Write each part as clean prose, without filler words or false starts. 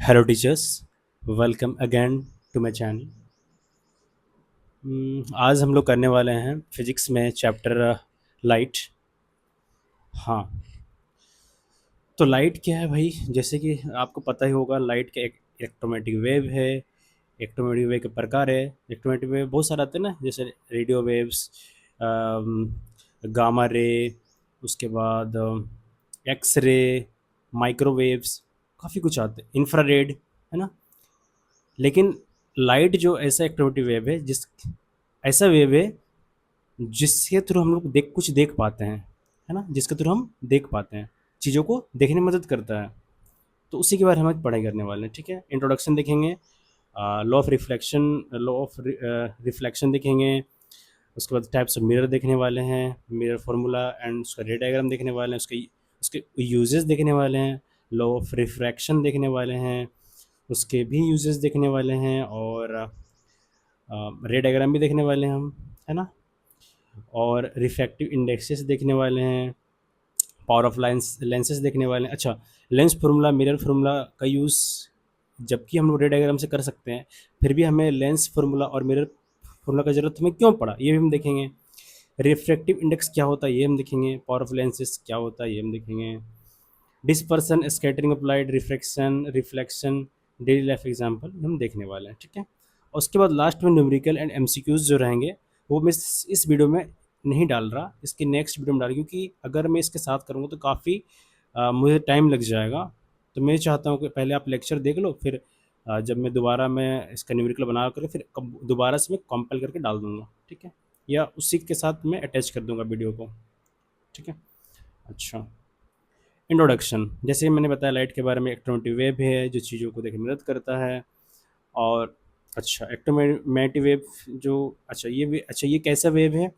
Hello teachers, welcome again to my channel. आज हम लोग करने वाले हैं फिजिक्स में चैप्टर लाइट। हाँ, तो लाइट क्या है भाई? जैसे कि आपको पता ही होगा, लाइट का एक इलेक्ट्रोमैग्नेटिक वेव है। इलेक्ट्रोमैग्नेटिक वेव के प्रकार है। इलेक्ट्रोमैग्नेटिक वेव बहुत सारे आते हैं ना, जैसे रेडियो वेव्स, गामा रे, उसके बाद एक्स रे, माइक्रोवेव्स, काफ़ी कुछ आते हैं, इंफ्रारेड, है ना। लेकिन लाइट जो ऐसा एक्टिविटी वेव है, जिस ऐसा वेव है जिसके थ्रू हम लोग देख पाते हैं, है ना, जिसके थ्रू हम देख पाते हैं, चीज़ों को देखने में मदद करता है। तो उसी के बारे में हम आज पढ़ाई करने वाले हैं। ठीक है, इंट्रोडक्शन देखेंगे, law of reflection, law of reflection देखेंगे। उसके बाद टाइप्स ऑफ मिरर देखने वाले हैं, मिरर फार्मूला एंड उसका रे डायग्राम देखने वाले हैं, उसके उसके यूजेस देखने वाले हैं। लॉ ऑफ रिफ्रैक्शन देखने वाले हैं, उसके भी यूजेस देखने वाले हैं। और रे डायग्राम भी देखने वाले हैं हम, है ना। और रिफ्रैक्टिव इंडेक्सेस देखने वाले हैं, पावर ऑफ लेंसेस देखने वाले हैं। अच्छा, लेंस फार्मूला, मिरर फार्मूला का यूज़ जबकि हम लोग रे डायग्राम से कर सकते हैं, फिर भी हमें लेंस फार्मूला और मिरर फार्मूला का ज़रूरत हमें क्यों पड़ा, ये भी हम देखेंगे। रिफ्रैक्टिव इंडेक्स क्या होता है ये हम देखेंगे, पावर ऑफ लेंसेस क्या होता है ये हम देखेंगे। Dispersion, scattering of light, refraction, reflection, daily life example हम देखने वाले हैं। ठीक है, और उसके बाद लास्ट में न्यूमेरिकल एंड एमसीक्यूज जो रहेंगे, वो मैं इस वीडियो में नहीं डाल रहा, इसके नेक्स्ट वीडियो में डाल, क्योंकि अगर मैं इसके साथ करूँगा तो काफ़ी मुझे टाइम लग जाएगा। तो मैं चाहता हूँ कि पहले आप लेक्चर देख लो, फिर जब मैं दोबारा मैं इसका न्यूमेरिकल बना कर फिर दोबारा से मैं कंपाइल करके डाल दूँगा। ठीक है, या उसी के साथ मैं अटैच कर दूँगा वीडियो को। ठीक है, अच्छा। इंट्रोडक्शन, जैसे मैंने बताया लाइट के बारे में, इलेक्ट्रोमैग्नेटिक वेव है जो चीज़ों को देखने में मदद करता है। और अच्छा, इलेक्ट्रोमैग्नेटिक वेव जो, अच्छा ये कैसा वेव है?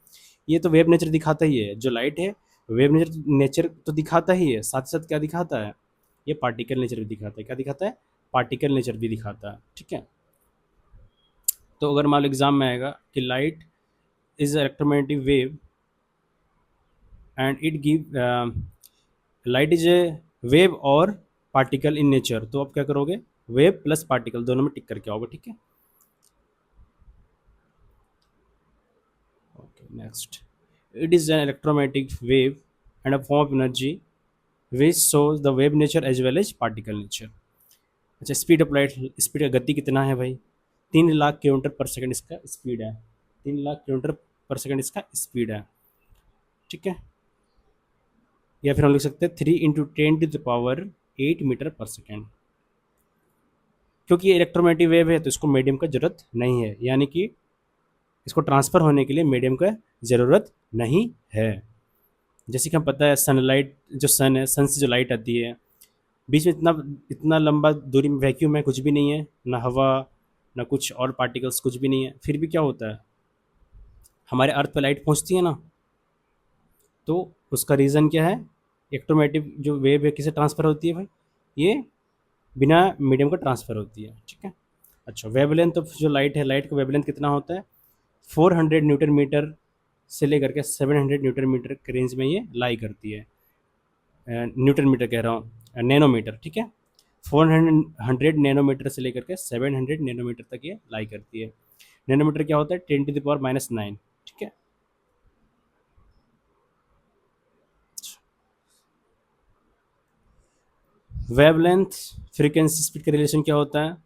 ये तो वेव नेचर दिखाता ही है, जो लाइट है वेव नेचर नेचर तो दिखाता ही है, साथ साथ क्या दिखाता है, ये पार्टिकल नेचर भी दिखाता है। क्या दिखाता है? पार्टिकल नेचर भी दिखाता है। ठीक है, तो अगर मान लो एग्जाम में आएगा कि light is electromagnetic wave and it give, light is a wave और पार्टिकल इन नेचर, तो आप क्या करोगे? वेव प्लस पार्टिकल दोनों में टिक करके आओगे। ठीक है, okay next. It is an electromagnetic wave and a form of energy which shows the wave nature as well as particle nature. अच्छा, स्पीड ऑफ लाइट, स्पीड का गति कितना है भाई? 3 लाख किलोमीटर पर सेकंड इसका स्पीड है। 3 लाख किलोमीटर पर सेकंड इसका speed है। ठीक है, या फिर हम लिख सकते हैं 3 × 10⁻8 मीटर पर सेकेंड। क्योंकि ये इलेक्ट्रोमैग्नेटिक वेव है तो इसको मीडियम का ज़रूरत नहीं है, यानी कि इसको ट्रांसफ़र होने के लिए मीडियम का ज़रूरत नहीं है। जैसे कि हम पता है सनलाइट, जो सन है, सन से जो लाइट आती है, बीच में इतना इतना लंबा दूरी में वैक्यूम है, कुछ भी नहीं है, ना हवा ना कुछ और पार्टिकल्स, कुछ भी नहीं है, फिर भी क्या होता है, हमारे अर्थ पर लाइट पहुंचती है ना। तो उसका रीज़न क्या है? इलेक्ट्रोमैग्नेटिक जो वेव है किसे ट्रांसफ़र होती है भाई? ये बिना मीडियम का ट्रांसफ़र होती है। ठीक है, अच्छा, वेवलेंथ ऑफ जो लाइट है, लाइट का वेवलेंथ कितना होता है? 400 न्यूटन मीटर से लेकर के 700 न्यूटन मीटर के रेंज में ये लाई करती है। न्यूटन मीटर कह रहा हूँ, नैनोमीटर। ठीक है, 400 नैनोमीटर से लेकर के 700 नैनोमीटर तक ये लाई करती है। नैनोमीटर क्या होता है? 10⁻⁹ ठीक है, वेवलेंथ फ्रीक्वेंसी स्पीड का रिलेशन क्या होता है?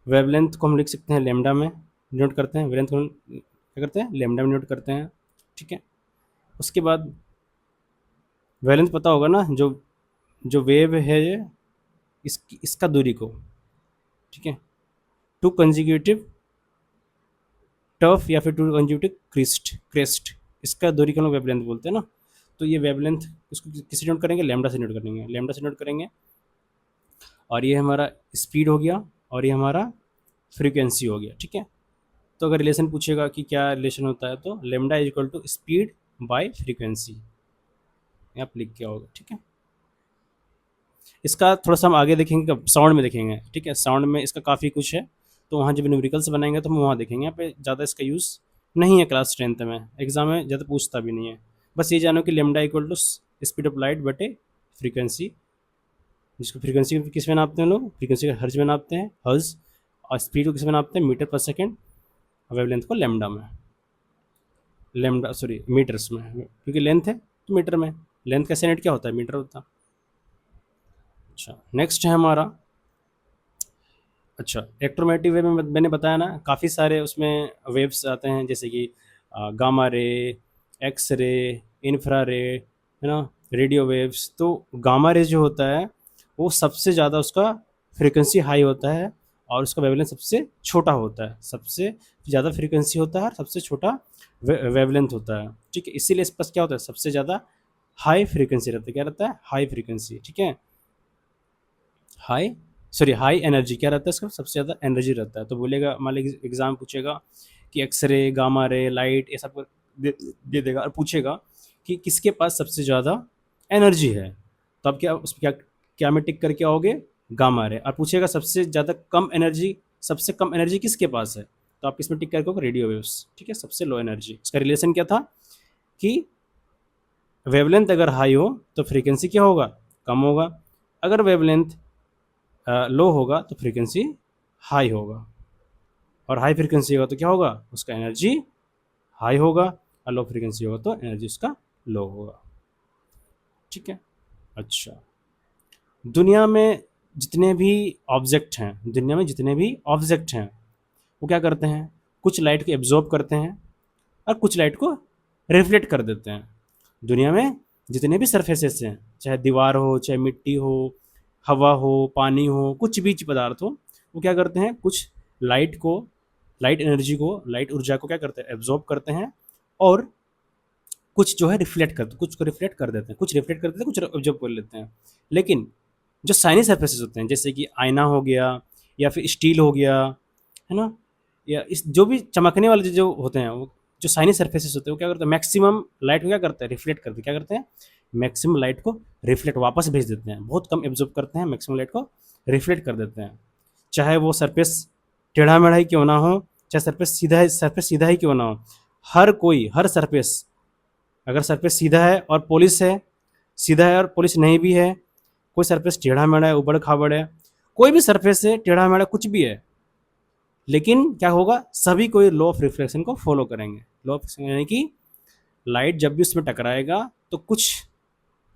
वेवलेंथ को हम लिख सकते हैं लेमडा में, नोट करते हैं, वेवलेंथ को हम क्या करते हैं? लेमडा में नोट करते हैं। ठीक है, उसके बाद वेवलेंथ पता होगा ना, जो जो वेव है ये, इसका दूरी को, ठीक है, टू कंजिक्यूटिव टफ या फिर टू कंजिक्यूटिव क्रेस्ट, इसका दूरी को हम लोग वेवलेंथ बोलते हैं ना। तो ये वेवलेंथ इसको किसी नोट करेंगे? लेमडा से नोट करेंगे, लेमडा से नोट करेंगे। और ये हमारा स्पीड हो गया, और ये हमारा फ्रीक्वेंसी हो गया। ठीक है, तो अगर रिलेशन पूछेगा कि क्या रिलेशन होता है, तो lambda is equal to speed by frequency, आप लिख के होगा। ठीक है, इसका थोड़ा सा हम आगे देखेंगे, कब साउंड में देखेंगे। ठीक है, साउंड में इसका काफ़ी कुछ है, तो वहाँ जब न्यूमेरिकल्स बनाएंगे तो हम वहाँ देखेंगे। यहाँ पे ज़्यादा इसका यूज़ नहीं है, क्लास 10th में एग्जाम में ज़्यादा पूछता भी नहीं है। बस ये जानो कि lambda equal to speed of light बटे फ्रीक्वेंसी जिसको फ्रीक्वेंसी किस में नापते हैं लोग, फ्रीक्वेंसी का हर्ज में नापते हैं, हर्ज। और स्पीड को किस में नापते हैं, मीटर पर सेकेंड। और वेवलेंथ को लैम्डा में, लैम्डा सॉरी मीटर्स में, क्योंकि लेंथ है तो मीटर में, लेंथ का यूनिट क्या होता है, मीटर होता है। अच्छा नेक्स्ट है हमारा, अच्छा इलेक्ट्रोमैग्नेटिक वेव में मैंने बताया ना, काफ़ी सारे उसमें वेव्स आते हैं, जैसे कि gamma ray, X ray, infra रे, है ना, रेडियो वेव्स। तो गामा रे जो होता है वो सबसे ज़्यादा उसका फ्रीक्वेंसी हाई होता है, और उसका वेवलेंथ सबसे छोटा होता है, सबसे ज़्यादा फ्रीक्वेंसी होता है और सबसे छोटा वेवलेंथ होता है, ठीक है। इसीलिए इस पर क्या होता है, सबसे ज़्यादा हाई फ्रीक्वेंसी रहता है, क्या रहता है, हाई फ्रीक्वेंसी, ठीक है। हाई सॉरी हाई एनर्जी क्या रहता है, इसका सबसे ज़्यादा एनर्जी रहता है। तो बोलेगा, मान लीजिए एग्जाम पूछेगा कि एक्सरे, गामा रे, लाइट, ये सब दे देगा, और पूछेगा कि किसके पास सबसे ज़्यादा एनर्जी है, तो आप क्या उसमें क्या क्या में टिक करके आओगे, गामा रे। और पूछेगा सबसे ज़्यादा कम एनर्जी, सबसे कम एनर्जी किसके पास है, तो आप किसमें टिक करके आओगे, रेडियो वेव्स, ठीक है, सबसे लो एनर्जी। इसका रिलेशन क्या था कि वेवलेंथ अगर हाई हो तो फ्रीक्वेंसी क्या होगा, कम होगा। अगर वेवलेंथ लो होगा तो फ्रीक्वेंसी हाई होगा, और हाई फ्रीक्वेंसी होगा तो क्या होगा, उसका एनर्जी हाई होगा, और लो फ्रीक्वेंसी होगा तो एनर्जी उसका लो होगा, ठीक है। अच्छा, दुनिया में जितने भी ऑब्जेक्ट हैं, दुनिया में जितने भी ऑब्जेक्ट हैं वो क्या करते हैं, कुछ लाइट को एब्जॉर्ब करते हैं और कुछ लाइट को रिफ्लेक्ट कर देते हैं। दुनिया में जितने भी सरफेसेस हैं, चाहे दीवार हो, चाहे मिट्टी हो, हवा हो, पानी हो, कुछ भी पदार्थ हो, वो क्या करते हैं, कुछ लाइट को, लाइट एनर्जी को, लाइट ऊर्जा को क्या करते हैं, एब्जॉर्ब करते हैं, और कुछ जो है रिफ्लेक्ट करते, कुछ को रिफ्लेक्ट कर देते हैं, कुछ रिफ्लेक्ट कर देते हैं, कुछ एब्जॉर्ब कर लेते हैं। लेकिन जो शाइनी सरफेसेस होते हैं, जैसे कि आईना हो गया, या फिर स्टील हो गया, है ना, या इस जो भी चमकने वाले जो होते हैं, वो जो शाइनी सरफेसेस होते हैं, वो क्या करते हैं, मैक्सिमम लाइट को क्या करते हैं, रिफ्लेक्ट करते हैं, क्या करते हैं, मैक्सिमम लाइट को रिफ्लेक्ट वापस भेज देते हैं, बहुत कम एब्जॉर्ब करते हैं, मैक्सिमम लाइट को रिफ्लेक्ट कर देते हैं। चाहे वो सरफेस टेढ़ा मेढ़ा ही क्यों ना हो, चाहे सरफेस सीधा ही क्यों ना हो, हर कोई, हर सरफेस, अगर सरफेस सीधा है और पॉलिश है, सीधा है और पॉलिश नहीं भी है, कोई सरफेस टेढ़ा मेढ़ा है, उबड़ खाबड़ है, कोई भी सरफेस है, टेढ़ा मेढ़ा कुछ भी है, लेकिन क्या होगा, सभी कोई लॉ ऑफ रिफ्लेक्शन को फॉलो करेंगे। लॉ ऑफ यानी कि लाइट जब भी उसमें टकराएगा तो कुछ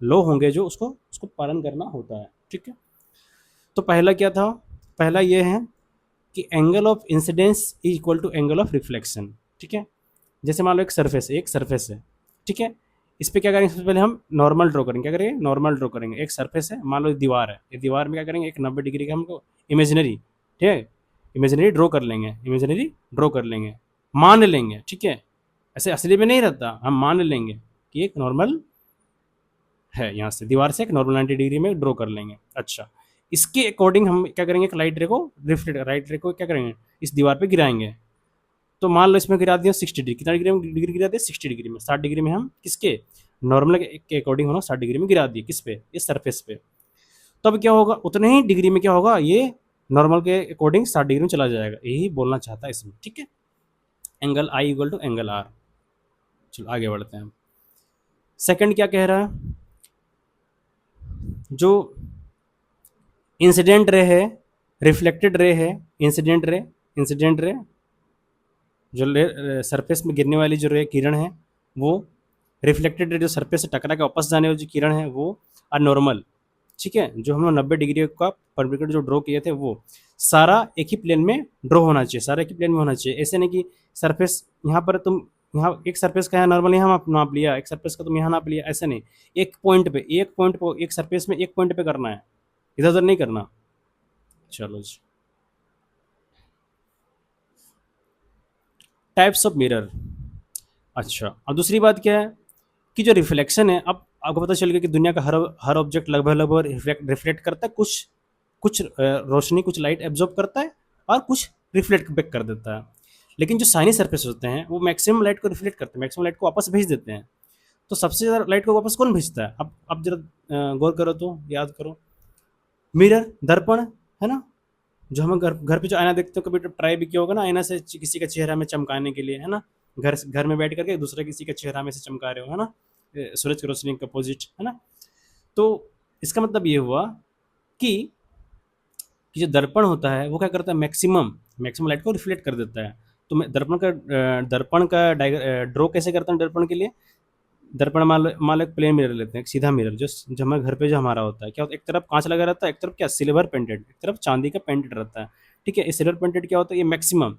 लॉ होंगे जो उसको उसको पालन करना होता है, ठीक है। तो पहला क्या था, पहला ये है कि angle of incidence is equal to angle of reflection, ठीक है। जैसे मान लो एक सरफेस है, ठीक है, इस पे क्या करेंगे, सबसे पहले हम नॉर्मल ड्रॉ करेंगे, क्या करेंगे, नॉर्मल ड्रॉ करेंगे। एक सरफेस है, मान लो दीवार है, ये दीवार में क्या करेंगे, एक 90 डिग्री का हमको इमेजिनरी, ठीक है, इमेजिनरी ड्रॉ कर लेंगे, इमेजिनरी ड्रॉ कर लेंगे, मान लेंगे, ठीक है, ऐसे असली में नहीं रहता, हम मान लेंगे कि एक नॉर्मल है, यहाँ से दीवार से एक नॉर्मल 90 डिग्री में ड्रॉ कर लेंगे। अच्छा, इसके अकॉर्डिंग हम क्या करेंगे, एक लाइट रे को रिफ्लेक्ट, राइट रे को क्या करेंगे, इस दीवार पे गिराएंगे। तो मान लो इसमें गिरा दिया 60 डिग्री, कितना डिग्री गिरा दिया, 60 डिग्री में, 60 डिग्री में हम किसके, नॉर्मल के अकॉर्डिंग हम 60 डिग्री में गिरा दिए, किस पे, इस सरफेस पे। तब क्या होगा, उतने ही डिग्री में क्या होगा, ये नॉर्मल के अकॉर्डिंग 60 डिग्री में चला जाएगा, यही बोलना चाहता है इसमें, ठीक है। Angle i equal to angle r. चलो आगे बढ़ते हैं। सेकंड क्या कह रहा है, जो इंसिडेंट रे है, रिफ्लेक्टेड रे है, इंसिडेंट रे जो सरफेस में गिरने वाली जो रे किरण है वो, रिफ्लेक्टेड रे जो सरफेस से टकरा के वापस जाने वाली जो किरण है वो, और नॉर्मल, ठीक है, जो हम लोग 90 डिग्री का परपेंडिकुलर जो ड्रॉ किए थे वो सारा एक ही प्लेन में ड्रॉ होना चाहिए, सारा एक ही प्लेन में होना चाहिए। ऐसे नहीं कि सरफेस यहाँ पर तुम, यहाँ एक सरफेस का है नॉर्मल, यहाँ नाप लिया, एक सरफेस का तुम यहाँ नाप लिया, ऐसे नहीं, एक पॉइंट पे, एक सरफेस में एक पॉइंट पे करना है, इधर उधर नहीं करना। चलो जी, टाइप्स ऑफ मिरर। अच्छा, अब दूसरी बात क्या है कि जो रिफ्लेक्शन है, अब आपको पता चल गया कि दुनिया का हर हर ऑब्जेक्ट लगभग लगभग रिफ्लेक्ट करता है, कुछ कुछ रोशनी, कुछ लाइट एब्जॉर्ब करता है, और कुछ रिफ्लेक्ट बैक कर देता है। लेकिन जो शाइनी सरफेस होते हैं वो मैक्सिमम लाइट को रिफ्लेक्ट करते हैं, मैक्सिमम लाइट को वापस भेज देते हैं। तो सबसे ज़्यादा लाइट को वापस कौन भेजता है, अब जरा गौर करो तो याद करो, मिरर, दर्पण, है ना, जो हम घर घर पे जो आईना देखते हो, कभी ट्राई भी किया होगा ना, आईना से किसी का चेहरा में चमकाने के लिए, है ना, घर में बैठ करके दूसरे किसी का चेहरा में से चमका रहे हो, है ना, सूरज की रोशनी के अपोजिट, है ना। तो इसका मतलब ये हुआ कि जो दर्पण होता है वो क्या करता है, मैक्सिमम मैक्सिमम लाइट को रिफ्लेक्ट कर देता है। तो मैं दर्पण का ड्रॉ कैसे करता हूँ दर्पण के लिए। दर्पण मान लो एक प्लेन मिरर लेते हैं, एक सीधा मिरर जो हमारे घर पे जो हमारा होता है, क्या होता है, एक तरफ कांच लगा रहता है, एक तरफ क्या सिल्वर पेंटेड, एक तरफ चांदी का पेंटेड रहता है। ठीक है, ये सिल्वर पेंटेड क्या होता है, ये मैक्सिमम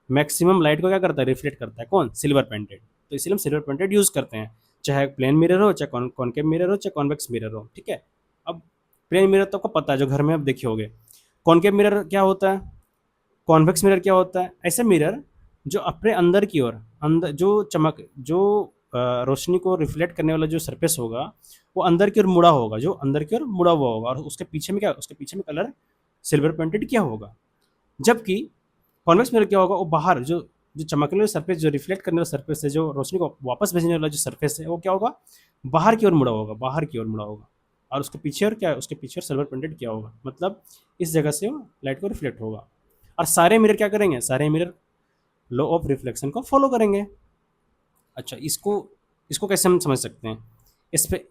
मैक्सिमम लाइट को क्या करता है, रिफ्लेक्ट करता है, कौन, सिल्वर पेंटेड। तो इसलिए हम सिल्वर पेंटेड यूज़ करते हैं, चाहे प्लेन मिरर हो, चाहे कॉनकेव मिरर हो, चाहे कॉन्वेक्स मिरर हो। ठीक है, अब प्लेन मिरर तो आपको पता है, जो घर में आप देखे होगे। कॉनकेव मिरर क्या होता है, कॉन्वेक्स मिरर क्या होता है, ऐसे मिरर जो अपने अंदर की ओर, अंदर जो चमक जो रोशनी को रिफ्लेक्ट करने वाला जो सरफेस होगा, वो अंदर की ओर मुड़ा होगा, जो अंदर की ओर मुड़ा हुआ होगा, और उसके पीछे में क्या, उसके पीछे में कलर सिल्वर पेंटेड क्या होगा। जबकि कॉन्वेक्स मिरर क्या होगा, वो बाहर जो जो चमकने वाला सरफेस, जो रिफ्लेक्ट करने वाला सरफेस है, जो रोशनी को वापस भेजने वाला जो सरफेस है, वो क्या होगा, बाहर की ओर मुड़ा होगा, बाहर की ओर मुड़ा होगा। और उसके पीछे और क्या है, उसके पीछे और सिल्वर पेंटेड क्या होगा, मतलब इस जगह से वो लाइट को रिफ्लेक्ट होगा। और सारे मिरर क्या करेंगे, सारे मिरर लॉ ऑफ रिफ्लेक्शन को फॉलो करेंगे। अच्छा, इसको इसको कैसे हम समझ सकते हैं, इस पे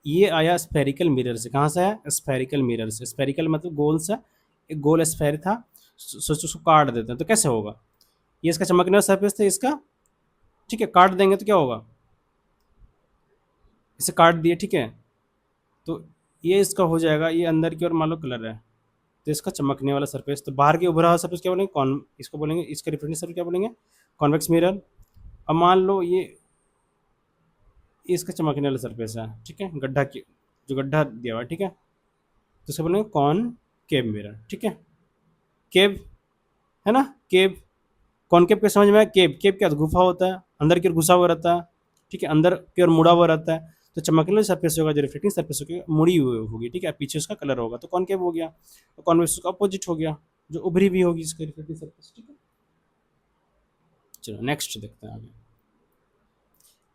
ये आया स्फेरिकल मिरर से। कहाँ से आया, स्फेरिकल मिरर से। स्फेरिकल मतलब गोल सा, एक गोल स्फेयर था, सोचो उसको काट देते हैं तो कैसे होगा, ये इसका चमकने वाला सरफेस था इसका। ठीक है, काट देंगे तो क्या होगा, इसे काट दिए, ठीक है, तो ये इसका हो जाएगा, ये अंदर की ओर मान लो कलर है, तो इसका चमकने वाला सरफेस, तो बाहर की उभरा हुआ सरफेस क्या बोलेंगे, कॉन, इसको बोलेंगे, इसका रिफ्लेक्टिव सरफेस क्या बोलेंगे, कॉन्वेक्स मिरर। अब मान लो ये इसका चमकने वाला सरफेस है, ठीक है, गड्ढा की जो गड्ढा दिया हुआ है, ठीक है, तो इसको बोलेंगे कॉन केव मिरर। ठीक है, केव है ना, केव, कॉनकेव के समझ में आया, केव, केव क्या, गुफा होता है, अंदर की ओर घुसा हुआ रहता है। ठीक है, अंदर की ओर मुड़ा हुआ रहता है, तो चमकने वाली सरफेस होगा, जो रिफ्लेक्टिंग सरफेस होगी मुड़ी हुई होगी। ठीक है, पीछे उसका कलर होगा, तो कॉनकेव हो गया, और कॉन्वेक्स उसका अपोजिट हो गया, जो उभरी भी होगी इसकी रिफ्लेक्टिंग सरफेस। ठीक है, चलो नेक्स्ट देखते हैं आगे।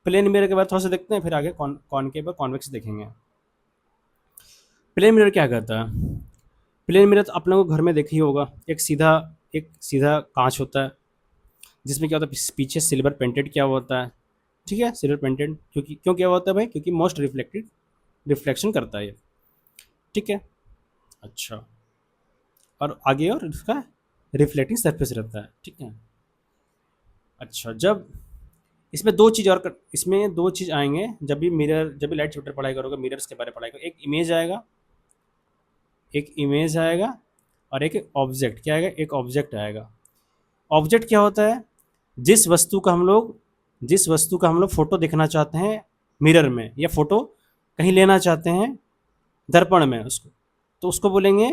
प्लेन मिरर के बाद थोड़ा सा देखते हैं, फिर आगे कॉनकेव और कॉन्वेक्स देखेंगे। प्लेन मिरर क्या करता है, प्लेन मिरर तो आप लोगों को घर में देखा ही होगा, एक सीधा कांच होता है, जिसमें क्या होता है, पीछे सिल्वर पेंटेड क्या होता है। ठीक है, सिल्वर पेंटेड, क्योंकि क्यों क्या होता है भाई, क्योंकि मोस्ट रिफ्लेक्टेड रिफ्लेक्शन करता है ये। ठीक है, अच्छा, और आगे और इसका रिफ्लेक्टिंग सरफेस रहता है। ठीक है, अच्छा, जब इसमें दो चीज़ और इसमें दो चीज़ आएंगे, जब भी लाइट चैप्टर पढ़ाई करोगे, मिरर्स के बारे में पढ़ाई करोगे, एक इमेज आएगा, एक इमेज आएगा, और एक ऑब्जेक्ट क्या आएगा, एक ऑब्जेक्ट आएगा। ऑब्जेक्ट क्या होता है, जिस वस्तु का हम लोग जिस वस्तु का हम लोग फोटो देखना चाहते हैं मिरर में, या फोटो कहीं लेना चाहते हैं दर्पण में उसको, तो उसको बोलेंगे,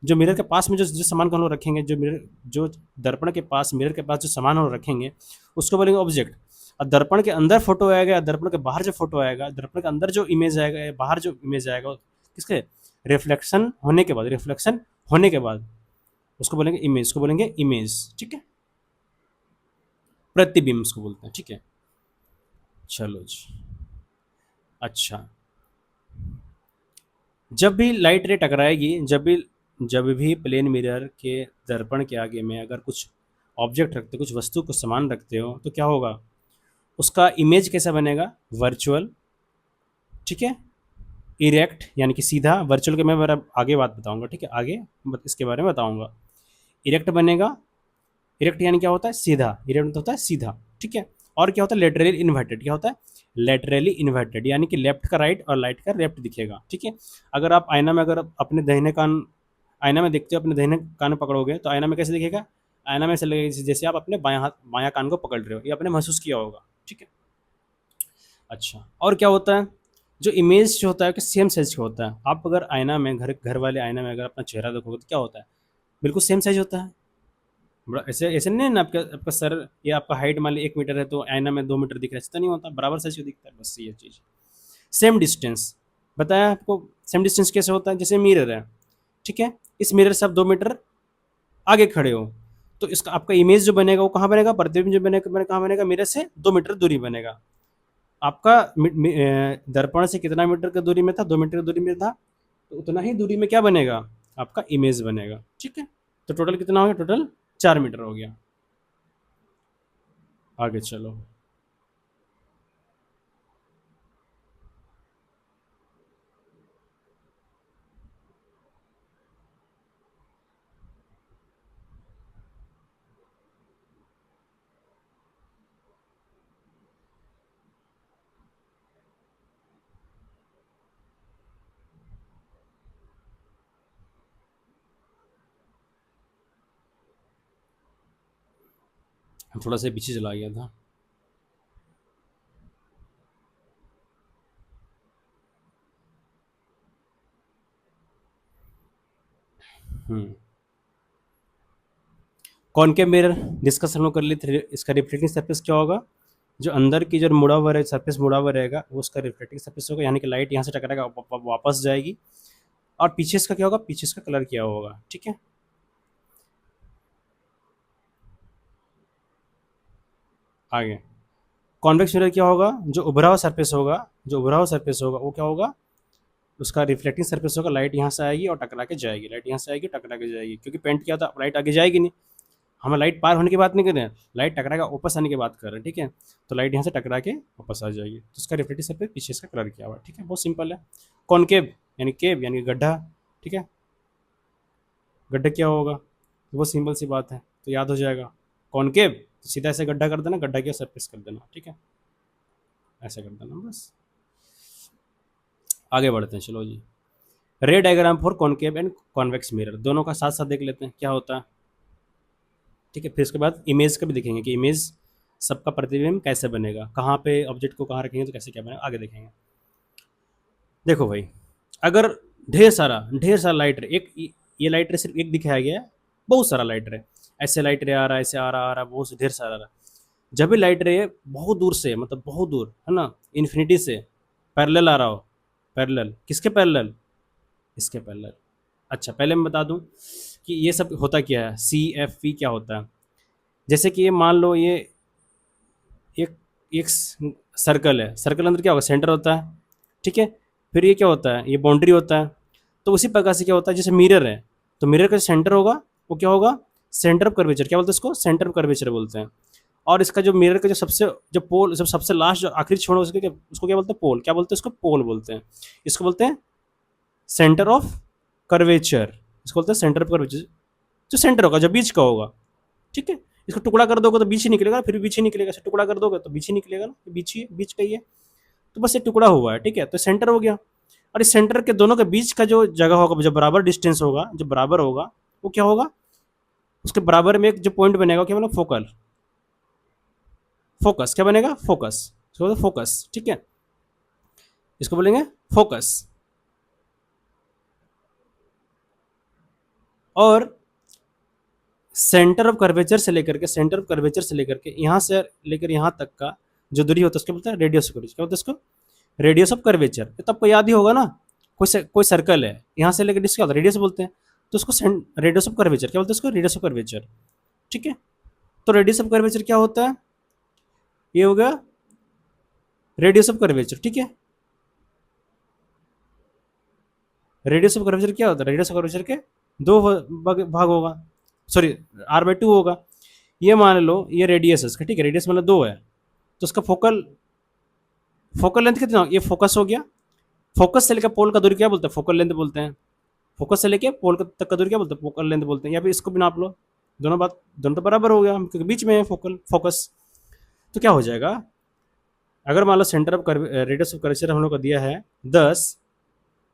जो मिरर के पास में जो जो सामान को हम लोग रखेंगे, जो दर्पण के पास, मिरर के पास जो सामान हम लोग रखेंगे, उसको बोलेंगे ऑब्जेक्ट। और दर्पण के अंदर फोटो आएगा, या दर्पण के बाहर जो फोटो आएगा, दर्पण के अंदर जो इमेज आएगा या बाहर जो इमेज आएगा, किसके, रिफ्लेक्शन होने के बाद उसको बोलेंगे इमेज, उसको बोलेंगे इमेज। ठीक है, प्रतिबिंब उसको बोलते हैं। ठीक है, चलो जी, अच्छा, जब भी लाइट रे टकराएगी, जब भी प्लेन मिरर के दर्पण के आगे में अगर कुछ ऑब्जेक्ट रखते, कुछ वस्तु, कुछ सामान रखते हो, तो क्या होगा, उसका इमेज कैसा बनेगा, वर्चुअल। ठीक है, इरेक्ट यानी कि सीधा, वर्चुअल के मैं मेरा आगे बात बताऊंगा। ठीक है, आगे इसके बारे में बताऊंगा। इरेक्ट बनेगा, इरेक्ट यानी क्या होता है, सीधा, इरेक्ट होता है सीधा। ठीक है, और क्या होता है, लेटरली इन्वर्टेड, क्या होता है, लेटरली इन्वर्टेड, यानी कि लेफ्ट का राइट और राइट का लेफ्ट दिखेगा। ठीक है, अगर आप आईना में, अगर अपने दाहिने कान, आईना में देखते हो, अपने दाहिने कान में पकड़ोगे, तो आईना में कैसे दिखेगा, आईना में ऐसे लगेगा जैसे आप अपने बायां हाथ, बायां कान को पकड़ रहे हो, ये आपने महसूस किया होगा। ठीक है, अच्छा, और क्या होता है, जो इमेज जो होता है कि सेम साइज का होता है। आप अगर आईना में, घर घर वाले आईना में अगर अपना चेहरा देखोगे, तो क्या होता है, बिल्कुल सेम साइज होता है। बड़ा ऐसे ऐसे नहीं है ना, आपका आपका सर या आपका हाइट मान ली 1 मीटर है, तो आईना में 2 मीटर दिख रहा है, ऐसा तो नहीं होता, बराबर साइज का दिखता है, बस ये चीज़। सेम डिस्टेंस बताया आपको, सेम डिस्टेंस कैसे होता है, जैसे मिरर है, ठीक है, इस मिरर से आप 2 मीटर आगे खड़े हो, तो इसका आपका इमेज जो बनेगा वो कहाँ बनेगा, प्रतिबिंब जो बनेगा कहाँ बनेगा, मिरर से 2 मीटर दूरी बनेगा। आपका दर्पण से कितना मीटर की दूरी में था, 2 मीटर की दूरी में था, तो उतना ही दूरी में क्या बनेगा, आपका इमेज बनेगा। ठीक है, तो टोटल कितना हो गया, टोटल 4 मीटर हो गया। आगे चलो, थोड़ा सा पीछे चला गया था। हम्म कॉनकेव मिरर डिस्कस हम लोग कर लिए थे, इसका रिफ्लेक्टिंग सरफेस क्या होगा, जो अंदर की जो मुड़ा हुआ रहे सरफेस मुड़ा हुआ रहेगा वो उसका रिफ्लेक्टिंग सरफेस होगा, यानी कि लाइट यहाँ से टकराएगा वापस जाएगी। और पीछे इसका क्या होगा, पीछे इसका कलर क्या होगा, ठीक है। आगे कॉन्वेक्स मिरर क्या होगा, जो उभरा हुआ सरफेस होगा, जो उभरा हुआ सरफेस होगा वो क्या होगा, उसका रिफ्लेक्टिंग सरफेस होगा, लाइट यहाँ से आएगी और टकरा के जाएगी, लाइट यहाँ से आएगी टकरा के जाएगी, क्योंकि पेंट किया था लाइट आगे जाएगी नहीं। हम लाइट पार होने की बात नहीं कर रहे हैं, लाइट टकरा के वापस आने की बात कर रहे हैं, ठीक है। तो लाइट यहाँ से टकरा के वापस आ जाएगी, तो उसका रिफ्लेक्टिव सरफेस पीछे इसका कलर किया हुआ है, ठीक है, बहुत सिंपल है। कॉनकेव यानी केव यानी गड्ढा, ठीक है। गड्ढा क्या होगा, बहुत सिंपल सी बात है, तो याद हो जाएगा। कॉनकेव सीधा ऐसे गड्ढा कर देना, गड्ढा की सरफेस कर देना, ठीक है, ऐसा कर देना बस। आगे बढ़ते हैं, चलो जी। Ray diagram for concave and convex mirror, दोनों का साथ साथ देख लेते हैं क्या होता है, ठीक है। फिर उसके बाद इमेज का भी देखेंगे कि इमेज सबका प्रतिबिंब कैसे बनेगा, कहाँ पे ऑब्जेक्ट को कहाँ रखेंगे तो कैसे क्या बनेगा, आगे देखेंगे। देखो भाई, अगर ढेर सारा लाइट रे, एक ये लाइट रे सिर्फ एक दिखाया गया है, बहुत सारा लाइट रे, ऐसे लाइट रे आ रहा है, ऐसे आ रहा बहुत ढेर सारा आ रहा। जब भी लाइट रे बहुत दूर से, मतलब बहुत दूर है ना, इन्फिनिटी से पैरेलल आ रहा हो, पैरेलल किसके पैरेलल, इसके पैरेलल। अच्छा पहले मैं बता दूं कि ये सब होता क्या है, सी एफ पी क्या होता है। जैसे कि ये मान लो ये एक एक सर्कल है, सर्कल अंदर क्या होगा, सेंटर होता है, ठीक है। फिर ये क्या होता है, ये बाउंड्री होता है। तो उसी प्रकार से क्या होता है, जैसे मिरर है, तो मिरर का सेंटर होगा वो क्या होगा, सेंटर ऑफ कर्वेचर, क्या बोलते हैं इसको, सेंटर ऑफ कर्वेचर बोलते हैं। और इसका जो मिरर का जो सबसे, जो पोल, जब सबसे लास्ट जो आखिरी छोड़ उसके क्या, उसको क्या बोलते हैं, पोल, क्या बोलते हैं इसको, पोल बोलते हैं। इसको बोलते हैं सेंटर ऑफ कर्वेचर, इसको बोलते हैं सेंटर ऑफ कर्वेचर, जो सेंटर होगा, जो बीच का होगा, ठीक है। इसको टुकड़ा कर दोगे तो बीच ही निकलेगा, फिर बीच ही निकलेगा, टुकड़ा कर दोगे तो बीच ही निकलेगा ना, बीच ही, बीच का ही है। तो बस ये टुकड़ा हुआ है, ठीक है, तो सेंटर हो गया। और इस सेंटर के दोनों के बीच का जो जगह होगा, जो बराबर डिस्टेंस होगा, जो बराबर होगा, वो क्या होगा, उसके बराबर में एक जो पॉइंट बनेगा क्या बनेगा, फोकल, फोकस क्या बनेगा, फोकस, इसको बोलते फोकस, ठीक है, इसको बोलेंगे फोकस। और सेंटर ऑफ कर्वेचर से लेकर के, सेंटर ऑफ कर्वेचर से लेकर के यहाँ से लेकर यहाँ तक का जो दूरी होता है उसको बोलते हैं रेडियस ऑफ कर्वेचर, क्या बोलते हैं इसको, रेडियस ऑफ कर्वेचर। तो तब को याद ही होगा ना, कोई सर्कल है यहाँ से लेकर डिस्क क्या होता है, रेडियस बोलते हैं। तो उसको रेडियस ऑफ कर्वेचर क्या बोलते हैं, इसको रेडियस ऑफ कर्वेचर, ठीक है। तो रेडियस ऑफ कर्वेचर क्या होता है, ये हो गया रेडियस ऑफ कर्वेचर, ठीक है। रेडियस ऑफ कर्वेचर क्या होता है, रेडियस ऑफ कर्वेचर के दो भाग होगा, सॉरी r/2 होगा। ये मान लो ये रेडियस है इसका, ठीक है, रेडियस मतलब 2 है, तो उसका फोकल, फोकल लेंथ कितना, ये फोकस हो गया। फोकस से लेकर पोल का दूरी क्या बोलते हैं, फोकल लेंथ बोलते हैं। फोकस से लेके पोल तक का दूरी क्या बोलते हैं, फोकल लेंथ बोलते हैं। या फिर इसको भी नाप लो, दोनों बात, दोनों तो बराबर हो गया क्योंकि बीच में है फोकल फोकस। तो क्या हो जाएगा, अगर मान लो centre of radius of curvature हम लोग को दिया है 10,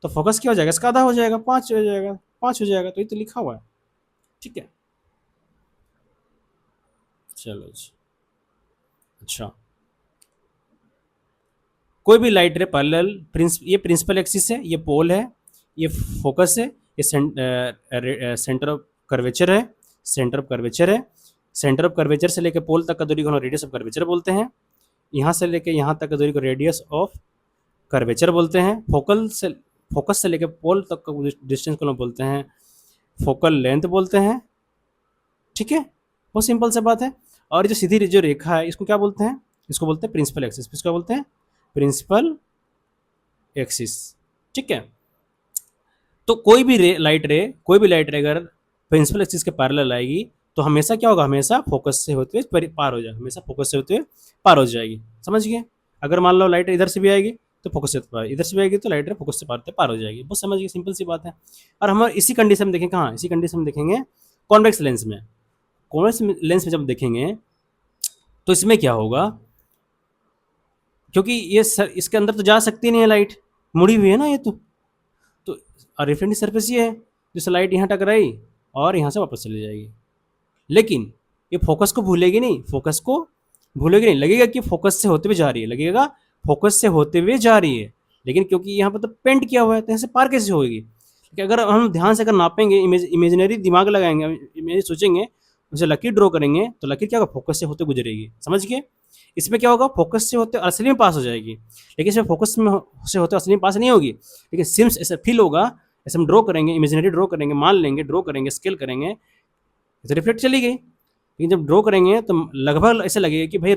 तो फोकस क्या हो जाएगा, इसका आधा हो जाएगा, 5 हो जाएगा, 5 हो जाएगा, तो ये तो लिखा हुआ है, ठीक है। चलो जी। अच्छा, कोई भी लाइट रे पैरेलल, ये प्रिंसिपल एक्सिस है, ये पोल है, ये फोकस है, ये सेंटर ऑफ कर्वेचर है, सेंटर ऑफ कर्वेचर है। सेंटर ऑफ कर्वेचर से लेकर पोल तक का दूरी को रेडियस ऑफ कर्वेचर बोलते हैं। यहाँ से लेकर यहाँ तक का दूरी को रेडियस ऑफ कर्वेचर बोलते हैं। फोकस से लेकर पोल तक का डिस्टेंस को बोलते हैं फोकल लेंथ बोलते हैं, ठीक है, बहुत सिंपल सा बात है। और जो सीधी जो रेखा है इसको क्या बोलते हैं, इसको बोलते हैं प्रिंसिपल एक्सिस, इसको क्या बोलते हैं, प्रिंसिपल एक्सिस, ठीक है। तो कोई भी लाइट रे अगर प्रिंसिपल एक्सिस के पैरेलल आएगी तो हमेशा क्या होगा, हमेशा फोकस से होते हुए पार हो जाएगा, हमेशा फोकस से होते हुए पार हो जाएगी, समझ गए। अगर मान लो लाइट इधर से भी आएगी तो फोकस से पार, इधर से भी आएगी तो लाइट रे फोकस से पार हो जाएगी, बहुत समझ गए, सिंपल सी बात है। और हम इसी कंडीशन में देखेंगे, कहाँ, इसी कंडीशन में देखेंगे कॉन्वेक्स लेंस में। कॉन्वेक्स लेंस में जब देखेंगे तो इसमें क्या होगा, क्योंकि ये इसके अंदर तो जा सकती नहीं है लाइट, मुड़ी हुई है ना ये तो रिफ्लेक्टिंग सरफेस ये है, जैसे लाइट यहाँ टकराई और यहाँ से वापस चली जाएगी। लेकिन ये फोकस को भूलेगी नहीं, फोकस को भूलेगी नहीं, लगेगा कि फोकस से होते हुए जा रही है, लगेगा फोकस से होते हुए जा रही है, लेकिन क्योंकि यहाँ पर तो पेंट किया हुआ है तो यहाँ से पार कैसे होगी। कि अगर हम ध्यान से अगर नापेंगे, इमेजिनरी दिमाग लगाएंगे, इमेज सोचेंगे, उसे लकीर ड्रॉ करेंगे तो लकीर क्या होगा, फोकस से होते गुजरेगी, समझ गए। इसमें क्या होगा, फोकस से होते असली में पास हो जाएगी, लेकिन इसमें फोकस में से होते असली में पास नहीं होगी, लेकिन सिम्स ऐसा फील होगा, ऐसे हम ड्रॉ करेंगे, इमेजिनरी ड्रॉ करेंगे, मान लेंगे, ड्रॉ करेंगे, स्केल करेंगे तो रिफ्लेक्ट चली गई, लेकिन जब ड्रॉ करेंगे तो लगभग ऐसा लगेगा कि भाई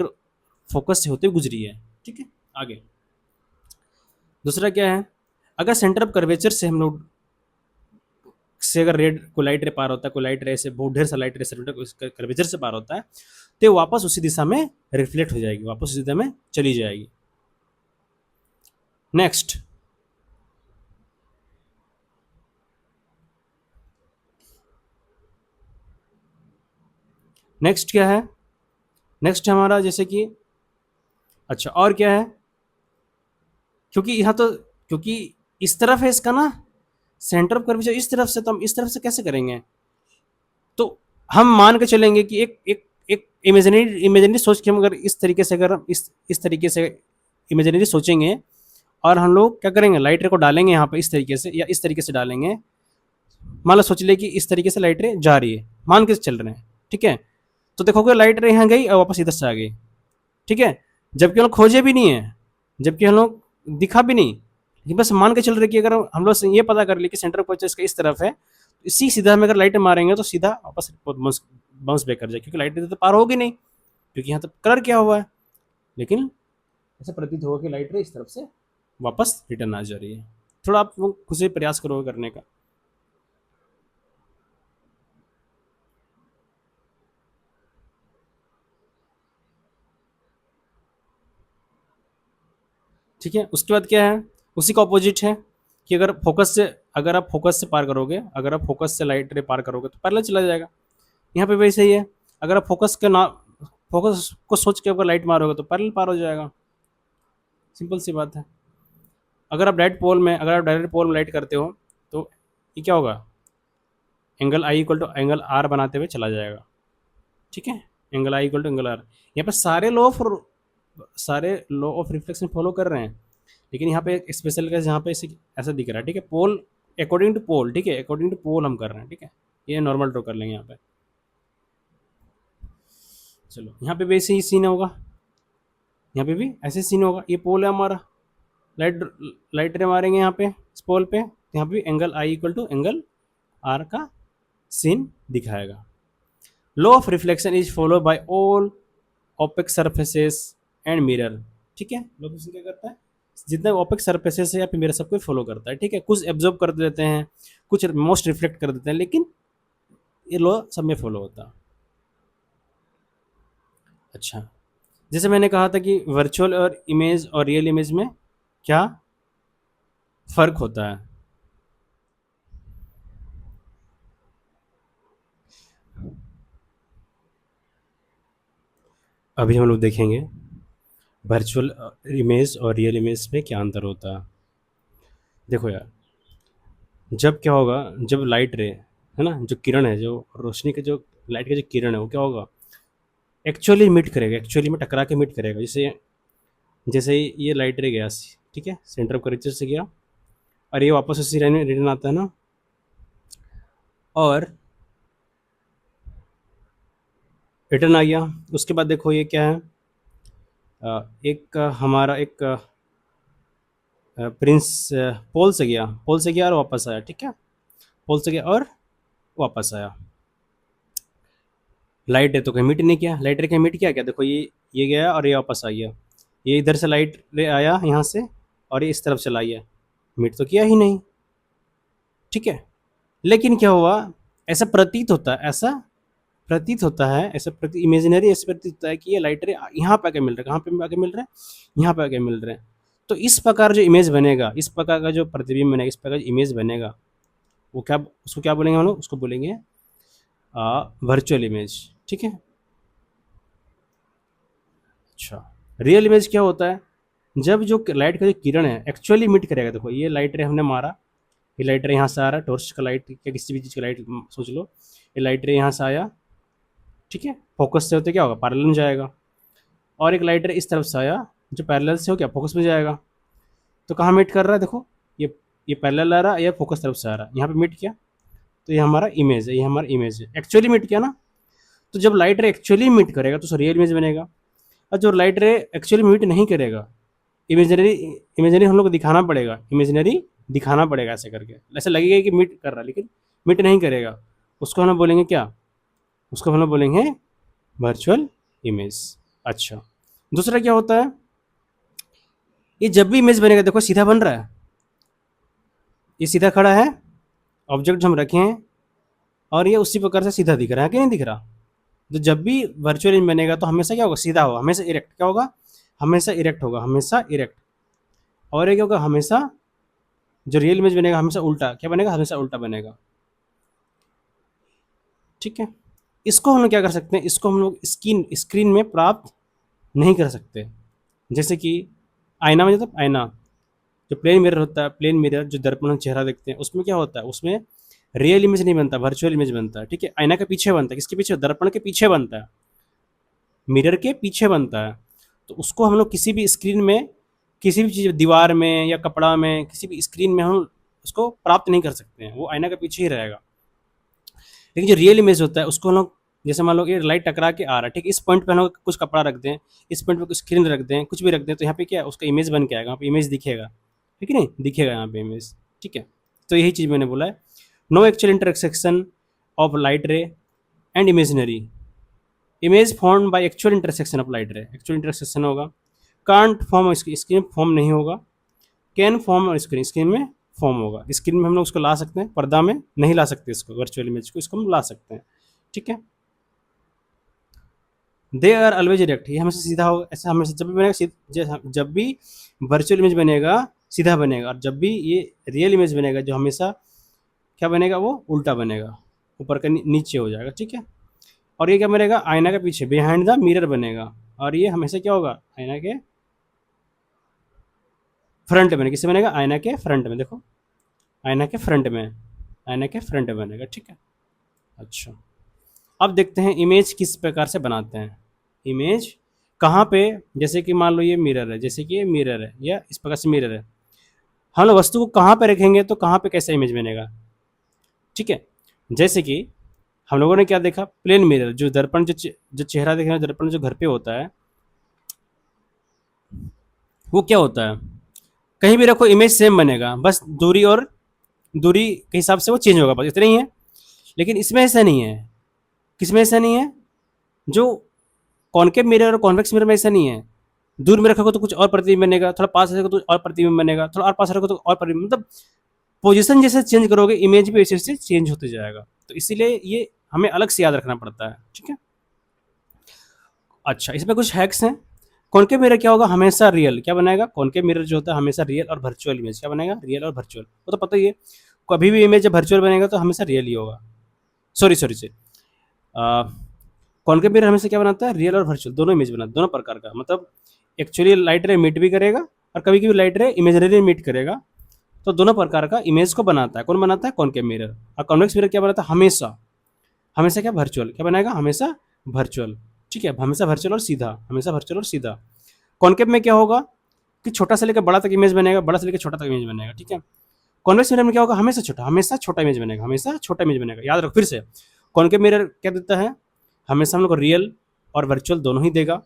फोकस से होते हुए गुजरी है। ठीक है, आगे दूसरा क्या है, अगर सेंटर ऑफ कर्वेचर से हम लोग से अगर रेड को लाइट रे पार होता है, कोई लाइट रे से बहुत ढेर सा लाइट रे सेंटर कर्वेचर से पार होता है, तो वापस उसी दिशा में रिफ्लेक्ट हो जाएगी, वापस उसी दिशा में चली जाएगी। नेक्स्ट नेक्स्ट क्या है, नेक्स्ट हमारा जैसे कि अच्छा और क्या है, क्योंकि यहाँ तो क्योंकि इस तरफ है इसका ना सेंटर ऑफ कर्वेचर इस तरफ से, तो हम इस तरफ से कैसे करेंगे, तो हम मान के चलेंगे कि एक एक एक इमेजिनरी इमेजिनरी सोच के हम अगर इस तरीके से, अगर हम इस तरीके से इमेजिनरी सोचेंगे और हम लोग क्या करेंगे, लाइट रे को डालेंगे यहाँ पे इस तरीके से या इस तरीके से डालेंगे, मान लो सोच ले कि इस तरीके से लाइट रे जा रही है, मान के चल रहे हैं, ठीक है, तो देखोगे लाइट रे यहाँ गई और वापस इधर से आ गई, ठीक है, जबकि हम लोग खोजे भी नहीं है, जबकि हम लोग दिखा भी नहीं, लेकिन बस मान के चल रहे कि अगर हम लोग ये पता कर ले कि सेंटर ऑफ कर्वेचर इसका इस तरफ है, इसी सीधा में अगर लाइट मारेंगे तो सीधा वापस बाउंस बैक कर जाए, क्योंकि लाइट तो पार होगी नहीं, क्योंकि यहाँ तो कलर क्या हुआ है, लेकिन ऐसा प्रतीत होगा कि लाइट रे इस तरफ से वापस रिटर्न आ जा रही है। थोड़ा आप वो खुद से प्रयास करोगे करने का। ठीक है, उसके बाद क्या है, उसी का ऑपोजिट है कि अगर आप फोकस से पार करोगे, अगर आप फोकस से लाइट रे पार करोगे तो पैरेलल चला जाएगा, यहाँ पे वैसे ही है, अगर आप फोकस को सोच के अगर लाइट मारोगे तो पैरेलल पार हो जाएगा, सिंपल सी बात है। अगर आप डायरेक्ट पोल में लाइट करते हो तो ये क्या होगा, angle i equal to angle r बनाते हुए चला जाएगा, ठीक है, angle i equal to angle r, यहाँ पे सारे लॉ ऑफ रिफ्लेक्शन फॉलो कर रहे हैं, लेकिन यहाँ पे एक स्पेशल केस यहाँ पे ऐसा दिख रहा है, ठीक है, पोल अकॉर्डिंग टू पोल, ठीक है, अकॉर्डिंग टू पोल हम कर रहे हैं, ठीक है, ये नॉर्मल ड्रॉ कर लेंगे यहाँ पे। चलो यहाँ पे भी ऐसे ही सीन होगा, यहाँ पे भी ऐसे सीन होगा, ये पोल है हमारा, लाइट लाइट रे मारेंगे यहाँ पे इस पोल पे, तो यहाँ पे angle i equal to angle r का सीन दिखाएगा। Law of reflection is follow by all opaque surfaces and mirror, ठीक है, लॉ ऑफ रिफ्लेक्शन क्या करता है, जितने ओपेक सरफेसेस है या फिर मिरर सबको फॉलो करता है, ठीक है, कुछ एब्जॉर्ब कर देते हैं, कुछ मोस्ट रिफ्लेक्ट कर देते हैं, लेकिन ये लॉ सब में फॉलो होता है। अच्छा, जैसे मैंने कहा था कि वर्चुअल और इमेज और रियल इमेज में क्या फ़र्क होता है। अभी हम लोग देखेंगे वर्चुअल इमेज और रियल इमेज में क्या अंतर होता है। देखो यार, जब क्या होगा, जब लाइट रे है ना, जो किरण है, जो रोशनी के जो लाइट का जो किरण है वो क्या होगा, एक्चुअली मीट करेगा, एक्चुअली में टकरा के मीट करेगा, जैसे जैसे ये लाइट रे गया, ठीक है, सेंटर ऑफ कर्वेचर से गया और ये वापस उसी लाइन में रिटर्न आता है ना, और रिटर्न आ गया, उसके बाद देखो ये क्या है, एक हमारा एक प्रिंस पोल से गया और वापस आया, ठीक है, पोल से गया और वापस आया, लाइट है तो कहीं मीट नहीं किया, लाइट रे कहीं मीट किया क्या, देखो ये गया और ये वापस आ गया, ये इधर से लाइट रे आया यहाँ से और ये इस तरफ चला गया, मीट तो किया ही नहीं, ठीक है, लेकिन क्या हुआ, ऐसा प्रतीत होता है, ऐसा प्रतीत इमेजिनरी ऐसे प्रतीत होता है कि ये लाइट रे यहाँ पे आके मिल रहा है, कहाँ पे आके मिल रहा है, यहाँ पे आके मिल रहे हैं, तो इस प्रकार जो इमेज बनेगा, इस प्रकार का जो प्रतिबिंब बनेगा, इस प्रकार जो इमेज बनेगा, वो क्या, उसको क्या बोलेंगे हम लोग, उसको बोलेंगे वर्चुअल इमेज, ठीक है। अच्छा, रियल इमेज क्या होता है, जब जो लाइट का जो किरण है एक्चुअली मिट करेगा, देखो ये लाइट रे हमने मारा, ये लाइट रे यहाँ से आ रहा है, टॉर्च का लाइट या किसी भी चीज़ का लाइट सोच लो, ये लाइट रे यहाँ से आया, ठीक है, फोकस से होते क्या होगा, पैरेलल में जाएगा। और एक लाइट रे इस तरफ से आया, जो पैरेलल से हो क्या फोकस में जाएगा। तो कहाँ मीट कर रहा है, देखो ये पैरेलल आ रहा है, ये फोकस तरफ से आ रहा है, यहाँ पे मीट किया, तो ये हमारा इमेज है, ये हमारा इमेज है, एक्चुअली मीट किया ना। तो जब लाइट रे एक्चुअली मीट करेगा तो रियल इमेज बनेगा। और जो लाइट रे एक्चुअली मीट नहीं करेगा, इमेजनरी इमेजनरी हम लोग को दिखाना पड़ेगा, इमेजनरी दिखाना पड़ेगा ऐसे करके, ऐसा लगेगा कि मीट कर रहा है लेकिन मीट नहीं करेगा, उसको हम लोग बोलेंगे क्या, उसको हम लोग बोलेंगे वर्चुअल इमेज। अच्छा, दूसरा क्या होता है, ये जब भी इमेज बनेगा, देखो सीधा बन रहा है, ये सीधा खड़ा है, ऑब्जेक्ट जो हम रखे हैं, और ये उसी प्रकार से सीधा दिख रहा है कि नहीं दिख रहा। तो जब भी वर्चुअल इमेज बनेगा तो हमेशा क्या होगा, सीधा होगा, हमेशा इरेक्ट क्या होगा, हमेशा इरेक्ट होगा, हमेशा इरेक्ट। और ये क्या होगा, हमेशा जो रियल इमेज बनेगा हमेशा उल्टा, क्या बनेगा, हमेशा उल्टा बनेगा। ठीक है, इसको हम लोग क्या कर सकते हैं, इसको हम लोग स्क्रीन में प्राप्त नहीं कर सकते। जैसे कि आईना में, मतलब आईना जो प्लेन मिरर होता है, प्लेन मिरर जो दर्पण में चेहरा देखते हैं, उसमें क्या होता है, उसमें रियल इमेज नहीं बनता, वर्चुअल इमेज बनता है। ठीक है, आईना के पीछे बनता है, किसके पीछे, दर्पण के पीछे बनता है, मिरर के पीछे बनता है। तो उसको हम लोग किसी भी स्क्रीन में, किसी भी चीज़, दीवार में या कपड़ा में, किसी भी स्क्रीन में हम उसको प्राप्त नहीं कर सकते हैं, वो आईना के पीछे ही रहेगा। लेकिन जो रियल इमेज होता है उसको हम लोग, जैसे मान लो ये लाइट टकरा के आ रहा है, ठीक है, इस पॉइंट पे हम लोग कुछ कपड़ा रख दें, इस पॉइंट पे कुछ स्क्रीन रख दें, कुछ भी रख दें, तो यहाँ पे क्या है, उसका इमेज बन के आएगा, यहाँ पे इमेज दिखेगा, ठीक है नहीं, दिखेगा यहाँ पे इमेज। ठीक है, तो यही चीज़ मैंने बोला है, no actual intersection of light ray and imaginary image form by actual intersection of light ray, actual intersection होगा, कांट फॉर्म स्क्रीन फॉर्म नहीं होगा, कैन फॉर्म और स्क्रीन स्क्रीन में फॉर्म होगा। स्क्रीन में हम लोग उसको ला सकते हैं, पर्दा में नहीं ला सकते, इसको वर्चुअल इमेज को, इसको हम ला सकते हैं। ठीक है, दे आर ऑलवेज इरेक्ट, ये हमेशा सीधा होगा, ऐसा हमेशा जब भी बनेगा, जब भी वर्चुअल इमेज बनेगा सीधा बनेगा, और जब भी ये रियल इमेज बनेगा जो हमेशा क्या बनेगा, वो उल्टा बनेगा, ऊपर का नीचे हो जाएगा। ठीक है, और ये क्या बनेगा, आईना के पीछे, बिहाइंड द मिरर बनेगा, और ये हमेशा क्या होगा, आईना के फ्रंट में, किससे बनेगा, आईना के फ्रंट में, देखो आईना के फ्रंट में, आईना के फ्रंट में बनेगा। ठीक है, अच्छा, अब देखते हैं इमेज किस प्रकार से बनाते हैं। इमेज कहाँ पे, जैसे कि मान लो ये मिरर है, जैसे कि ये मिरर है या इस प्रकार से मिरर है, हम लोग वस्तु को कहाँ पे रखेंगे तो कहाँ पे कैसा इमेज बनेगा। ठीक है, जैसे कि हम लोगों ने क्या देखा, प्लेन मिरर, जो दर्पण जो चेहरा देख रहे हैं, दर्पण जो घर पे होता है, वो क्या होता है, कहीं भी रखो इमेज सेम बनेगा, बस दूरी और दूरी के हिसाब से वो चेंज होगा, बस इतना ही है। लेकिन इसमें ऐसा नहीं है, किसमें ऐसा नहीं है, जो कॉनकेव मिरर और कॉन्वेक्स मिरर में ऐसा नहीं है, दूर में रखोगे तो कुछ और प्रतिबिंब बनेगा, थोड़ा पास रखोगे तो और प्रतिबिंब बनेगा, थोड़ा और पास रखोगे तो और प्रतिबिंब, मतलब पोजीशन जैसे चेंज करोगे इमेज भी वैसे वैसे चेंज होते जाएगा। तो इसीलिए ये हमें अलग से याद रखना पड़ता है। ठीक है, अच्छा, इसमें कुछ हैक्स हैं। कॉनकेव मिरर क्या होगा, हमेशा रियल क्या बनाएगा, कॉनकेव मिरर जो होता है हमेशा रियल और वर्चुअल इमेज क्या बनाएगा, रियल और वर्चुअल, वो तो पता ही है, कभी भी इमेज जब वर्चुअल बनेगा तो हमेशा रियल ही होगा। सॉरी सॉरी से कॉनकेव मिरर हमेशा क्या बनाता है, रियल और वर्चुअल दोनों इमेज बनाता है, दोनों प्रकार का, मतलब एक्चुअली लाइट रे मीट भी करेगा और कभी कभी लाइट रे इमेजनरी मीट करेगा, तो दोनों प्रकार का इमेज को बनाता है। कौन बनाता है, कॉनकेव मिरर। और कॉन्वेक्स मिरर क्या बनाता है, हमेशा हमेशा क्या, वर्चुअल क्या बनाएगा, हमेशा वर्चुअल। ठीक है, हमेशा वर्चुअल और सीधा, हमेशा वर्चुअल और सीधा। कॉनकेव में क्या होगा कि छोटा से लेकर बड़ा तक इमेज बनेगा, बड़ा से लेकर छोटा तक इमेज बनेगा। ठीक है, कॉन्वेक्स मिरर में क्या होगा, हमेशा छोटा इमेज बनेगा, हमेशा छोटा इमेज बनेगा। याद रखो फिर से, कॉनकेव मिरर क्या देता है, हमेशा हम लोग को रियल और वर्चुअल दोनों ही देगा,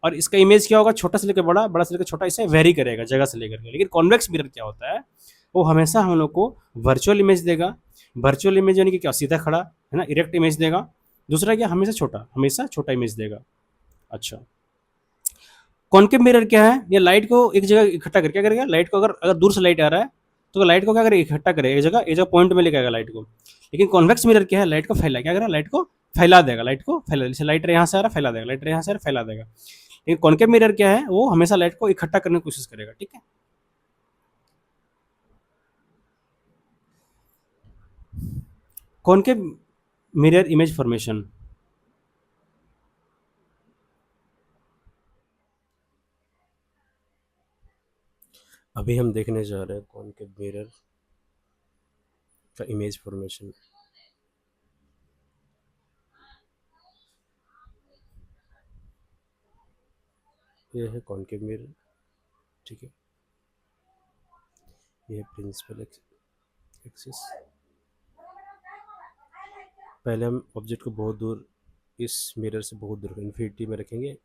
और इसका इमेज क्या होगा, छोटा से लेकर बड़ा, बड़ा से लेकर छोटा, इसे वेरी करेगा जगह से लेकर के। लेकिन कॉन्वेक्स मिरर क्या होता है, वो हमेशा हम लोग को वर्चुअल इमेज देगा, वर्चुअल इमेज यानी कि क्या, सीधा खड़ा है ना, इरेक्ट इमेज देगा। दूसरा क्या, हमेशा छोटा इमेज देगा। अच्छा, कॉनकेव मिरर क्या है, ये लाइट को एक जगह इकट्ठा करके क्या करेगा, लाइट को अगर अगर दूर से लाइट आ रहा है तो लाइट को क्या करेगा, इकट्ठा करेगा एक जगह पॉइंट में लेके आएगा लाइट को। लेकिन कॉन्वेक्स मिरर क्या है, लाइट को फैला, क्या करेगा, लाइट को फैला देगा, लाइट को फैला, जैसे लाइट यहाँ से आ रहा है फैला देगा, लाइट यहाँ से आ रहा है फैला देगा। लेकिन कॉनकेव मिरर क्या है, वो हमेशा लाइट को इकट्ठा करने की कोशिश करेगा। ठीक है, कॉनकेव मिरर इमेज फॉर्मेशन, अभी हम देखने जा रहे हैं कॉनकेव मिरर का इमेज फॉर्मेशन। ये है कॉन्केव मिरर, ठीक है। ये है प्रिंसिपल एक्सिस। पहले हम ऑब्जेक्ट को बहुत दूर, इस मिरर से बहुत दूर इन्फिनिटी में रखेंगे।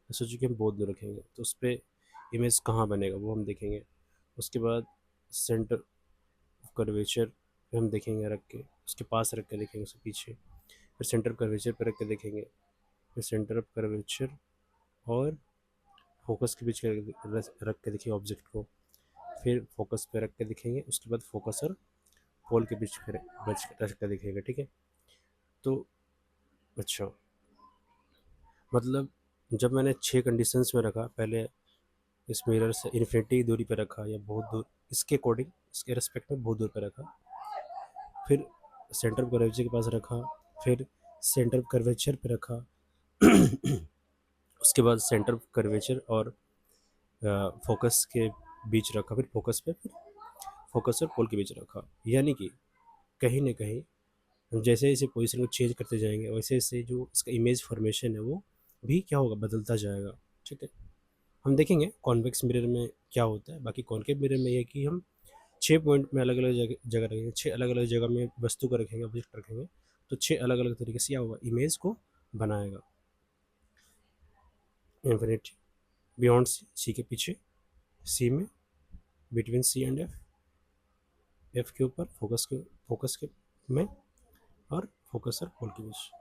सोचो कि हम बहुत दूर रखेंगे तो उस पर इमेज कहाँ बनेगा वो हम देखेंगे। उसके बाद सेंटर ऑफ कर्वेचर पे हम देखेंगे रख के, उसके पास रख के देखेंगे, उसके पीछे। फिर सेंटर ऑफ कर्वेचर पे रख के देखेंगे, फिर सेंटर ऑफ कर्वेचर और फोकस के बीच रख के देखेंगे ऑब्जेक्ट को। फिर फोकस पे रख के दिखेंगे, उसके बाद फोकस और पोल के बीच में रख के दिखेगा, ठीक है। तो अच्छा, मतलब जब मैंने 6 कंडीशंस में रखा, पहले इस मिरर से इन्फिनिटी की दूरी पे रखा या बहुत दूर, इसके अकॉर्डिंग, इसके रिस्पेक्ट में बहुत दूर पे रखा। फिर सेंटर ऑफ कर्वेचर के पास रखा, फिर सेंटर ऑफ कर्वेचर पे रखा। उसके बाद सेंटर ऑफ कर्वेचर और फोकस के बीच रखा, फिर फोकस पे, फिर फोकस और पोल के बीच रखा। यानी कि कहीं ना कहीं हम जैसे जैसे पोजीशन को चेंज करते जाएंगे वैसे वैसे जो इसका इमेज फॉर्मेशन है वो भी क्या होगा, बदलता जाएगा, ठीक है। हम देखेंगे कॉन्वेक्स मिरर में क्या होता है। बाकी कॉन्केव मिरर में ये कि हम 6 पॉइंट में अलग अलग जगह रखेंगे, 6 अलग अलग जगह में वस्तु को रखेंगे, ऑब्जेक्ट रखेंगे, तो 6 अलग अलग तरीके से क्या होगा, इमेज को बनाएगा। इन्फिनिटी, बियॉन्ड सी, सी के पीछे, सी में, between C and F, F के ऊपर, फोकस के में, और फोकस और पोल के बीच।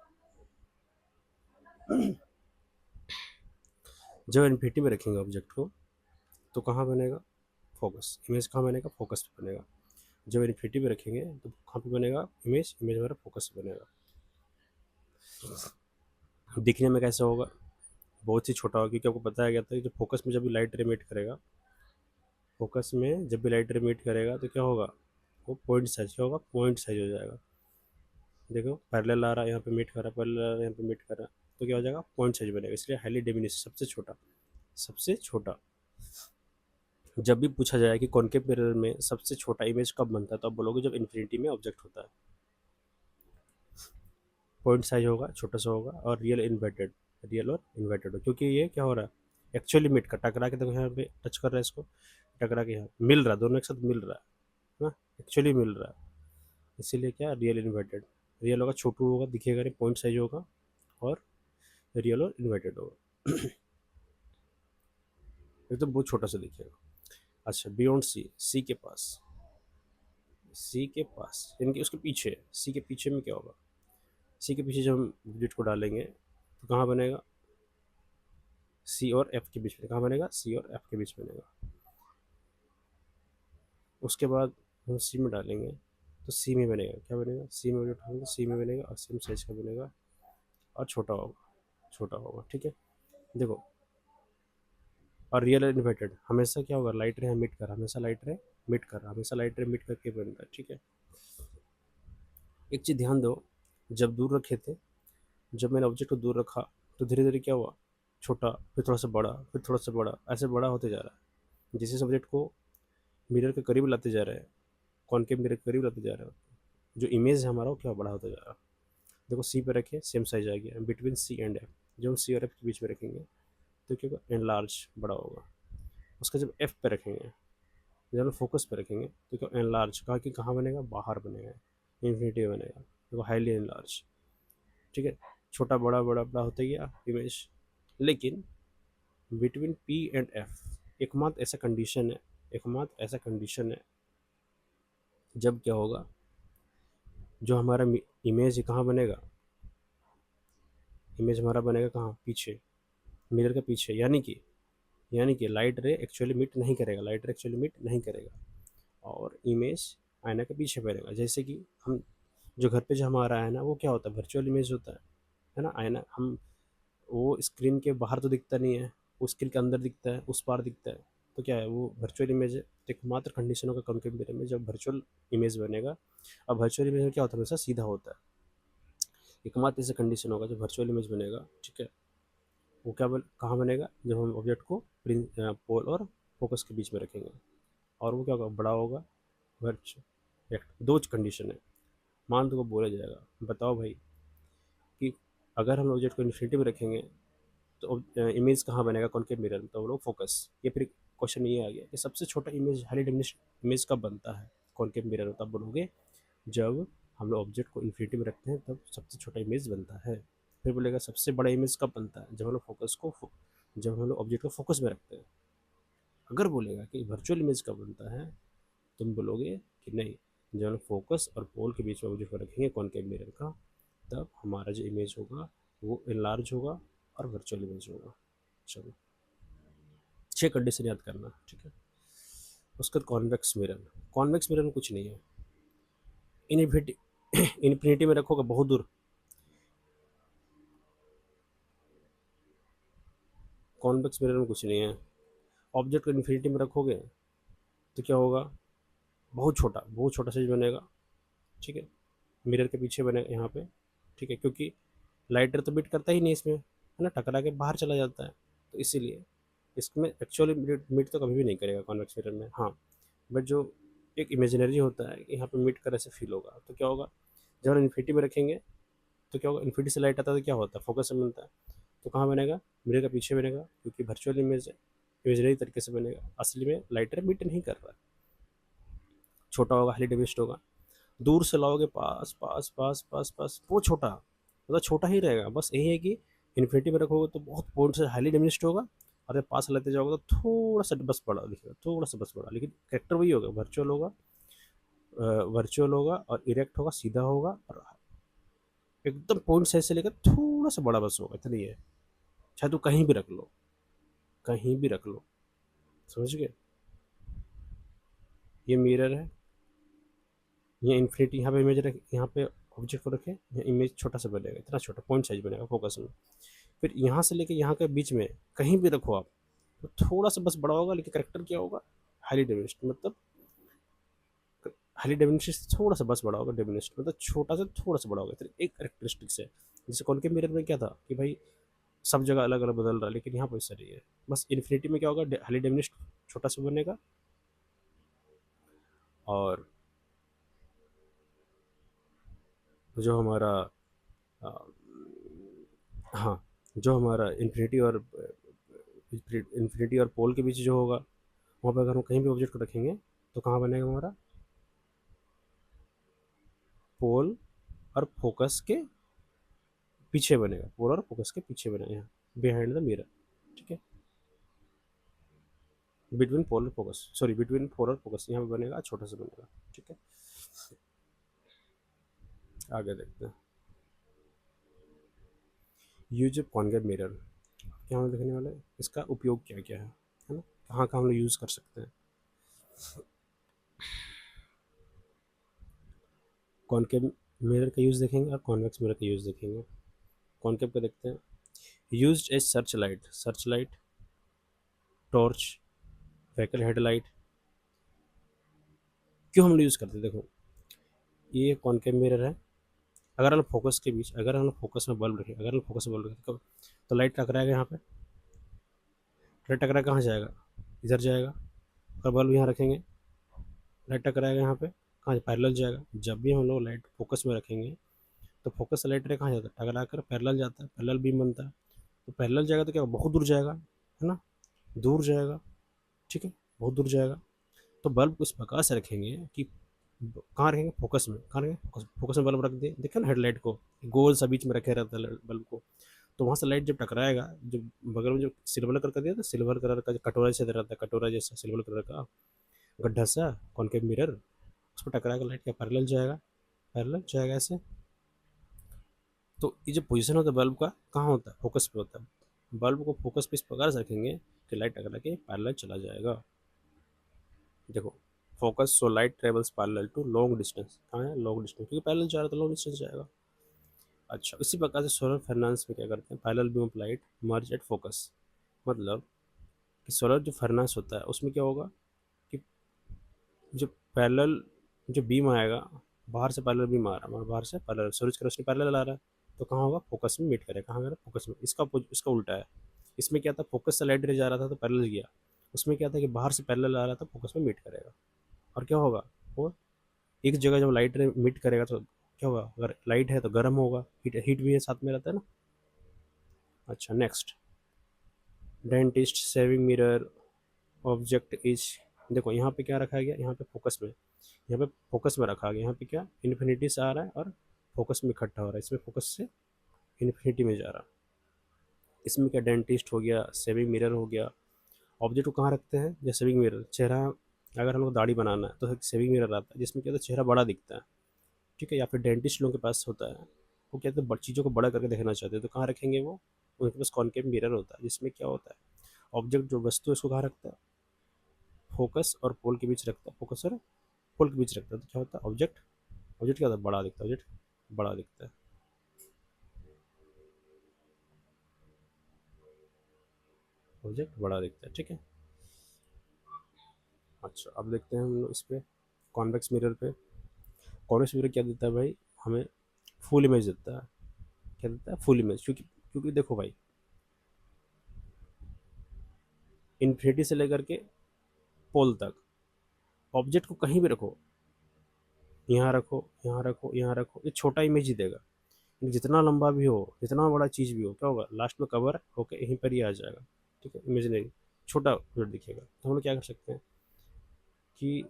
जब इन्फिनिटी में रखेंगे ऑब्जेक्ट को तो कहाँ बनेगा, फोकस, इमेज कहाँ बनेगा, फोकस पे बनेगा। जब इन्फिनिटी में रखेंगे तो कहाँ पे बनेगा, इमेज हमारा फोकस पे बनेगा। दिखने में कैसा होगा, बहुत ही छोटा होगा, क्योंकि आपको बताया गया था कि जब फोकस में जब भी लाइट रेमिट करेगा, फोकस में जब भी लाइट रेमिट करेगा तो क्या होगा, वो पॉइंट साइज, क्या होगा, पॉइंट साइज हो जाएगा। देखो पैरेलल आ रहा है, यहाँ पे मीट कर रहा है, पैरेलल आ रहा है, यहाँ पे मीट कर रहा है, तो क्या हो जाएगा, पॉइंट साइज बनेगा। इसलिए हाईली डिमिनिश, सबसे छोटा, सबसे छोटा। जब भी पूछा जाए कि कॉनकेव मिरर में सबसे छोटा इमेज कब बनता है, तो आप बोलोगे जब इन्फिनिटी में ऑब्जेक्ट होता है, पॉइंट साइज होगा, छोटा सा होगा, और रियल और इन्वर्टेड हो, क्योंकि ये क्या हो रहा है, एक्चुअली मीट का टकरा के, देखो यहाँ पे टच कर रहा है इसको, टकरा के यहाँ मिल रहा है, दोनों एक साथ मिल रहा है ना, एक्चुअली मिल रहा है। इसीलिए क्या, रियल इन्वर्टेड। रियल होगा छोटू होगा, दिखेगा नहीं, पॉइंट साइज होगा, और रियल और इन्वर्टेड होगा। एकदम बहुत छोटा सा दिखेगा। अच्छा, बियॉन्ड सी, सी के पास, सी के पास यानी कि उसके पीछे, सी के पीछे में क्या होगा, सी के पीछे जब हम ऑब्जेक्ट को डालेंगे तो कहाँ बनेगा, सी और एफ के बीच में, कहाँ बनेगा, सी और एफ के बीच बनेगा। उसके बाद हम सी में डालेंगे तो सी में बनेगा, क्या बनेगा, सी में ऑब्जेक्ट डालेंगे सी में बनेगा, और सेम साइज का बनेगा, और छोटा होगा, छोटा होगा, ठीक है। देखो, और रियल इन्वर्टेड हमेशा क्या होगा, लाइट रे मिट कर, हमेशा लाइट रे मिट कर, हमेशा लाइट रे मिट करके बनता है, ठीक है। एक चीज़ ध्यान दो, जब दूर रखे थे, जब मैंने ऑब्जेक्ट को दूर रखा तो धीरे धीरे क्या हुआ, छोटा, फिर थोड़ा सा बड़ा, फिर थोड़ा सा बड़ा, ऐसे बड़ा होते जा रहा है। जिस ऑब्जेक्ट को मिरर के करीब लाते जा रहे हैं, कॉनकेव मिरर के करीब लाते जा रहे हैं, जो इमेज है हमारा वो क्या बड़ा होता जा रहा है। देखो सी पे रखे, सेम साइज आ गया, बिटवीन सी एंड एफ, जब हम सी और एफ के बीच में रखेंगे तो क्या होगा, एनलार्ज, बड़ा होगा। उसका जब एफ पे रखेंगे, जब हम फोकस पे रखेंगे तो क्या, एनलार्ज, कहा कि कहाँ बनेगा, बाहर बनेगा, इन्फिनिटी बनेगा, देखो हाईली एनलार्ज, ठीक है। छोटा बड़ा बड़ा बड़ा होता गया इमेज। लेकिन बिटवीन पी एंड एफ एकमात्र ऐसा कंडीशन है, एकमात्र ऐसा कंडीशन है, जब क्या होगा, जो हमारा इमेज कहाँ बनेगा, इमेज हमारा बनेगा कहाँ, पीछे, मिरर के पीछे। यानी कि लाइट रे एक्चुअली मीट नहीं करेगा, लाइट रे एक्चुअली मीट नहीं करेगा, और इमेज आईना के पीछे बनेगा। जैसे कि हम जो घर पे जो हमारा है ना, वो क्या होता है, वर्चुअल इमेज होता है ना, आईना। हम वो स्क्रीन के बाहर तो दिखता नहीं है, वो स्क्रीन के अंदर दिखता है, उस पार दिखता है, तो क्या है, वो वर्चुअल इमेज है। तो एकमात्र कंडीशन होगा कॉनकेव मिरर में जब वर्चुअल इमेज बनेगा। अब वर्चुअल इमेज में क्या होता है, हमेशा सीधा होता है। एकमात्र ऐसा कंडीशन होगा जब वर्चुअल इमेज बनेगा, ठीक है। वो क्या कहाँ बनेगा, जब हम ऑब्जेक्ट को पोल और फोकस के बीच में रखेंगे, और वो क्या होगा, बड़ा होगा। वर्चुअल दो कंडीशन है, मान तो को बोला जाएगा, बताओ भाई कि अगर हम ऑब्जेक्ट को इन्फिनिटी में रखेंगे तो इमेज कहाँ बनेगा कॉनकेव मिरर में, तो वो लोग फोकस। ये फिर क्वेश्चन ये आ गया कि सबसे छोटा इमेज हाईली डिमिनिश्ड इमेज कब बनता है कॉनकेव मिरर में, तब बोलोगे जब हम लोग ऑब्जेक्ट को इन्फिनिटी में रखते हैं तब सबसे छोटा इमेज बनता है। फिर बोलेगा सबसे बड़ा इमेज कब बनता है, जब हम लोग जब हम लोग ऑब्जेक्ट को फोकस में रखते हैं। अगर बोलेगा कि वर्चुअल इमेज कब बनता है, तुम बोलोगे कि नहीं, जब हम फोकस और पोल के बीच में ऑब्जेक्ट को रखेंगे कॉनकेव मिरर का, तब हमारा जो इमेज होगा वो इनलार्ज होगा और वर्चुअल इमेज होगा। चलो 6 कंडीशन याद करना, ठीक है। उसका कॉन्वेक्स मिरर, कॉन्वेक्स मिरर में कुछ नहीं है, इन्फिनिटी इन्फिनिटी में रखोगे बहुत दूर। कॉन्वेक्स मिरर में कुछ नहीं है, ऑब्जेक्ट को इन्फिनिटी में रखोगे तो क्या होगा, बहुत छोटा साइज बनेगा, ठीक है। मिरर के पीछे बनेगा यहाँ पे, ठीक है, क्योंकि लाइटर तो बीट करता ही नहीं इसमें, है ना, टकरा के बाहर चला जाता है, तो इसीलिए इसमें एक्चुअली मीट तो कभी भी नहीं करेगा कॉन्वेक्स मिरर में। हाँ, बट जो एक इमेजिनरी होता है कि यहाँ पे मीट कर ऐसे फील होगा, तो क्या होगा, जब हम इन्फिनिटी में रखेंगे तो क्या होगा, इन्फिनिटी से लाइट आता है तो क्या होता है, फोकस से मिलता है, तो कहाँ बनेगा, मिरर का पीछे बनेगा, क्योंकि वर्चुअल इमेज है, इमेजिनरी तरीके से बनेगा, असली में लाइटर मीट नहीं कर रहा है, छोटा होगा, हाईली डिमिनिश्ड होगा। दूर से लाओगे पास पास पास पास पास, वो छोटा मतलब छोटा ही रहेगा, बस यही है कि इन्फिनिटी में रखोगे तो बहुत पॉइंट से हाईली डिमिनिश्ड होगा, और जब पास लेते जाओगे तो थोड़ा सा बस बड़ा दिखेगा, थोड़ा सा बस बड़ा, लेकिन कैरेक्टर वही होगा, वर्चुअल होगा और इरेक्ट होगा, सीधा होगा, और एकदम पॉइंट साइज से लेकर थोड़ा सा बड़ा बस होगा, इतना ही है। चाहे तो कहीं भी रख लो, कहीं भी रख लो, समझ गए। ये मिरर है, ये इन्फिनिटी, यहाँ पे इमेज रख, यहाँ पे ऑब्जेक्ट को रखे, यहाँ इमेज छोटा सा बनेगा, इतना छोटा पॉइंट साइज बनेगा फोकस में। फिर यहाँ से लेके यहाँ के बीच में कहीं भी रखो आप, तो थोड़ा सा बस बड़ा होगा, लेकिन करेक्टर क्या होगा, हाईली डिमिनिश्ड, मतलब हाईली डिमिनिश्ड से थोड़ा सा बस बड़ा होगा, डिमिनिश्ड मतलब छोटा से थोड़ा सा बड़ा होगा, तो एक करेक्टरिस्टिक्स है। जैसे कॉनकेव मिरर में क्या था कि भाई सब जगह अलग अलग बदल रहा है, लेकिन यहाँ पर ऐसा नहीं है। बस इन्फिनिटी में क्या होगा, हाईली डिमिनिश्ड छोटा सा बनेगा, और जो हमारा अ, हाँ, जो हमारा इन्फिनिटी और पोल के बीच जो होगा, वहाँ पर अगर हम कहीं भी ऑब्जेक्ट को रखेंगे तो कहाँ बनेगा हमारा, पोल और फोकस के पीछे बनेगा, पोल और फोकस के पीछे बनेगा, यहाँ बिहाइंड द मिरर, ठीक है। बिटवीन पोल और फोकस यहाँ पे बनेगा, छोटा सा बनेगा, ठीक है। आगे देखते हैं, यूज कॉन्केव मिरर, क्या हम देखने वाले हैं, इसका उपयोग क्या क्या है ना, कहाँ कहाँ हम लोग यूज़ कर सकते हैं। कॉन्केव मिरर का यूज़ देखेंगे और कॉन्वेक्स मिरर का यूज़ देखेंगे। कॉन्केव का देखते हैं, use as search light, torch, vehicle headlight. क्यों हम लोग यूज़ करते हैं, देखो ये कॉन्केव मिरर है, अगर हम फोकस में बल्ब रखें, तो लाइट टकराएगा यहाँ पे, लाइट टकरा कहाँ जाएगा, इधर जाएगा, अगर बल्ब यहाँ रखेंगे लाइट टकराएगा यहाँ पे, कहाँ पैरेलल जाएगा। जब भी हम लोग लाइट फोकस में रखेंगे तो फोकस से लाइट रे कहाँ जाता है, टकरा कर पैरेलल जाता है, पैरेलल बीम बनता है, तो पैरेलल जाएगा तो क्या बहुत दूर जाएगा, है ना, दूर जाएगा, ठीक है, बहुत दूर जाएगा। तो बल्ब को इस प्रकार से रखेंगे कि कहाँ रखेंगे, फोकस में, कहाँ रखेंगे, फोकस में बल्ब रख दिए, देखिए ना हेडलाइट को गोल सा बीच में रखे रहता है बल्ब को, तो वहाँ से लाइट जब टकराएगा, जो बगल में जो सिल्वर कलर का दिया था, सिल्वर कलर का जो कटोरा जैसा रहता है, कटोरा जैसा सिल्वर कलर का गड्ढा सा कॉनकेव मिरर, उस पर टकराएगा, लाइट क्या पैरेलल जाएगा ऐसे। तो ये जो पोजीशन होता है बल्ब का कहाँ होता है, फोकस पे होता है। बल्ब को फोकस पे इस प्रकार से रखेंगे कि लाइट टकरा के पैरेलल चला जाएगा। देखो, focus so light travels parallel to long distance, कहाँ है लॉन्ग डिस्टेंस, क्योंकि पैरेलल जा रहा है तो लॉन्ग डिस्टेंस जाएगा। अच्छा, इसी प्रकार से सोलर फर्नांस में क्या करते हैं, parallel beam of light merge at focus, मतलब कि सोलर जो फर्नांस होता है उसमें क्या होगा कि जो पैरेलल जो बीम आएगा, बाहर से पैरेलल बीम आ रहा है, बाहर से पैरेलल सूरज की रोशनी पैरेलल आ रहा है, तो कहाँ होगा, फोकस में मीट करेगा, कहाँ करेगा, फोकस में। इसका उल्टा है, इसमें क्या था, फोकस से लाइट रे जा रहा था तो पैरेलल गया, उसमें क्या था कि बाहर से पैरेलल आ रहा था, फोकस में मीट करेगा, और क्या होगा, वो एक जगह जब लाइट रे मीट करेगा तो क्या होगा, अगर लाइट है तो गर्म होगा, हीट हीट भी है साथ में रहता है ना। अच्छा next, dentist, saving mirror, object is, देखो यहाँ पे क्या रखा गया, यहाँ पे फोकस में, यहाँ पे फोकस में रखा गया, यहाँ पे क्या इन्फिनिटी से आ रहा है और फोकस में इकट्ठा हो रहा है, इसमें फोकस से इन्फिनिटी में जा रहा है। इसमें क्या डेंटिस्ट हो गया, सेविंग मिरर हो गया। ऑब्जेक्ट को कहाँ रखते हैं, जैसे सेविंग मिरर, चेहरा अगर हमको दाढ़ी बनाना है तो एक सेविंग मिरर आता है जिसमें क्या होता है, चेहरा बड़ा दिखता है, ठीक है। या फिर डेंटिस्ट लोगों के पास होता है, वो क्या कहते हैं चीज़ों को बड़ा करके देखना चाहते हैं, तो कहाँ रखेंगे वो, उनके पास कॉनकेव मिरर होता है जिसमें क्या होता है, ऑब्जेक्ट जो वस्तु है उसको कहाँ रखता है, फोकस और पोल के बीच रखता है, फोकस और पोल के बीच रखता है, तो क्या होता है, ऑब्जेक्ट, ऑब्जेक्ट क्या होता है, बड़ा दिखता है, ऑब्जेक्ट बड़ा दिखता है। ऑब्जेक्ट बड़ा दिखता है, ठीक है। अच्छा अब देखते हैं हम लोग इस पे, कॉन्वेक्स मिरर पे। कॉन्वेक्स मिरर क्या देता है भाई, हमें फुल इमेज देता है। क्या देता है, फुल इमेज, क्योंकि क्योंकि देखो भाई, इन्फिनिटी से लेकर के पोल तक ऑब्जेक्ट को कहीं भी रखो, यहाँ रखो, यहाँ रखो, यहाँ रखो, ये छोटा इमेज ही देगा। जितना लंबा भी हो, जितना बड़ा चीज़ भी हो, क्या होगा, लास्ट में कवर होके यहीं पर ही आ जाएगा, ठीक है, इमेजिनरी छोटा ऑब्जेक्ट दिखेगा। तो हम लोग क्या कर सकते हैं कि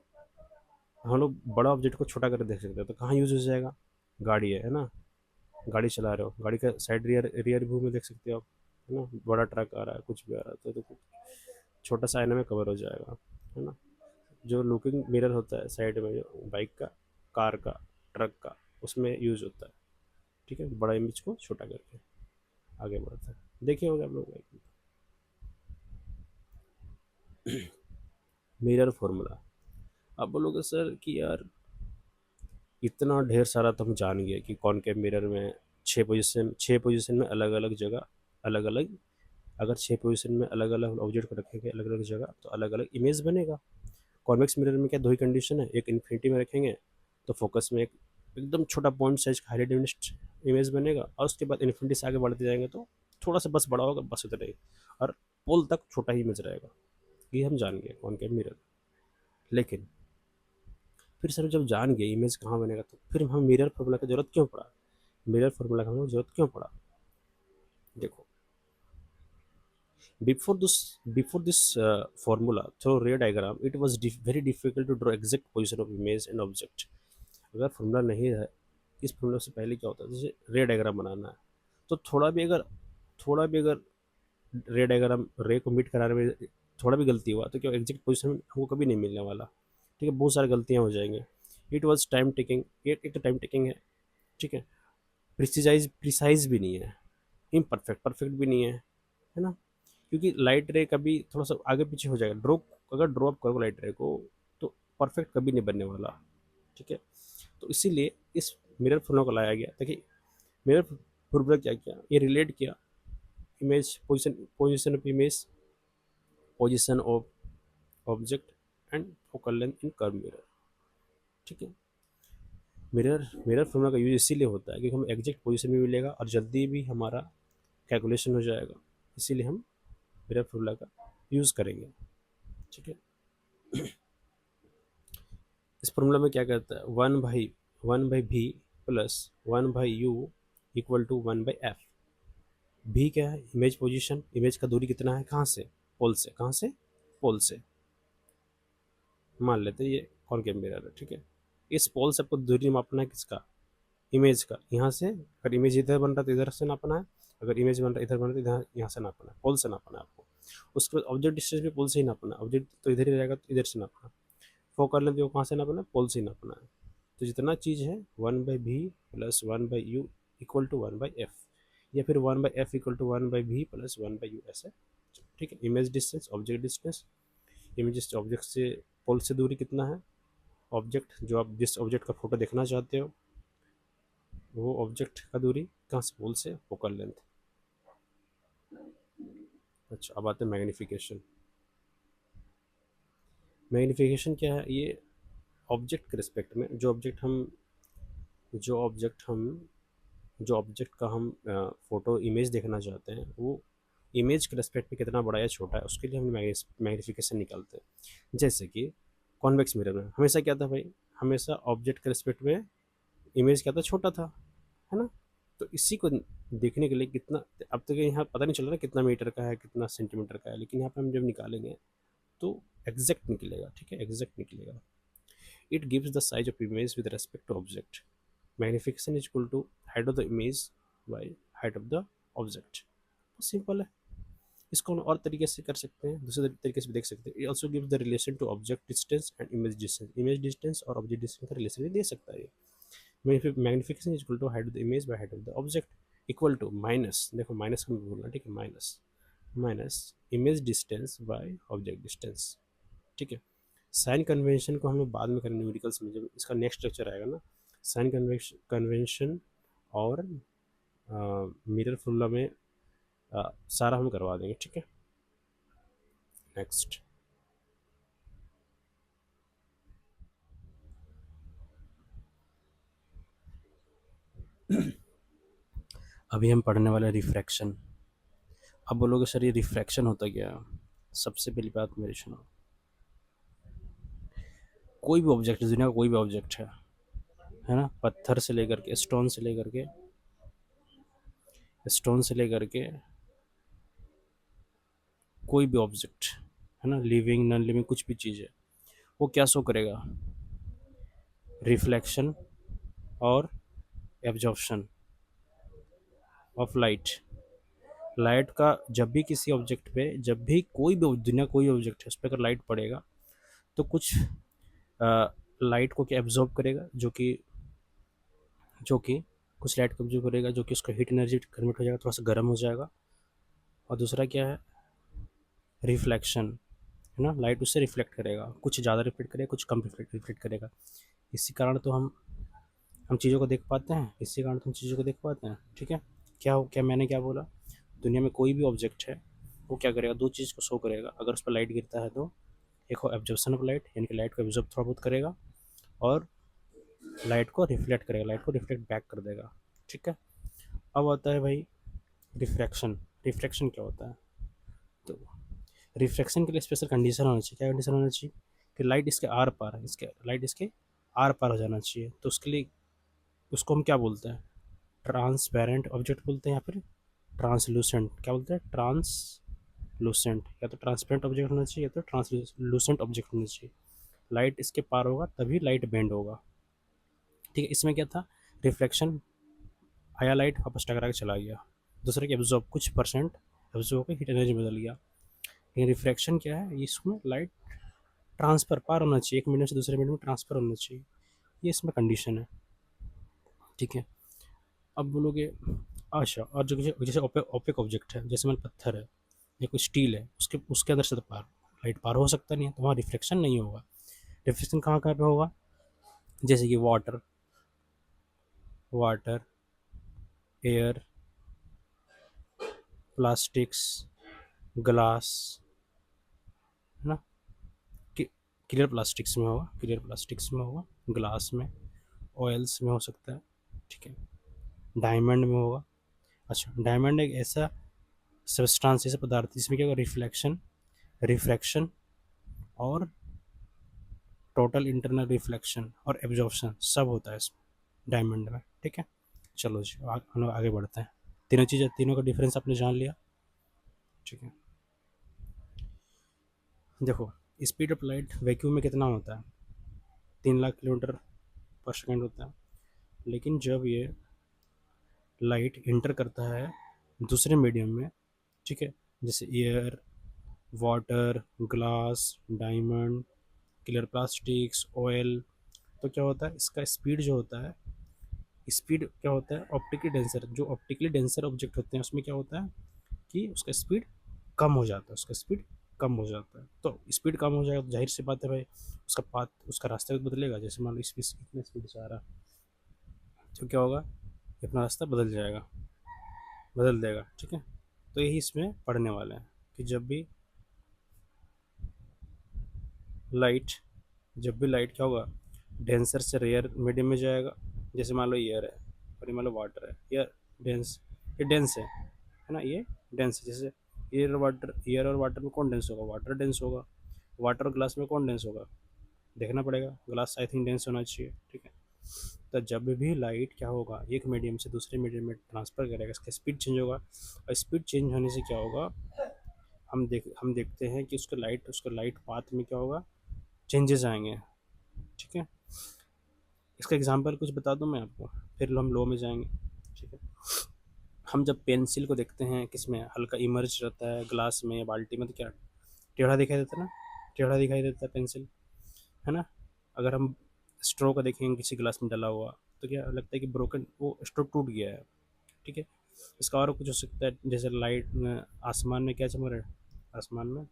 हम लोग बड़ा ऑब्जेक्ट को छोटा करके देख सकते हैं, तो कहाँ यूज़ हो जाएगा, गाड़ी है ना, गाड़ी चला रहे हो, गाड़ी का साइड रियर रियर व्यू में देख सकते हो आप, है ना, बड़ा ट्रक आ रहा है, कुछ भी आ रहा है, तो छोटा सा आईना में कवर हो जाएगा, है ना। जो लुकिंग मिरर होता है साइड में, जो बाइक का, कार का, ट्रक का, उसमें यूज होता है, ठीक है, बड़ा इमेज को छोटा करके आगे बढ़ता है। देखे होंगे आप लोग बाइक मिरर फॉर्मूला। आप बोलोगे सर कि यार इतना ढेर सारा तो हम जान गए कि कॉनकेव मिरर में छः पोजीशन में अलग अलग जगह, अलग अलग, अगर छः पोजीशन में अलग अलग ऑब्जेक्ट को रखेंगे अलग अलग जगह तो अलग अलग इमेज बनेगा। कॉन्वेक्स मिरर में क्या दो ही कंडीशन है, एक इन्फिनिटी में रखेंगे तो फोकस में एक एकदम छोटा point size highly diminished image बनेगा, और उसके बाद इन्फिनिटी से आगे बढ़ते जाएंगे तो थोड़ा सा बस बड़ा होगा, बस उतना ही, और पोल तक छोटा ही इमेज रहेगा। ये हम जान गए कॉनकेव मिरर। लेकिन फिर सर जब जान गए इमेज कहाँ बनेगा, तो फिर हम मिरर फॉर्मूला की जरूरत क्यों पड़ा, मिरर फॉर्मूला का हमें जरूरत क्यों पड़ा। देखो, before this formula through ray diagram it was very difficult to draw exact position of image and object। अगर फॉर्मूला नहीं है, इस फॉर्मूला से पहले क्या होता है, जैसे रे डायग्राम बनाना है, तो थोड़ा भी अगर रे डायग्राम, रे को मीट कराने में थोड़ा भी गलती हुआ तो क्या एग्जैक्ट पोजीशन हमको कभी नहीं मिलने वाला, ठीक है, बहुत सारी गलतियाँ हो जाएंगी। इट वॉज टाइम टेकिंग, एक तो टाइम टेकिंग है, ठीक है, प्रिसाइज भी नहीं है, इम्परफेक्ट परफेक्ट भी नहीं है ना, क्योंकि लाइट रे कभी थोड़ा सा आगे पीछे हो जाएगा, अगर ड्रॉप करोगे लाइट रे को तो परफेक्ट कभी नहीं बनने वाला, ठीक है। तो इसीलिए इस मिरर फोनो को लाया गया ताकि मिरर फॉर्मूला क्या किया, ये रिलेट किया image position of image, position of object and focal length in curve mirror, ठीक है। मिरर फॉर्मूला का यूज इसीलिए होता है क्योंकि हमें एग्जैक्ट पोजीशन भी मिलेगा और जल्दी भी हमारा कैलकुलेशन हो जाएगा, इसीलिए हम मिरर फॉर्मूला का यूज़ करेंगे, ठीक है। इस फॉर्मूला में क्या कहता है, one by v plus one by u equal to one by f. V क्या है, इमेज पोजीशन, इमेज का दूरी कितना है, कहाँ से, पोल से, कहाँ से, पोल से, मान लेते हैं ये कॉनकेव मिरर है, ठीक है। इस पोल से आपको दूरी मापना है किसका, इमेज का, यहाँ से अगर इमेज इधर बन रहा है तो इधर से नापना है, अगर इमेज बन रहा है इधर बन रहा है तो इधर यहाँ से नापना है, पोल से नापना है आपको। उसके बाद ऑब्जेक्ट डिस्टेंस भी पोल से ही नापना है, ऑब्जेक्ट तो इधर ही रहेगा तो इधर से नापना है, फोकल लेंथ कहाँ से नापना है, पोल से ही नापना है। तो जितना चीज़ है one by v plus one by u equal to one by f, या फिर one by f equal to one by v plus one by u, ऐसे, ठीक है। Image distance, object distance, image object से पोल से दूरी कितना है, ऑब्जेक्ट जो आप जिस ऑब्जेक्ट का फोटो देखना चाहते हो वो ऑब्जेक्ट का दूरी कहाँ से, पोल से, फोकल लेंथ। अच्छा अब आते हैं मैग्नीफिकेशन। मैग्नीफिकेशन क्या है, ये ऑब्जेक्ट के रिस्पेक्ट में जो ऑब्जेक्ट हम जो ऑब्जेक्ट का हम फोटो इमेज देखना चाहते हैं वो इमेज के रेस्पेक्ट में कितना बड़ा या छोटा है, उसके लिए हम मैग्नीफिकेशन निकालते हैं। जैसे कि कॉन्वेक्स मिरर में हमेशा क्या था भाई, हमेशा ऑब्जेक्ट के रेस्पेक्ट में इमेज क्या था, छोटा था, है ना। तो इसी को देखने के लिए कितना, अब तक यहाँ पता नहीं चल रहा कितना मीटर का है कितना सेंटीमीटर का है, लेकिन यहाँ पे हम जब निकालेंगे तो एग्जैक्ट निकलेगा, ठीक है, एग्जैक्ट निकलेगा। It gives the size of image with respect to object, magnification is equal to height of the image by height of the object. तो सिंपल है, इसको हम और तरीके से कर सकते हैं, दूसरे तरीके से भी देख सकते हैं। It also gives the relation to object distance and image distance और ऑब्जेक्ट डिस्टेंस का रिलेशन भी दे सकता है ये। Magnification is equal to height of the image by height of the object equal to minus, देखो माइनस का बोलना, ठीक है, minus minus image distance by object distance, ठीक है। साइन कन्वेंशन को हम लोग बाद में करेंगे न्यूमेरिकल्स में, जब इसका नेक्स्ट लेक्चर आएगा ना, साइन कन्वेंशन और मिरर फॉर्मूला में सारा हम करवा देंगे, ठीक है। नेक्स्ट, अभी हम पढ़ने वाले रिफ्रैक्शन। अब बोलोगे सर ये रिफ्रैक्शन होता क्या है? सबसे पहली बात मेरी सुनो, कोई भी ऑब्जेक्ट, दुनिया का कोई भी ऑब्जेक्ट है ना, पत्थर से लेकर के स्टोन से लेकर के कोई भी ऑब्जेक्ट है ना, लिविंग नॉन लिविंग कुछ भी चीज़ है, वो क्या शो करेगा? रिफ्लेक्शन और एब्जॉर्प्शन ऑफ लाइट। लाइट का जब भी किसी ऑब्जेक्ट पे, जब भी कोई भी दुनिया कोई ऑब्जेक्ट है उस पर अगर लाइट पड़ेगा तो कुछ लाइट को क्या एब्जॉर्ब करेगा, जो कि कुछ लाइट को एब्जॉर्ब करेगा, जो कि उसका हीट एनर्जी कन्वर्ट हो जाएगा, थोड़ा सा गर्म हो जाएगा। और दूसरा क्या है? रिफ्लेक्शन, है ना, लाइट उससे रिफ्लेक्ट करेगा, कुछ ज़्यादा रिफ्लेक्ट करेगा, कुछ कम रिफ्लेक्ट करेगा। इसी कारण तो हम चीज़ों को देख पाते हैं, इसी कारण तो हम चीज़ों को देख पाते हैं, ठीक है। क्या मैंने क्या बोला? दुनिया में कोई भी ऑब्जेक्ट है वो क्या करेगा, दो चीज़ को शो करेगा। अगर उस पर लाइट गिरता है तो एक हो एब्जॉर्प्शन ऑफ लाइट, यानी कि लाइट को एब्जॉर्ब थोड़ा बहुत करेगा, और लाइट को रिफ्लेक्ट करेगा, लाइट को रिफ्लेक्ट बैक कर देगा, ठीक है। अब आता है भाई रिफ्रैक्शन। रिफ्रैक्शन क्या होता है? तो रिफ्रैक्शन के लिए स्पेशल कंडीशन होना चाहिए। क्या कंडीशन होना चाहिए? कि लाइट इसके आर पार, लाइट इसके आर पार हो जाना चाहिए। तो उसके लिए उसको हम क्या बोलते हैं? ट्रांसपेरेंट ऑब्जेक्ट बोलते हैं, या फिर ट्रांसलूसेंट, क्या बोलते हैं? ट्रांसलूसेंट, या तो ट्रांसपेरेंट ऑब्जेक्ट होना चाहिए या तो ट्रांसलूसेंट ऑब्जेक्ट होना चाहिए। लाइट इसके पार होगा तभी लाइट बेंड होगा, ठीक है। इसमें क्या था? रिफ्लेक्शन आया, लाइट वापस टकरा के चला गया। दूसरे के एब्जॉर्ब कुछ परसेंट एब्जॉर्ब होकर हीट एनर्जी बदल गया। लेकिन रिफ्रैक्शन क्या है? इसमें लाइट ट्रांसफर पार होना चाहिए, एक मीडियम से दूसरे मीडियम में ट्रांसफर होना चाहिए, ये इसमें कंडीशन है, ठीक है। अब बोलोगे अच्छा, और जो जैसे ओपेक ऑब्जेक्ट है, जैसे मान पत्थर है या कोई स्टील है, उसके उसके अंदर से तो लाइट पार हो सकता नहीं है, तो वहाँ रिफ्लेक्शन नहीं होगा। रिफ्लेक्शन कहाँ कहाँ पे होगा? जैसे कि वाटर, एयर, प्लास्टिक्स, ग्लास, है ना, क्लियर प्लास्टिक्स में होगा, ग्लास में, ऑयल्स में हो सकता है, ठीक है, डायमंड में होगा। अच्छा, डायमंड एक ऐसा सब्सटेंस, ऐसा पदार्थ जिसमें क्या होगा? रिफ्रैक्शन और टोटल इंटरनल रिफ्लेक्शन और एब्जॉर्प्शन सब होता है इसमें डायमंड में, ठीक है। चलो जी, हम लोग आगे बढ़ते हैं। तीनों चीज़ें, तीनों का डिफरेंस आपने जान लिया, ठीक है। देखो, स्पीड ऑफ लाइट वैक्यूम में कितना होता है? 3 लाख किलोमीटर पर सेकेंड होता है। लेकिन जब ये लाइट इंटर करता है दूसरे मीडियम में, ठीक है, जैसे air, water, glass, diamond, clear plastics, oil, तो क्या होता है? इसका स्पीड जो होता है, स्पीड क्या होता है? ऑप्टिकली डेंसर, जो ऑप्टिकली डेंसर ऑब्जेक्ट होते हैं उसमें क्या होता है कि उसका स्पीड कम हो जाता है, तो स्पीड कम हो जाएगा तो जाहिर सी बात है भाई, उसका पाथ, उसका रास्ता भी बदलेगा। जैसे मान लो इतने स्पीड से आ रहा है, तो क्या होगा? अपना रास्ता बदल देगा, ठीक है। तो यही इसमें पढ़ने वाले हैं कि लाइट जब भी लाइट क्या होगा? डेंसर से रेयर मीडियम में जाएगा। जैसे मान लो एयर है और ये मान लो वाटर है, ये डेंस है ना, ये डेंस है। जैसे एयर और वाटर में कौन डेंस होगा? वाटर डेंस होगा। वाटर और ग्लास में कौन डेंस होगा? देखना पड़ेगा, ग्लास आई थिंक डेंस होना चाहिए, ठीक है। तो जब भी लाइट क्या होगा, एक मीडियम से दूसरे मीडियम में ट्रांसफ़र करेगा, इसका स्पीड चेंज होगा, और स्पीड चेंज होने से क्या होगा, हम देखते हैं कि उसका लाइट पाथ में क्या होगा, चेंजेस आएंगे। ठीक है, इसका एग्जांपल कुछ बता दूं मैं आपको, फिर हम लो में जाएंगे। ठीक है, हम जब पेंसिल को देखते हैं किसमें हल्का इमर्ज रहता है ग्लास में या बाल्टी में, तो क्या टेढ़ा दिखाई देता है ना, टेढ़ा दिखाई देता है पेंसिल, है ना। अगर हम स्ट्रो का देखेंगे किसी ग्लास में डला हुआ, तो क्या लगता है कि ब्रोकन, वो स्ट्रो टूट गया है। ठीक है, इसका और कुछ हो सकता है, जैसे लाइट में, आसमान में क्या चमक रहा है, आसमान में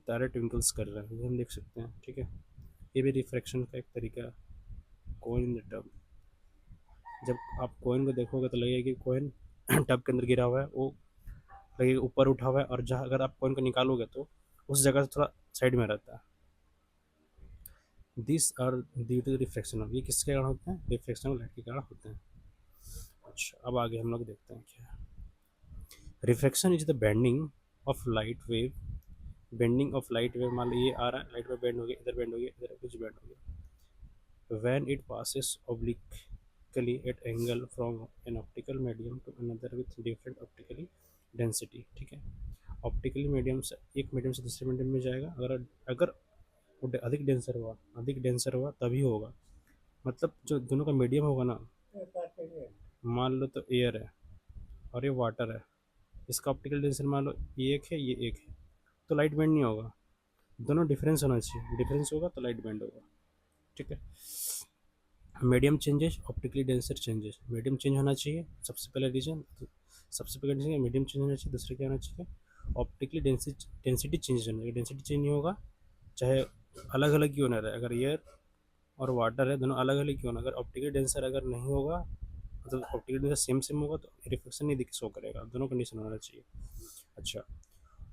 तारे ट्विंकल्स कर रहे हैं, ये हम देख सकते हैं। ठीक है, ये भी रिफ्रैक्शन का एक तरीका है। कोइन इन द टब, जब आप कोइन को देखोगे तो लगेगा कि कोइन टब के अंदर गिरा हुआ है, वो लगेगा ऊपर उठा हुआ है, और जहाँ अगर आप कोइन को निकालोगे तो उस जगह से थोड़ा साइड में रहता है। This are due to reflection, ये किसके कारण होते हैं, रिफ्लेक्शन ऑफ लाइट के कारण होते हैं। अच्छा, अब आगे हम लोग देखते हैं क्या है। Reflection is the bending of light wave, bending of light wave, मान लो ये आ रहा है, लाइट वेव बेंड हो गया, इधर बेंड हो गया, इधर कुछ बेंड हो गया, when it passes obliquely at angle from an optical medium to another with different optically density। ठीक है, ऑप्टिकली मीडियम से, एक मीडियम से दूसरे मीडियम में जाएगा, अगर अगर वो अधिक डेंसर हुआ तभी होगा। मतलब जो दोनों का मीडियम होगा ना, मान लो तो एयर है और ये वाटर है, इसका ऑप्टिकल डेंसर मान लो ये एक है, ये एक है, तो लाइट बेंड नहीं होगा। दोनों डिफरेंस होना चाहिए, डिफरेंस होगा तो लाइट बेंड होगा। ठीक है, medium changes, optically denser changes, medium change होना चाहिए सबसे पहले रीजन, सबसे पहले रीजन मीडियम चेंज होना चाहिए, दूसरे क्या होना चाहिए, ऑप्टिकली डेंसिटी चेंज होना चाहिए। डेंसिटी चेंज नहीं होगा, चाहे अलग अलग क्यों ना रहे, अगर एयर और वाटर है दोनों अलग अलग क्यों ना, अगर ऑप्टिकली डेंसर अगर नहीं होगा, मतलब ऑप्टिकली डेंसर सेम सेम होगा तो रिफ्लेक्शन नहीं दिख शो करेगा, दोनों कंडीशन होना चाहिए। अच्छा,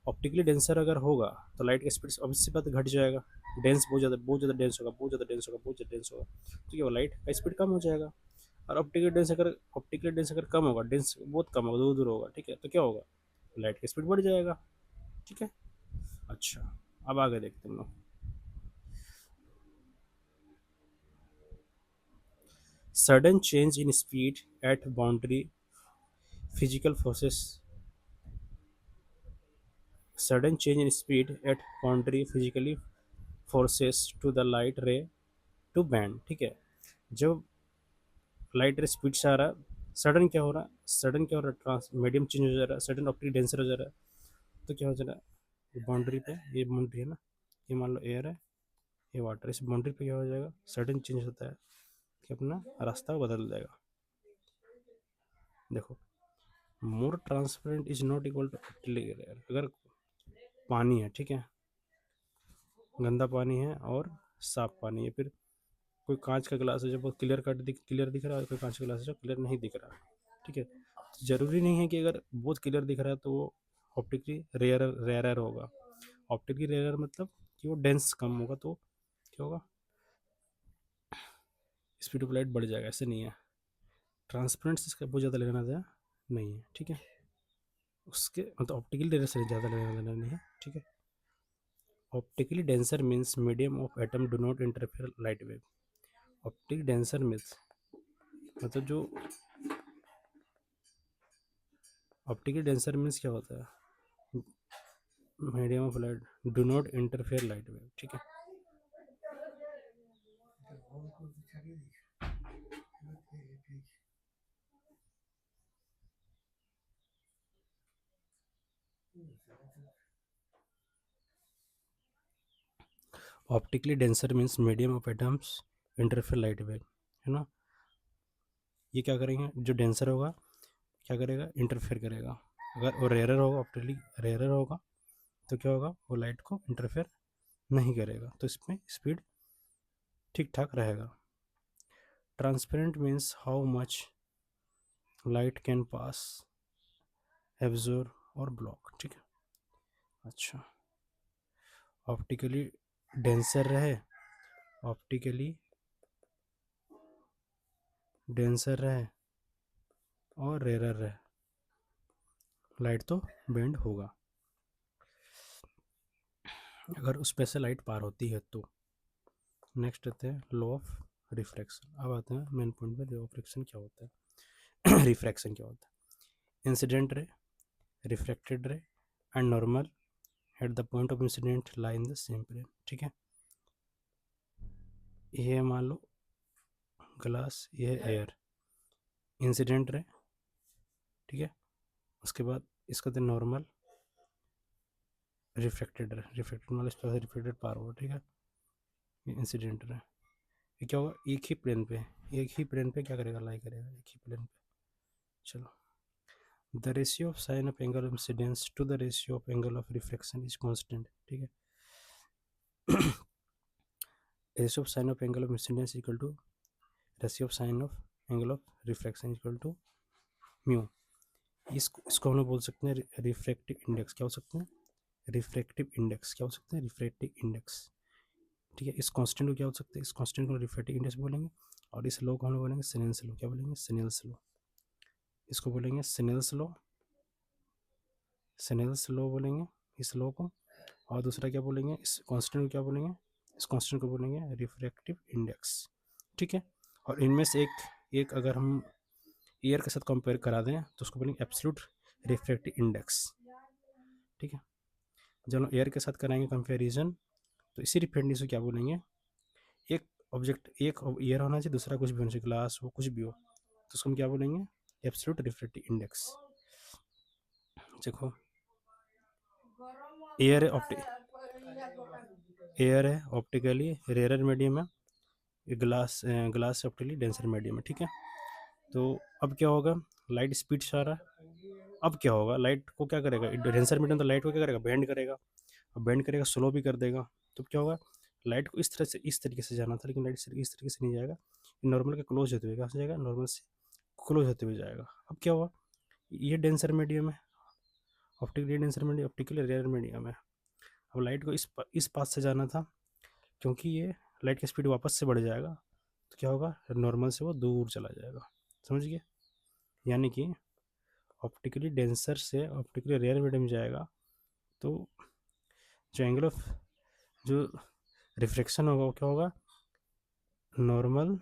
ऑप्टिकली डेंसर अगर होगा तो लाइट का स्पीड ऑब्वियसली बात घट जाएगा, डेंस बहुत ज़्यादा डेंस होगा, बहुत ज़्यादा डेंस होगा, बहुत ज़्यादा डेंस होगा, तो क्या लाइट का स्पीड कम हो जाएगा। और ऑप्टिकल डेंस अगर कम होगा, डेंस बहुत कम होगा, दूर दूर होगा, ठीक है, तो क्या होगा, लाइट का स्पीड बढ़ जाएगा। ठीक है, अच्छा, अब आगे देखते हैं हम लोग। Sudden change in speed at boundary physical forces, sudden change in speed at boundary physically forces to the light ray to bend. ठीक है, जब लाइट रे स्पीड से आ रहा है, सडन क्या हो रहा है, सडन क्या हो रहा है, ट्रांस मीडियम चेंज हो जा रहा है, सडन ऑप्टिक डेंसर हो जा रहा है, तो क्या हो जा रहा है, बाउंड्री पे, ये बाउंड्री है ना, ये मान लो एयर है, ये वाटर, इस बाउंड्री पे क्या हो जाएगा, सडन चेंज होता है कि अपना रास्ता बदल जाएगा। देखो, more transparent is not equal to clear air, अगर पानी है, ठीक है, गंदा पानी है और साफ पानी है, फिर कोई कांच का गिलास है जो बहुत क्लियर दिख रहा है, कोई कांच का गिलास है जो क्लियर नहीं दिख रहा है। ठीक है, तो ज़रूरी नहीं है कि अगर बहुत क्लियर दिख रहा है तो वो ऑप्टिकली रेयरर होगा। ऑप्टिकली रेयरर मतलब कि वो डेंस कम होगा, तो क्या होगा, स्पीड ऑफ लाइट बढ़ जाएगा, ऐसे नहीं है। ट्रांसपेरेंट इसका बहुत ज़्यादा लेना देना नहीं है। ठीक है, उसके मतलब ऑप्टिकली रेयर से ज़्यादा लेना देना नहीं है। ठीक है, optically denser means medium of atom do not interfere light wave. Optic denser means मतलब जो ऑप्टिकल डेंसर मीन्स क्या होता है, medium of light do not interfere light wave. ठीक है, optically denser means medium of atoms interfere light wave, है ना। ये क्या करेंगे, जो डेंसर होगा क्या करेगा, इंटरफेयर करेगा। अगर वो रेयरर होगा, ऑप्टिकली रेयरर होगा, तो क्या होगा, वो लाइट को इंटरफेयर नहीं करेगा, तो इसमें स्पीड ठीक ठाक रहेगा। Transparent means how much light can pass, absorb और ब्लॉक। ठीक है, अच्छा, ऑप्टिकली डेंसर रहे, ऑप्टिकली डेंसर रहे और रेयरर रहे, लाइट तो बेंड होगा। अगर उस पे से लाइट पार होती है तो नेक्स्ट आते हैं लॉ ऑफ रिफ्रैक्शन। अब आते हैं मेन पॉइंट पे, रिफ्रैक्शन क्या होता है। रिफ्रैक्शन क्या होता है? Incident ray, refracted ray and normal at the point of incident lie in the same plane. ठीक है, ये मान लो ग्लास, ये एयर, इंसिडेंट रे, ठीक है, उसके बाद इसका तो नॉर्मल, रिफ्रैक्टेड रे, रिफ्रैक्टेड मतलब इस तरह से रिफ्लेक्टेड पार हो, ठीक है, ये इंसिडेंट रे। ये क्या होगा, एक ही प्लेन पे, एक ही प्लेन पे क्या करेगा, लाई करेगा एक ही प्लेन पे। चलो, the ratio of sine of angle of incidence to the ratio of angle of reflection is constant. ठीक है, ratio of sine of angle of incidence equal to ratio of sine of angle of reflection equal to mu. इसको हम लोग बोल सकते हैं refractive index. क्या हो सकते हैं, रिफ्रैक्टिव इंडेक्स। क्या हो सकते हैं, रिफ्रैक्टिव इंडेक्स। ठीक है, इस कांस्टेंट को क्या हो सकता है, इस कांस्टेंट को रिफ्रैक्टिव इंडेक्स बोलेंगे, और इस लॉ को हम लोग बोलेंगे स्नेल्स लॉ। क्या बोलेंगे, स्नेल्स लॉ। इसको बोलेंगे स्नेल्स लॉ, स्नेल्स लॉ बोलेंगे इस लॉ को। और दूसरा क्या बोलेंगे, इस कांस्टेंट को क्या बोलेंगे, इस कांस्टेंट को बोलेंगे रिफ्रैक्टिव इंडेक्स। ठीक है, और इनमें से एक अगर हम एयर के साथ कंपेयर करा दें तो उसको बोलेंगे एब्सोल्यूट रिफ्रैक्टिव इंडेक्स। ठीक है, जब हम एयर के साथ कराएंगे कंपेरिजन तो इसी रिफ्रैक्टिव से क्या बोलेंगे, एक ऑब्जेक्ट, एक एयर होना चाहिए, दूसरा कुछ भी होना चाहिए, ग्लास हो कुछ भी हो, तो उसको हम क्या बोलेंगे, एब्सोल्यूट रिफ्रैक्टिव इंडेक्स। देखो, एयर है एयर है ऑप्टिकली रेयर मीडियम है, glass glass optically denser medium है। ठीक है, तो अब क्या होगा, लाइट स्पीड से आ रहा है। अब क्या होगा, लाइट को क्या करेगा, डेंसर मीडियम तो लाइट को क्या करेगा, बेंड करेगा, अब बेंड करेगा स्लो भी कर देगा। तो क्या होगा, लाइट को इस तरह से, इस तरीके से जाना था, लेकिन लाइट इस तरीके से नहीं जाएगा, नॉर्मल के क्लोज होते हुए कहाँ से जाएगा, नॉर्मल से क्लोज होते हुए जाएगा। अब क्या हुआ, ये डेंसर मीडियम है, optically denser medium, optically rare medium है। अब लाइट को इस पाथ से जाना था, क्योंकि ये लाइट की स्पीड वापस से बढ़ जाएगा, तो क्या होगा, नॉर्मल से वो दूर चला जाएगा। समझ गए, यानी कि ऑप्टिकली डेंसर से ऑप्टिकली रेयर मीडियम जाएगा, तो जो एंगल ऑफ, जो रिफ्रैक्शन होगा वो क्या होगा, नॉर्मल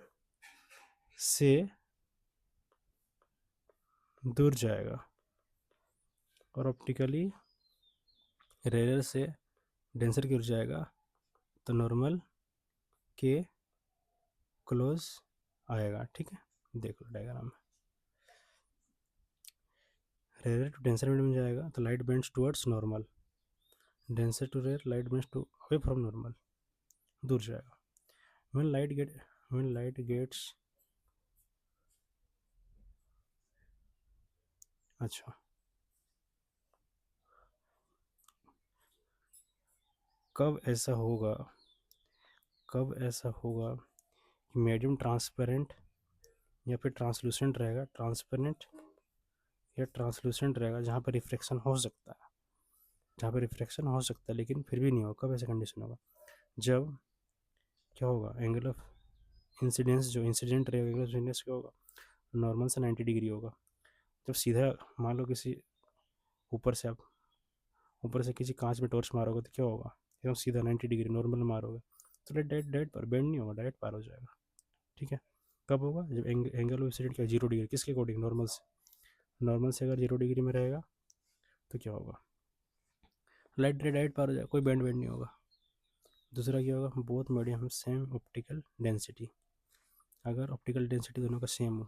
से दूर जाएगा, और ऑप्टिकली रेयर से डेंसर की ओर जाएगा, तो नॉर्मल के क्लोज आएगा। ठीक है, देख लो डायग्राम में, रेयर टू डेंसर मीडियम जाएगा तो light bends towards normal, denser to rare light bends to away from normal, दूर जाएगा। when light get when light gets, अच्छा, कब ऐसा होगा, कब ऐसा होगा कि मीडियम ट्रांसपेरेंट या फिर ट्रांसलूसेंट रहेगा, ट्रांसपेरेंट या ट्रांसलूसेंट रहेगा, जहाँ पर रिफ्लेक्शन हो सकता है, जहाँ पर रिफ्लेक्शन हो सकता है लेकिन फिर भी नहीं होगा। कब ऐसा कंडीशन होगा, जब क्या होगा, एंगल ऑफ इंसिडेंस, जो इंसिडेंट रहेगा एंगल ऑफ इंसिडेंस क्या होगा, नॉर्मल से 90 डिग्री होगा। जब सीधा मान लो किसी ऊपर से आप, ऊपर से किसी कांच में टॉर्च मारोगे तो क्या होगा, एकदम सीधा 90 डिग्री नॉर्मल मारोगे तो लाइट डायरेक्ट डायरेक्ट पर बेंड नहीं होगा, डायरेक्ट पार हो जाएगा। ठीक है, कब होगा, जब एंगल ऑफ इंसिडेंट क्या, 0 डिग्री, किसके अकॉर्डिंग, नॉर्मल से, नॉर्मल से अगर 0 डिग्री में रहेगा तो क्या होगा, लाइट डायरेक्ट पार हो जाएगा, कोई बेंड बेंड नहीं होगा। दूसरा क्या होगा, both medium same optical density, अगर ऑप्टिकल डेंसिटी दोनों का सेम हो,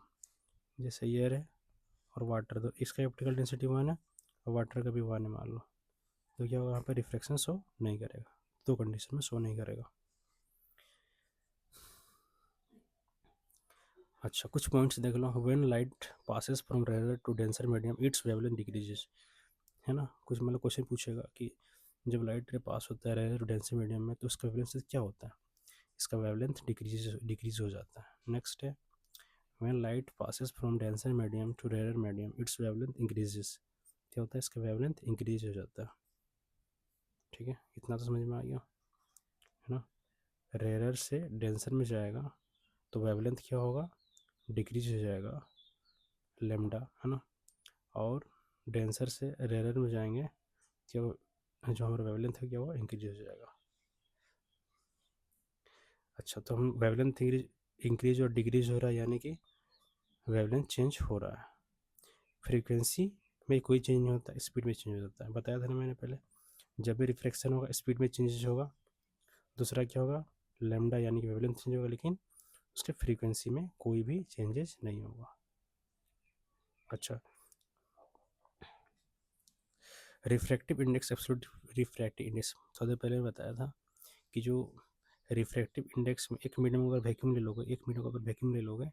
जैसे एयर है और वाटर, तो इसका ऑप्टिकल डेंसिटी 1 है और वाटर का भी 1 है मान लो, तो क्या होगा, यहाँ पर रिफ्लेक्शन शो नहीं करेगा, दो कंडीशन में शो नहीं करेगा। अच्छा, कुछ पॉइंट्स देख लो, when light passes from rare to denser medium its wavelength decreases, है ना, कुछ मतलब क्वेश्चन पूछेगा कि जब लाइट रे पास होता है रेयर टू डेंसर मीडियम में तो उसका वेवलेंथ क्या होता है, इसका वेवलेंथ डिक्रीज हो जाता है। नेक्स्ट है, when light passes from denser medium to rare medium its wavelength increases, क्या होता है, इसका वेवलेंथ इंक्रीज हो जाता है। ठीक है, इतना तो समझ में आ गया, है ना, रेयर से डेंसर में जाएगा तो वेवलेंथ क्या होगा, डिक्रीज हो जाएगा, लेमडा, है ना, और डेंसर से रेयर में जाएंगे क्या, जो हमारा वेवलेंथ है क्या हुआ, इंक्रीज हो जाएगा। अच्छा, तो हम वेवलेंथ इंक्रीज इंक्रीज और डिक्रीज हो रहा है, यानी कि वेवलेंथ चेंज हो रहा है। फ्रीक्वेंसी में कोई चेंज नहीं होता, स्पीड में चेंज हो जाता है, बताया था ना मैंने पहले। जब भी रिफ्रैक्शन होगा स्पीड में चेंजेस होगा। दूसरा क्या होगा, लैम्डा यानी कि वेवलेंथ चेंज होगा, लेकिन उसके फ्रीक्वेंसी में कोई भी चेंजेस नहीं होगा। अच्छा, refractive index, absolute refractive index, थोड़ा देर पहले बताया था कि जो रिफ्रैक्टिव इंडेक्स में 1 मिनट में अगर वैक्यूम ले लोगे, 1 मिनट का अगर वैक्यूम ले लोगे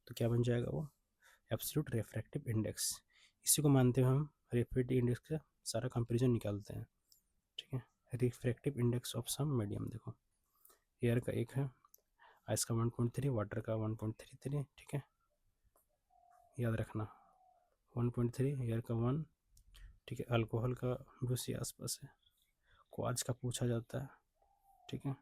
तो क्या बन जाएगा वो, एब्सोल्यूट रिफ्रैक्टिव इंडेक्स। इसी को मानते हुए हम रिफ्रैक्टिव इंडेक्स का सारा कंपेरिजन निकालते हैं। ठीक है, refractive index of some medium, देखो एयर का 1 है, आइस का 1.3, वाटर का 1.33, ठीक है, याद रखना 1.3, एयर का 1, ठीक है। अल्कोहल का भी उसी आसपास है, क्वार्ट्ज का पूछा जाता है, ठीक है।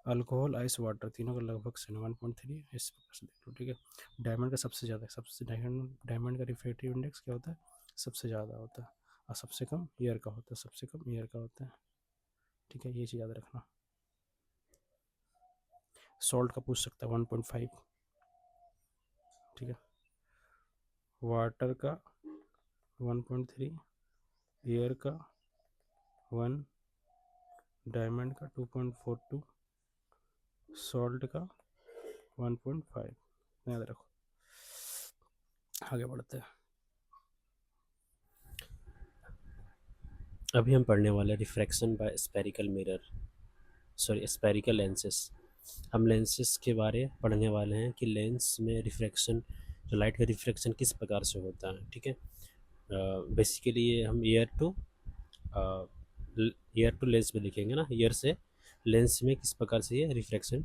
अल्कोहल, आइस, वाटर तीनों का लगभग से 1.3 इस प्रकार से देख लो, ठीक है। डायमंड का सबसे ज़्यादा, सबसे डायमंड का रिफ्रैक्टिव इंडेक्स क्या होता है, सबसे ज़्यादा होता है, और सबसे कम एयर का होता है, सबसे कम एयर का होता है, ठीक है, ये चीज़ याद रखना। सॉल्ट का पूछ सकता है 1.5, ठीक है। वाटर का 1.3, एयर का 1, डायमंड का 2.42, सॉल्ट का 1.5, याद रखो। आगे बढ़ते हैं, अभी हम पढ़ने वाले refraction bye spherical mirror, sorry spherical lenses. हम लेंसेस के बारे पढ़ने वाले हैं कि लेंस में रिफ्रैक्शन, जो लाइट का रिफ्रैक्शन किस प्रकार से होता है, ठीक है। बेसिकली ये हम ईयर टू लेंस में लिखेंगे ना, ईयर से लेंस में किस प्रकार से ये रिफ्रैक्शन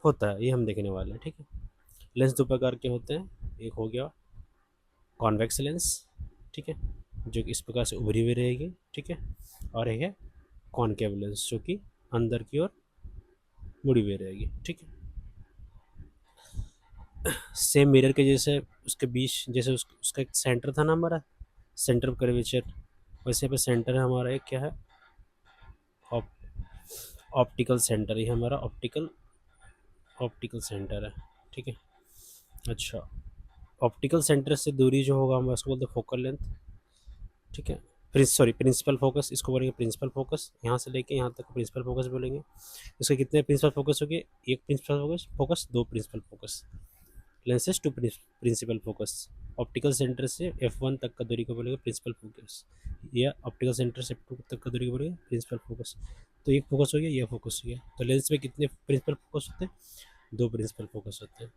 होता है, ये हम देखने वाले हैं, ठीक है। लेंस दो प्रकार के होते हैं, एक हो गया कॉन्वेक्स लेंस, ठीक है, जो कि इस प्रकार से उभरी हुई रहेगी, ठीक है, और एक है कॉनकेव लेंस, जो कि अंदर की ओर मुड़ी हुई रहेगी, ठीक है। सेम मिरर के जैसे उसके बीच, जैसे उसका एक सेंटर था ना हमारा, सेंटर ऑफ कर्वेचर, वैसे पे सेंटर है हमारा एक क्या है, ऑप्टिकल सेंटर, ये हमारा ऑप्टिकल ऑप्टिकल सेंटर है, ठीक है। अच्छा, ऑप्टिकल सेंटर से दूरी जो होगा हम उसको बोलते हैं फोकल लेंथ, ठीक है। प्रिंसिपल फोकस, इसको बोलेंगे प्रिंसिपल फोकस, यहाँ से लेके यहाँ तक प्रिंसिपल फोकस बोलेंगे। इसके कितने प्रिंसिपल फोकस हो गए, एक प्रिंसिपल फोकस, दो principal focus, lenses two principal focus. Optical centre से F1 तक का दूरी को बोलेंगे प्रिंसिपल फोकस, या ऑप्टिकल सेंटर से F2 तक का दूरी को बोलेंगे प्रिंसिपल फोकस। तो एक फोकस हो गया, यह फोकस हो गया। तो लेंस में कितने प्रिंसिपल फोकस होते हैं, दो प्रिंसिपल फोकस होते हैं।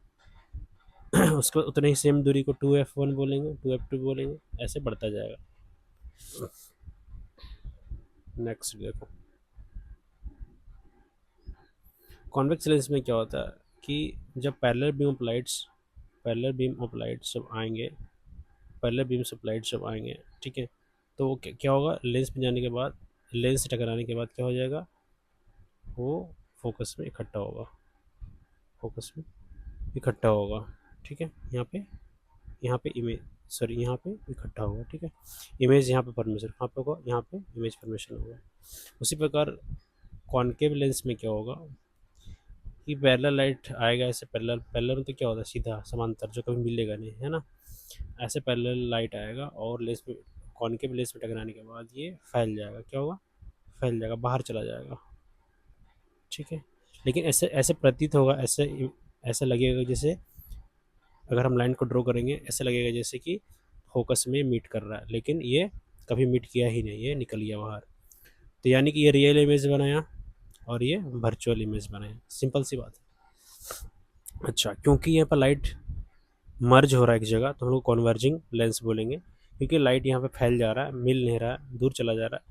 उसको उतने ही सेम दूरी को 2F1 बोलेंगे, 2F2 बोलेंगे, ऐसे बढ़ता जाएगा। नेक्स्ट देखो, कॉन्वेक्स लेंस में क्या होता है कि जब पैरेलल बीम ऑफ लाइट्स जब आएंगे, पैरेलल बीम ऑफ लाइट जब आएंगे, ठीक है, तो वो क्या होगा, लेंस में जाने के बाद, लेंस से टकराने के बाद क्या हो जाएगा, वो फोकस में इकट्ठा होगा, फोकस में इकट्ठा होगा, ठीक है। यहाँ पे इमेज, सॉरी यहाँ पे इकट्ठा होगा, ठीक है। इमेज यहाँ पे फॉर्मेशन कहाँ पे होगा, यहाँ पे इमेज फॉर्मेशन होगा। उसी प्रकार कॉनकेव लेंस में क्या होगा कि पैरेलल लाइट आएगा, ऐसे पैरेलल पैरेलल तो क्या होता है, सीधा समांतर, जो कभी मिलेगा नहीं, है ना। ऐसे पैरेलल लाइट आएगा और लेंस में, कॉनकेव लेंस में टकराने के बाद ये फैल जाएगा, क्या होगा, फैल जाएगा, बाहर चला जाएगा, ठीक है। लेकिन ऐसे ऐसे प्रतीत होगा, ऐसे ऐसा लगेगा जैसे, अगर हम लाइन को ड्रॉ करेंगे ऐसा लगेगा जैसे कि फोकस में मीट कर रहा है, लेकिन ये कभी मीट किया ही नहीं, ये निकल गया बाहर। तो यानी कि ये रियल इमेज बनाया और ये वर्चुअल इमेज बनाया, सिंपल सी बात है। अच्छा, क्योंकि यहाँ पर लाइट मर्ज हो रहा है एक जगह, तो हम लोग कॉन्वर्जिंग लेंस बोलेंगे, क्योंकि लाइट यहाँ पे फैल जा रहा है, मिल नहीं रहा है, दूर चला जा रहा है।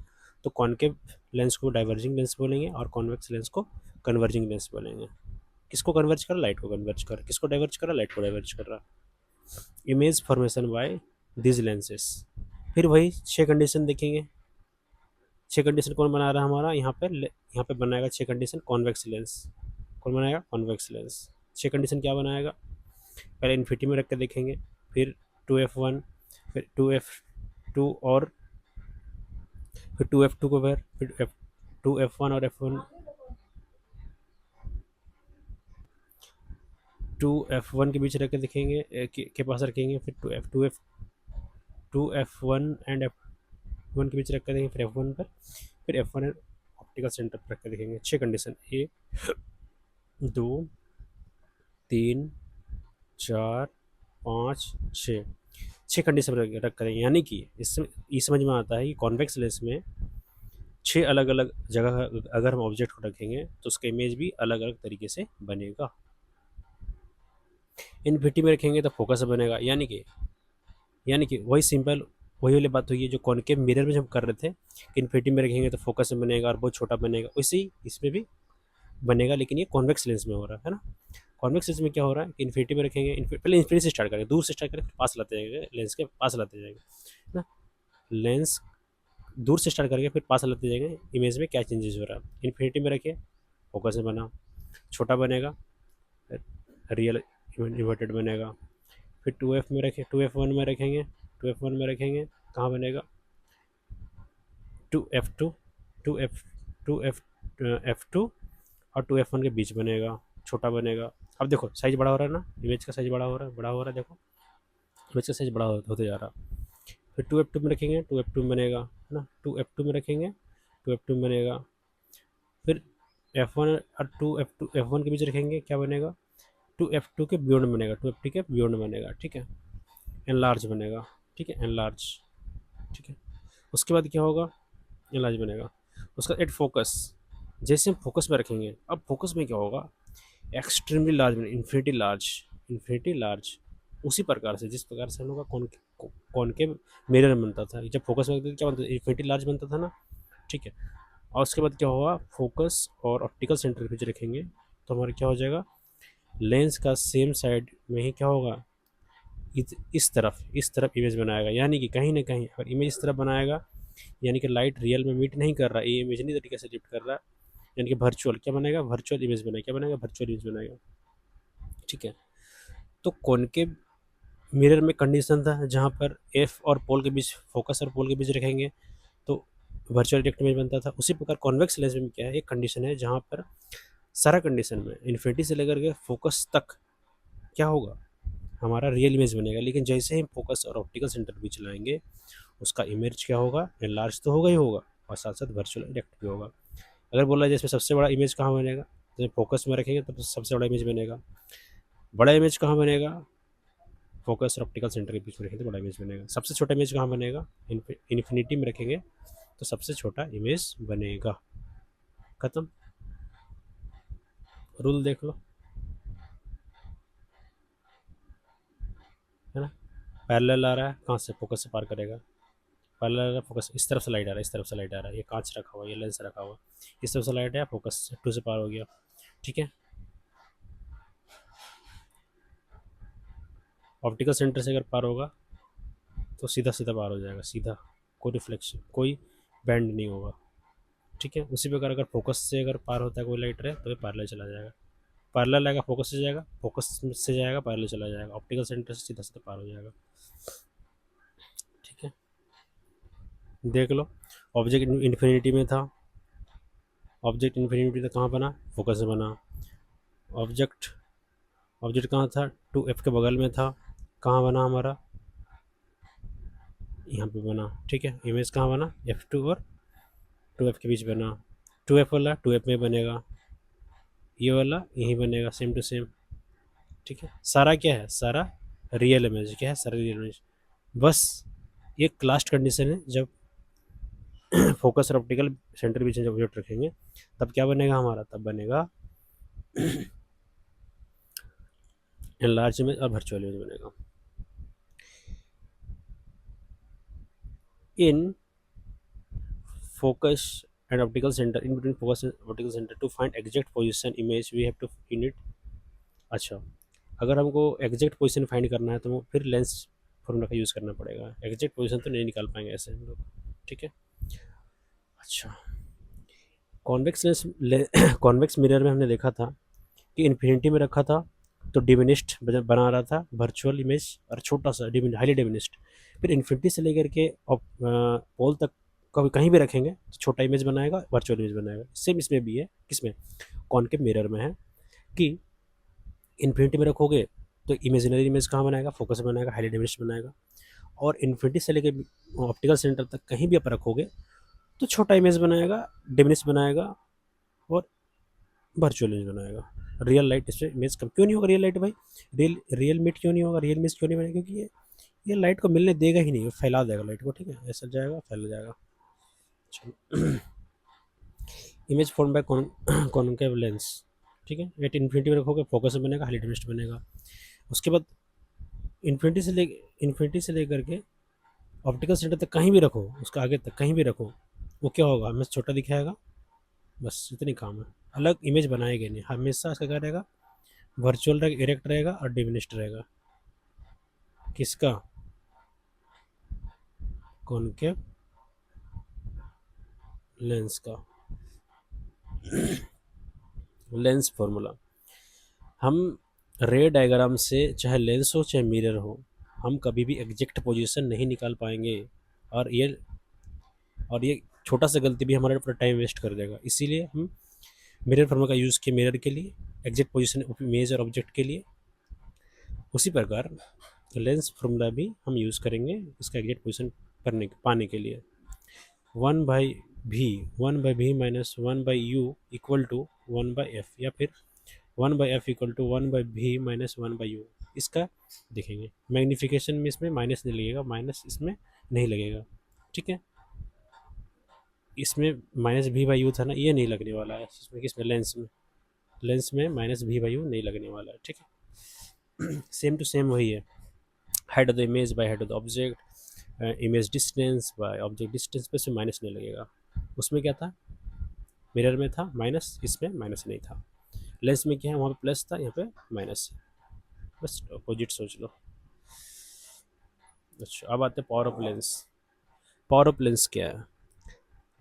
तो कॉनकेव लेंस को डाइवर्जिंग लेंस बोलेंगे और कॉन्वेक्स लेंस को कन्वर्जिंग लेंस बोलेंगे। किसको कन्वर्ज कर, लाइट को कन्वर्ज कर, किसको डाइवर्ज कर रहा, लाइट को डाइवर्ज कर रहा। Image formation by these lenses. फिर वही 6 कंडीशन देखेंगे। 6 कंडीशन कौन बना रहा है हमारा, यहाँ पे बनाएगा 6 कंडीशन कॉन्वेक्स लेंस। कौन बनाएगा, कॉन्वेक्स लेंस। 6 कंडीशन क्या बनाएगा, पहले इन्फिनिटी में रख के देखेंगे, फिर 2F1, फिर 2F2, और फिर 2F2 को फिर F2F1 और F1, 2f1 के बीच रख के देखेंगे, के पास रखेंगे, फिर 2f1 एंड f1 के बीच रख कर देखेंगे, फिर f1 पर, फिर f1 ऑप्टिकल सेंटर पर रख कर देखेंगे। 6 कंडीशन, 1 2 3 4 5 6, 6 कंडीशन रख करेंगे। यानी कि इसमें ये समझ में आता है कि कॉन्वेक्स लेंस में 6 अलग अलग जगह अगर हम ऑब्जेक्ट को रखेंगे तो उसका इमेज भी अलग अलग तरीके से बनेगा। इन्फिनिटी में रखेंगे तो फोकस बनेगा, यानी कि वही सिंपल, वही वाली बात हुई है जो कॉनकेव मिरर में हम कर रहे थे कि इन्फिनिटी में रखेंगे तो फोकस में बनेगा और बहुत छोटा बनेगा, वैसे ही इसमें भी बनेगा, लेकिन ये कॉन्वेक्स लेंस में हो रहा है ना। कॉन्वेक्स लेंस में क्या हो रहा है कि इन्फिनिटी में रखेंगे, पहले इन्फिनिटी से स्टार्ट करेंगे, दूर से स्टार्ट करेंगे, पास लाते जाएंगे, लेंस के पास लाते जाएंगे ना। लेंस दूर से स्टार्ट करेंगे, फिर पास लाते जाएंगे, इमेज में क्या चेंजेस हो रहा है। इन्फिनिटी में रखिए, फोकस में बना, छोटा बनेगा, रियल इन्वर्टेड बनेगा। फिर 2f में रखें, 2f1 में रखेंगे, 2f1 में रखेंगे, कहाँ बनेगा, 2f2, 2f 2f2 और 2f1 के बीच बनेगा, छोटा बनेगा। अब देखो साइज बड़ा हो रहा है ना, इमेज का साइज बड़ा हो रहा है, बड़ा हो रहा है, देखो इमेज का साइज बड़ा होते जा रहा है। फिर 2f2 में रखेंगे, 2f2 में बनेगा, है ना, 2f2 में रखेंगे, 2f2 में बनेगा। फिर f1 और 2f2 f1 के बीच रखेंगे, क्या बनेगा, 2f2 के बियॉन्ड बनेगा, 2f2 के बियॉन्ड बनेगा, ठीक है, एनलार्ज बनेगा, ठीक है, एनलार्ज, ठीक है। उसके बाद क्या होगा, एनलार्ज बनेगा। उसका एट फोकस, जैसे हम फोकस में रखेंगे, अब फोकस में क्या होगा, एक्सट्रीमली लार्ज बने, इन्फिनिटी लार्ज, इन्फिनिटी लार्ज। उसी प्रकार से जिस प्रकार से हम लोग का कॉनकेव मिरर बनता था, जब फोकस में रखते थे क्या बनता था, इन्फिनिटी लार्ज बनता था ना, ठीक है। और उसके बाद क्या होगा, फोकस और ऑप्टिकल सेंटर के बीच रखेंगे तो हमारा क्या हो जाएगा, लेंस का सेम साइड में ही क्या होगा, इस तरफ इमेज बनाएगा। यानी कि कहीं ना कहीं अगर इमेज इस तरफ बनाएगा, यानी कि लाइट रियल में मीट नहीं कर रहा, ये इमेजिनरी तरीके से लिफ्ट कर रहा है, यानी कि वर्चुअल क्या बनेगा, वर्चुअल इमेज बनेगा, क्या बनेगा, वर्चुअल इमेज बनेगा, ठीक है। तो कॉनकेव मिरर में कंडीशन था जहाँ पर एफ और पोल के बीच, फोकस और पोल के बीच रखेंगे तो वर्चुअल डायरेक्ट इमेज बनता था। उसी प्रकार कॉन्वेक्स लेंस में क्या है, एक कंडीशन है जहाँ पर सारा कंडीशन में इन्फिनिटी से लेकर के फोकस तक क्या होगा, हमारा रियल इमेज बनेगा। लेकिन जैसे ही फोकस और ऑप्टिकल सेंटर भी चलाएंगे उसका इमेज क्या होगा, एनलार्ज तो होगा ही होगा और साथ साथ वर्चुअल डायरेक्ट भी होगा। अगर बोला जाए इसमें सबसे बड़ा इमेज कहाँ बनेगा, जैसे फोकस में रखेंगे तो सबसे बड़ा इमेज बनेगा। बड़ा इमेज कहाँ बनेगा, फोकस और ऑप्टिकल सेंटर के बीच में रखेंगे तो बड़ा इमेज बनेगा। सबसे छोटा इमेज कहाँ बनेगा, इन्फिनिटी में रखेंगे तो सबसे छोटा इमेज बनेगा। खत्म, रूल देख लो, है ना। पैरेलल आ रहा है, कहाँ से, फोकस से पार करेगा, पैरेलल आ रहा है, फोकस इस तरफ से लाइट आ रहा है, इस तरफ से लाइट आ रहा है, ये कांच रखा हुआ है, ये लेंस रखा हुआ है, इस तरफ से लाइट है, फोकस 2 से पार हो गया, ठीक है। ऑप्टिकल सेंटर से अगर पार होगा तो सीधा सीधा पार हो जाएगा, सीधा, कोई रिफ्लेक्शन, कोई बैंड नहीं होगा, ठीक है। उसी प्रकार अगर फोकस से अगर पार होता है कोई लाइट रे तो ये पैरेलल चला जाएगा, पैरेलल आएगा, फोकस से जाएगा, फोकस से जाएगा, पैरेलल चला जाएगा, ऑप्टिकल सेंटर से सीधा सीधा पार हो जाएगा, ठीक है। देख लो, ऑब्जेक्ट इन्फिनिटी में था, ऑब्जेक्ट इन्फिनिटी था, कहाँ बना, फोकस से बना। ऑब्जेक्ट ऑब्जेक्ट कहाँ था, 2f के बगल में था, कहाँ बना हमारा, यहाँ पे बना, ठीक है। इमेज कहाँ बना, f2 और 2f के बीच बना, 2f वाला 2f में बनेगा, ये वाला यहीं बनेगा, सेम टू सेम, ठीक है। सारा क्या है, सारा रियल इमेज, क्या है, सारा रियल इमेज। बस एक लास्ट कंडीशन है, जब फोकस और ऑप्टिकल सेंटर बीच में जब ऑब्जेक्ट रखेंगे तब क्या बनेगा हमारा, तब बनेगा लार्ज इमेज और वर्चुअल इमेज बनेगा। इन focus and optical center, in between focus and optical center, to find exact position image we have to unit। अच्छा, अगर हमको एग्जैक्ट पोजीशन फाइंड करना है तो फिर लेंस फॉर्मूला का यूज़ करना पड़ेगा, एग्जैक्ट पोजीशन तो नहीं निकाल पाएंगे ऐसे हम लोग, ठीक है। अच्छा, कॉन्वेक्स लेंस कॉन्वेक्स मिरर में हमने देखा था कि इन्फिनिटी में रखा था तो डिमिनिश्ड बना रहा था वर्चुअल इमेज, और छोटा सा हाईली डिमिनिश्ड। फिर इन्फिनिटी से लेकर के पोल तक कभी कहीं भी रखेंगे तो छोटा इमेज बनाएगा, वर्चुअल इमेज बनाएगा। सेम इसमें भी है, किसमें, कॉनकेव मिरर में है कि इन्फिनिटी में रखोगे तो इमेजिनरी इमेज कहाँ बनाएगा, फोकस में बनाएगा, हाईली डिमिनिश्ड बनाएगा। और इन्फिनिटी से लेके ऑप्टिकल सेंटर तक कहीं भी आप रखोगे तो छोटा इमेज बनाएगा, डिमिनिश बनाएगा और वर्चुअल इमेज बनाएगा। रियल लाइट इससे इमेज कम क्यों नहीं होगा, रियल लाइट भाई, रियल रियल मीट क्यों नहीं होगा, रियल इमेज क्यों नहीं बनेगा, क्योंकि ये लाइट को मिलने देगा ही नहीं, वो फैला देगा लाइट को, ठीक है, ऐसा जाएगा फैल जाएगा। Image form bye concave lens, ठीक है, एट इन्फिनिटी में रखोगे फोकस में बनेगा, हाईली डिमिनिश्ड बनेगा। उसके बाद इन्फिनिटी से लेकर के ऑप्टिकल सेंटर तक कहीं भी रखो, उसका आगे तक कहीं भी रखो, वो क्या होगा, हमें छोटा दिखाएगा, बस इतनी काम है। अलग इमेज बनाएगा नहीं, हमेशा इसका क्या रहेगा, वर्चुअल रहेगा, इरेक्ट रहेगा और डिमिनिश्ड रहेगा। किसका, कॉनकेव लेंस का। लेंस फॉर्मूला, हम रे डायग्राम से, चाहे लेंस हो चाहे मिरर हो, हम कभी भी एग्जैक्ट पोजीशन नहीं निकाल पाएंगे, और ये छोटा सा गलती भी हमारा पूरा टाइम वेस्ट कर देगा। इसीलिए हम मिरर फॉर्मूला का यूज़ किया मिरर के लिए, एग्जैक्ट पोजीशन इमेज और ऑब्जेक्ट के लिए। उसी प्रकार लेंस फार्मूला भी हम यूज़ करेंगे इसका एग्जैक्ट पोजीशन पाने के लिए। 1/v minus 1/u equal to 1/f, या फिर 1/f equal to 1/v minus 1/u। इसका देखेंगे मैग्नीफिकेशन में इसमें माइनस नहीं लगेगा, माइनस इसमें नहीं लगेगा, ठीक है, इसमें माइनस भी बाई यू था ना, ये नहीं लगने वाला है इसमें, किसमें, लेंस में माइनस भी बाई यू नहीं लगने वाला है, ठीक है। सेम टू सेम वही है, height of the image by height of the object, image distance by object distance पे से माइनस नहीं लगेगा। उसमें क्या था, मिरर में था माइनस, इसमें माइनस नहीं था। लेंस में क्या है, वहाँ पे प्लस था, यहाँ पे माइनस है, बस अपोजिट सोच लो। अच्छा, अब आते हैं power of lens. Power of lens क्या है,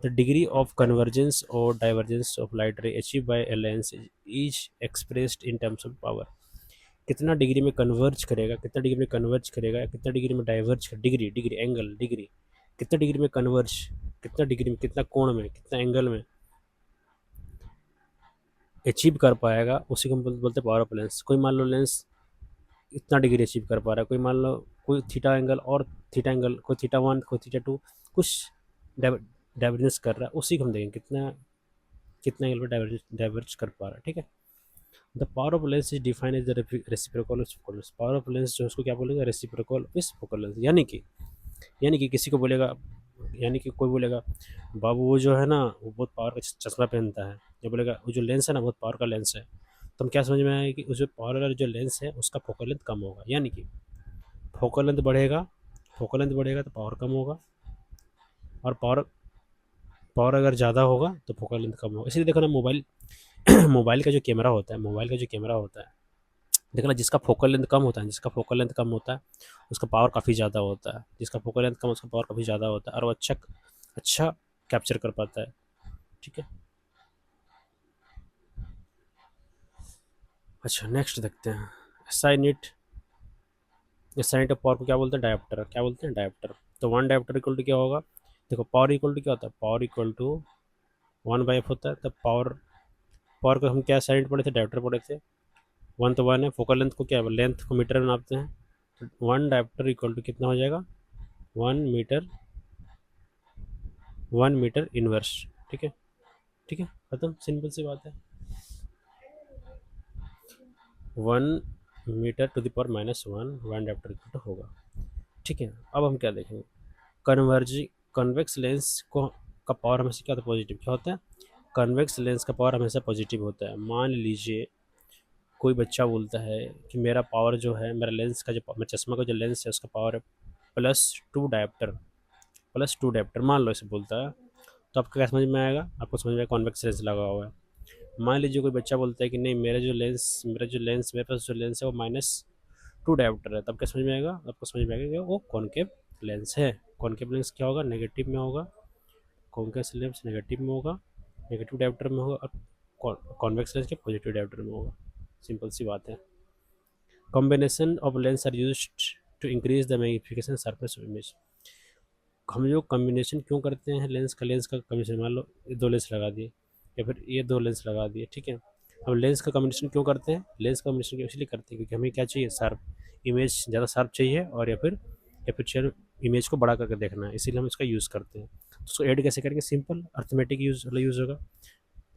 द डिग्री ऑफ कन्वर्जेंस और डाइवर्जेंस ऑफ लाइट रे achieve by a lens is expressed in terms of power. कितना डिग्री में कन्वर्ज करेगा, कितना डिग्री में कन्वर्ज करेगा, या कितना डिग्री में diverge, degree degree angle degree, कितना डिग्री में कन्वर्ज, कितना डिग्री में, कितना कोण में, कितना एंगल में अचीव कर पाएगा, उसी को हम बोलते हैं पावर ऑफ लेंस। कोई मान लो लेंस इतना डिग्री अचीव कर पा रहा है, कोई मान लो कोई थीटा एंगल और थीटा एंगल, कोई थीटा 1 कोई थीटा 2 कुछ डाइवर्जेंस कर रहा है, उसी को हम देखेंगे कितना कितना एंगल पर डाइवर्ज कर पा रहा है, ठीक है। The power of lens is defined as the reciprocal of focal lens. Power of lens जो उसको क्या बोलेगा, रेसिप्रोकल इस फोकल लेंस, यानी कि किसी को बोलेगा, यानी कि कोई बोलेगा बाबू वो जो है ना वो बहुत पावर का चश्मा पहनता है, जो बोलेगा वो जो लेंस है ना बहुत पावर का लेंस है, तो हम क्या समझ में आएगा कि उस जो पावर वाला जो लेंस है उसका फोकल लेंथ कम होगा, यानी कि फोकल लेंथ बढ़ेगा, फोकल लेंथ बढ़ेगा तो पावर कम होगा, और पावर पावर अगर ज़्यादा होगा तो फोकल लेंथ कम होगा। इसलिए देखो ना, मोबाइल मोबाइल का जो कैमरा होता है, मोबाइल का जो कैमरा होता है, देखना जिसका फोकल लेंथ कम होता है, जिसका फोकल लेंथ कम होता है उसका पावर काफ़ी ज़्यादा होता है, जिसका फोकल लेंथ कम उसका पावर काफ़ी ज़्यादा होता है, और वो अच्छा अच्छा कैप्चर कर पाता है, ठीक है। अच्छा, नेक्स्ट देखते हैं, साइनिट। साइनिट ऑफ पावर को क्या बोलते हैं, डायोप्टर, क्या बोलते हैं, डायोप्टर। तो 1 डायोप्टर इक्वल टू क्या होगा, देखो पावर इक्वल टू क्या होता है, पावर इक्वल टू 1/f होता है, तब पावर पावर को हम क्या साइनिट पढ़े थे, डायोप्टर पढ़े थे। 1 तो 1 है, फोकल लेंथ को क्या है, लेंथ को मीटर में नापते हैं, तो 1 डायोप्टर इक्वल टू कितना हो जाएगा, 1 मीटर, 1 मीटर इनवर्स, ठीक है, ठीक है, खत्म, सिंपल सी बात है। 1 metre to the power -1 1 dioptre होगा, ठीक है। अब हम क्या देखेंगे, कन्वर्जी कन्वेक्स लेंस को का पावर हमेशा क्या होता है, पॉजिटिव, क्या होता है, कन्वेक्स लेंस का पावर हमेशा पॉजिटिव होता है। मान लीजिए कोई बच्चा बोलता है कि मेरा पावर जो है, मेरा लेंस का जो, मेरे चश्मा का जो लेंस है उसका पावर है +2 डायोप्टर, +2 डायोप्टर, मान लो ऐसे बोलता है, तो आपको क्या समझ में आएगा, आपको समझ में आएगा कॉन्वेक्स लेंस लगा हुआ है। मान लीजिए कोई बच्चा बोलता है कि नहीं मेरे पास जो लेंस है वो -2 डायोप्टर है, तब क्या समझ में आएगा, आपको समझ में आएगा कि वो कॉनकेव लेंस है। कॉनकेव लेंस क्या होगा, नेगेटिव में होगा, कॉन्वेक्स लेंस नेगेटिव में होगा, नेगेटिव डायोप्टर में होगा, और कॉन्वेक्स लेंस के पॉजिटिव डायोप्टर में होगा, सिंपल सी बात है। Combination of lens are use to increase the magnification surface of image. हम जो कॉम्बिनेशन क्यों करते हैं लेंस का कॉम्बिनेशन, मान लो ये 2 लेंस लगा दिए, या फिर ये 2 लेंस लगा दिए, ठीक है, अब लेंस का कॉम्बिनेशन क्यों करते हैं? लेंस का कॉम्बिनेशन इसलिए करते हैं क्योंकि हमें क्या चाहिए, शार्प इमेज, ज़्यादा शार्प चाहिए, और या फिर इमेज को बड़ा करके देखना है, इसीलिए हम इसका यूज़ करते हैं। तो उसको ऐड कैसे करेंगे? सिंपल अर्थमेटिक यूज़ होगा।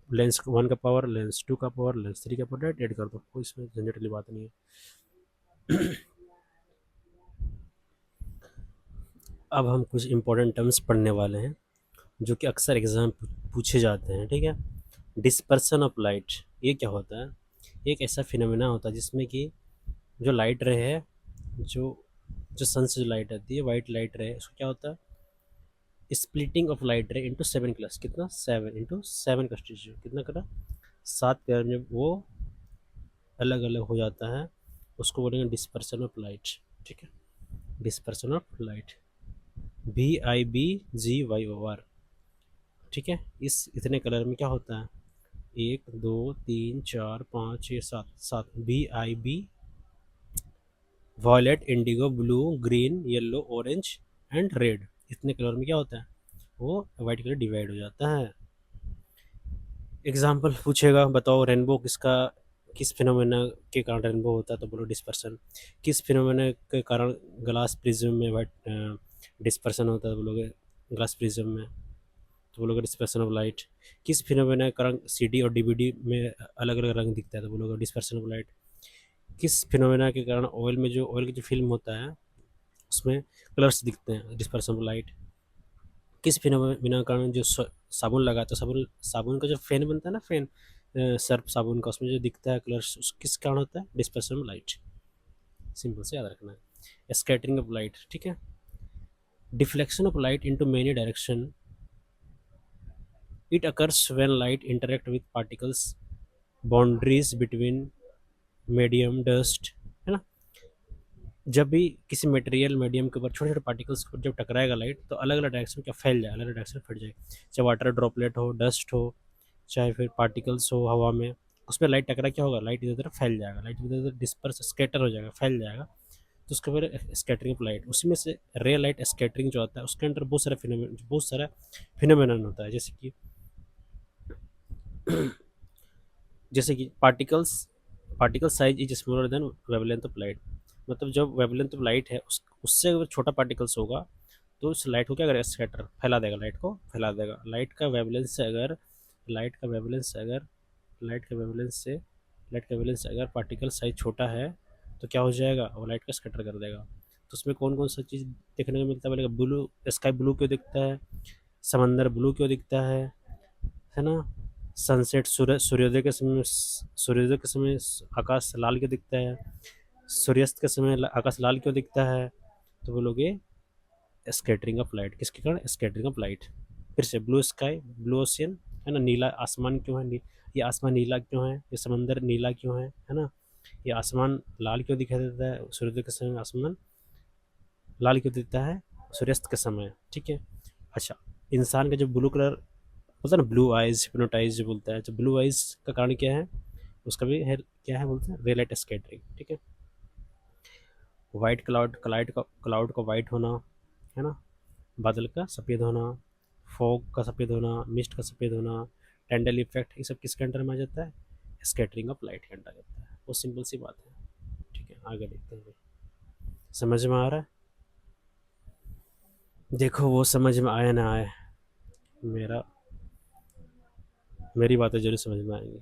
लेंस 1 का पावर, लेंस 2 का पावर, लेंस 3 का पावर, डायरेक्ट ऐड कर दो, कोई इसमें झंझट वाली बात नहीं है। अब हम कुछ इंपॉर्टेंट टर्म्स पढ़ने वाले हैं जो कि अक्सर एग्जाम पूछे जाते हैं, ठीक है। डिस्पर्सन ऑफ लाइट, ये क्या होता है? एक ऐसा फिनोमेना होता है जिसमें कि जो लाइट रे है, जो जो सन से जो लाइट आती है, वाइट लाइट रे, उसको क्या होता है, स्प्लिटिंग ऑफ लाइट रे इंटू 7 क्लास, कितना 7 इंटू 7 कंस्टिट्यूशन, कितना करा 7 कलर में वो अलग अलग हो जाता है, उसको बोलेंगे डिस्पर्सन ऑफ लाइट, ठीक है। डिस्पर्सन ऑफ लाइट, VIBGYOR, ठीक है। इस इतने कलर में क्या होता है, 1 2 3 4 5 6 7 VIB, violet, indigo, blue, green, yellow, orange and red, इतने कलर में क्या होता है, वो वाइट कलर डिवाइड हो जाता है। एग्जाम्पल पूछेगा, बताओ रेनबो किस फिनोमेना के कारण रेनबो होता है, तो बोलो डिस्पर्सन। किस फिनोमेना के कारण ग्लास प्रिज्म में वाइट डिस्पर्सन होता है, तो बोलोगे ग्लास प्रिज्म में, तो बोलोगे डिस्पर्सन ऑफ लाइट। किस फिनोमेना के कारण CD और DVD में अलग अलग रंग दिखता है, तो बोलोगे डिस्पर्सन ऑफ लाइट। किस फिनोमेना के कारण ऑयल की जो फिल्म होता है उसमें कलर्स दिखते हैं, डिस्पर्सन ऑफ लाइट। किस फिनोमेना के कारण जो साबुन लगाते हैं, साबुन का जो फैन बनता है ना, फैन सर्फ साबुन का, उसमें जो दिखता है कलर्स, किस कारण होता है, डिस्पर्सन ऑफ लाइट। सिंपल से याद रखना है। स्कैटरिंग ऑफ लाइट, ठीक है। Deflection of light into many direction, it occurs when light interact with particles, boundaries between medium, dust, है ना। जब भी किसी मटेरियल मीडियम के ऊपर छोटे छोटे पार्टिकल्स को जब टकराएगा लाइट, तो अलग अलग डायरेक्शन क्या फैल जाए, अलग अलग डायरेक्शन फैल जाए, चाहे वाटर ड्रॉपलेट हो, डस्ट हो, चाहे फिर पार्टिकल्स हो हवा में, उसमें लाइट टकरा क्या होगा, लाइट इधर उधर फैल जाएगा, लाइट इधर उधर डिस्पर्स स्कैटर हो जाएगा, फैल जाएगा, तो उसके फिर स्कैटरिंग ऑफ लाइट। उसी में से रे लाइट स्कैटरिंग जो आता है, उसके अंदर बहुत सारा फिनोमेनन होता है, जैसे कि particle size is smaller than wavelength of light. मतलब जब वेवलेंथ ऑफ लाइट है उससे अगर छोटा पार्टिकल्स होगा, तो उस लाइट को क्या करेगा, स्कैटर, फैला देगा, लाइट को फैला देगा। लाइट का वेवलेंस से अगर लाइट के वेवलेंस से अगर पार्टिकल साइज छोटा है, तो क्या हो जाएगा, वो लाइट का स्कैटर कर देगा। तो उसमें कौन कौन सा चीज़ देखने को मिलता है, बोलेगा ब्लू, स्काई ब्लू क्यों दिखता है, समंदर ब्लू क्यों दिखता है ना। सनसेट, सूर्योदय के समय आकाश लाल क्यों दिखता है, सूर्यास्त के समय आकाश लाल क्यों दिखता है, तो बोलोगे स्कैटरिंग ऑफ लाइट, किसके कारण, स्कैटरिंग ऑफ लाइट। फिर से ब्लू स्काई, ब्लू ओशियन, है ना, नीला आसमान क्यों है, ये आसमान नीला क्यों है, ये समंदर नीला क्यों है ना, ये आसमान लाल क्यों दिखाई देता है सूर्योदय के समय, आसमान लाल क्यों दिखता है सूर्यास्त के समय, ठीक है। अच्छा, इंसान का जो ब्लू कलर होता है ना, ब्लू आइज, हिप्नोटाइज जो बोलता है, तो ब्लू आइज का कारण क्या है, उसका भी है, क्या है बोलते हैं, रे लाइट स्कैटरिंग, ठीक है। वाइट क्लाउड का वाइट होना, है ना, बादल का सफ़ेद होना, फॉग का सफ़ेद होना, मिस्ट का सफ़ेद होना, टेंडल इफेक्ट, ये सब किसके अंडर में आ जाता है, स्कैटरिंग ऑफ लाइट के अंडर आ जाता है। वो सिंपल सी बात है, ठीक है। आगे देखते हैं, समझ में आ रहा है? देखो वो समझ में आए ना आए, मेरा मेरी बातें जरूर समझ में आएंगी।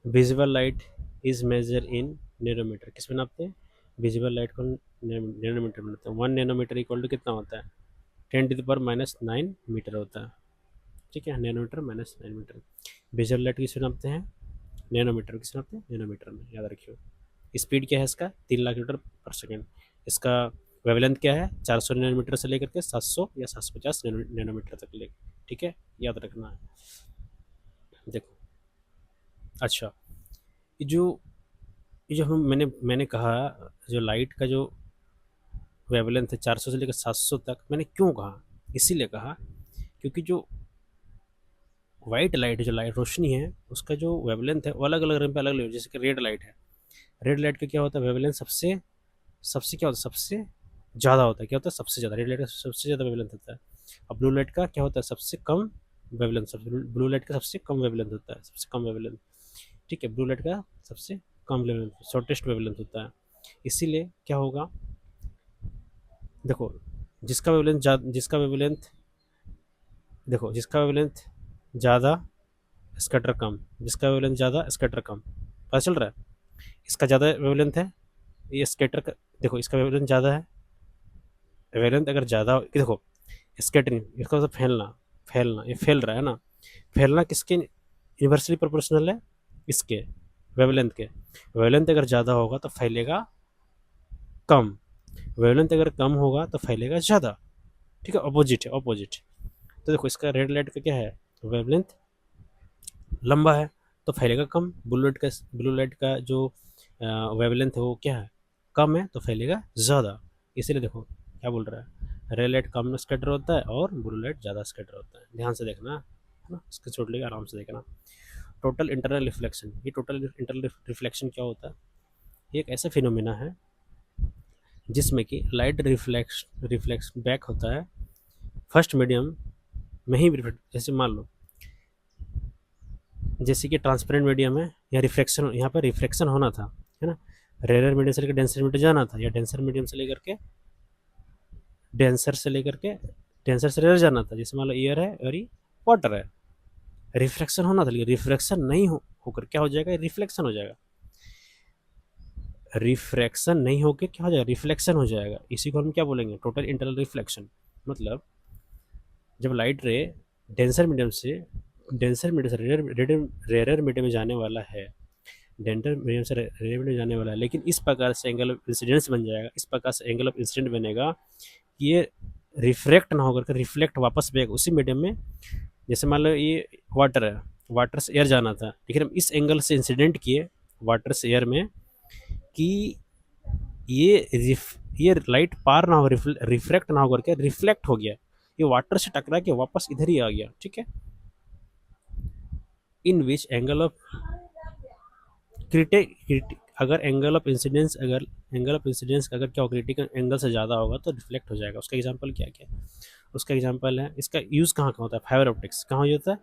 Visible light is measure in nanometre, किस में नापते हैं, विजिबल लाइट को नैनोमीटर में नापते हैं। 1 नैनोमीटर इक्वल टू कितना होता है, 10⁻⁹ मीटर होता है, ठीक है। Nanometre -9 metre. विजुअल लाइट किस में नापते हैं, नैनोमीटर, किस में नापते हैं, नैनोमीटर में, याद रखियो। स्पीड क्या है इसका, 3 लाख मीटर पर सेकेंड। इसका वेवलेंथ क्या है, 400 नैनोमीटर से लेकर के 700 या 750 नैनोमीटर तक ले, ठीक है, याद रखना है। देखो, अच्छा, ये जो मैंने कहा, जो लाइट का जो वेवलेंथ है 400 से लेकर 700 तक, मैंने क्यों कहा, इसीलिए कहा क्योंकि जो वाइट लाइट, जो लाइट रोशनी है, उसका जो वेवलेंथ है वो अलग अलग रंग पे अलग अलग, जैसे कि रेड लाइट है, रेड लाइट का क्या होता है, वेवलेंथ सबसे सबसे क्या होता है, सबसे ज़्यादा होता है, क्या होता है, सबसे ज़्यादा, रेड लाइट का सबसे ज़्यादा वेवलेंथ होता है। और ब्लू लाइट का क्या होता है, सबसे कम वेवलेंथ, ब्लू लाइट का सबसे कम वेवलेंथ होता है, सबसे कम वेवलेंथ, ठीक है, ब्लू लाइट का सबसे कम वेवलेंथ, शॉर्टेस्ट वेवलेंथ होता है। इसीलिए क्या होगा, देखो जिसका वेवलेंथ, देखो जिसका वेवलेंथ ज़्यादा स्कैटर कम, जिसका वेवलेंथ ज़्यादा स्कैटर कम, पता चल रहा है। इसका ज़्यादा वेवलेंथ है, ये स्कैटर का, देखो इसका वेवलेंथ ज़्यादा है, वेवलेंथ अगर ज़्यादा, देखो स्कैटरिंग इसका मतलब फैलना, फैलना, ये फैल रहा है ना, फैलना किसके इन्वर्सली प्रोपोर्शनल है, इसके वेवलेंथ के, वेवलेंथ अगर ज़्यादा होगा तो फैलेगा कम, वेवलेंथ अगर कम होगा तो फैलेगा ज़्यादा, ठीक है, अपोजिट है, अपोजिट। तो देखो इसका रेड लाइट का क्या है, वेवलेंथ लंबा है तो फैलेगा कम, ब्लू लाइट का जो वेवलेंथ है वो क्या है, कम है तो फैलेगा ज़्यादा। इसीलिए देखो क्या बोल रहा है, रेड लाइट कम स्कैटर होता है और ब्लू लाइट ज़्यादा स्कैटर होता है, ध्यान से देखना है ना, इसके छोड़ लेके आराम से देखना। टोटल इंटरनल रिफ्लेक्शन, ये टोटल इंटरनल रिफ्लेक्शन क्या होता है, ये एक ऐसा फिनोमिना है जिसमें कि लाइट रिफ्लेक्स बैक होता है फर्स्ट मीडियम में ही, जैसे मान लो जैसे कि ट्रांसपेरेंट मीडियम है, या रिफ्लेक्शन, यहाँ पर रिफ्लेक्शन होना था, है ना, रेयर मीडियम से लेकर डेंसर मीडियम जाना था, या डेंसर मीडियम से लेकर के डेंसर से लेकर के डेंसर से रेयर जाना था, जैसे मान लो एयर है और ये वाटर है, रिफ्लेक्शन होना था, लेकिन रिफ्लेक्शन नहीं होकर क्या हो जाएगा, रिफ्लेक्शन हो जाएगा, रिफ्रैक्शन नहीं होकर क्या हो जाएगा, रिफ्लेक्शन हो जाएगा। इसी को हम क्या बोलेंगे, टोटल इंटरनल रिफ्लेक्शन। मतलब जब लाइट रे डेंसर मीडियम से रेयर मीडियम में जाने वाला है, डेंटर मीडियम से रेयर मीडियम जाने वाला है, लेकिन इस प्रकार से एंगल ऑफ इंसिडेंस बन जाएगा, इस प्रकार से एंगल ऑफ इंसिडेंट बनेगा कि ये रिफ्रैक्ट ना होकर के रिफ्लेक्ट वापस बैक उसी मीडियम में, जैसे मान लो ये वाटर है, वाटर से एयर जाना था, लेकिन हम इस एंगल से इंसिडेंट किए वाटर से एयर में कि ये लाइट पार ना हो, रिफ्रैक्ट ना होकर के रिफ्लेक्ट हो गया, ये वाटर से टकरा के वापस इधर ही आ गया, ठीक है। इन विच एंगल ऑफ अगर एंगल ऑफ इंसिडेंस अगर क्या हो, क्रिटिकल एंगल से ज़्यादा होगा तो रिफ्लेक्ट हो जाएगा। उसका एग्जांपल क्या क्या है, उसका एग्जांपल है, इसका यूज़ कहाँ कहाँ होता है, फाइबर ऑप्टिक्स, कहाँ होता है,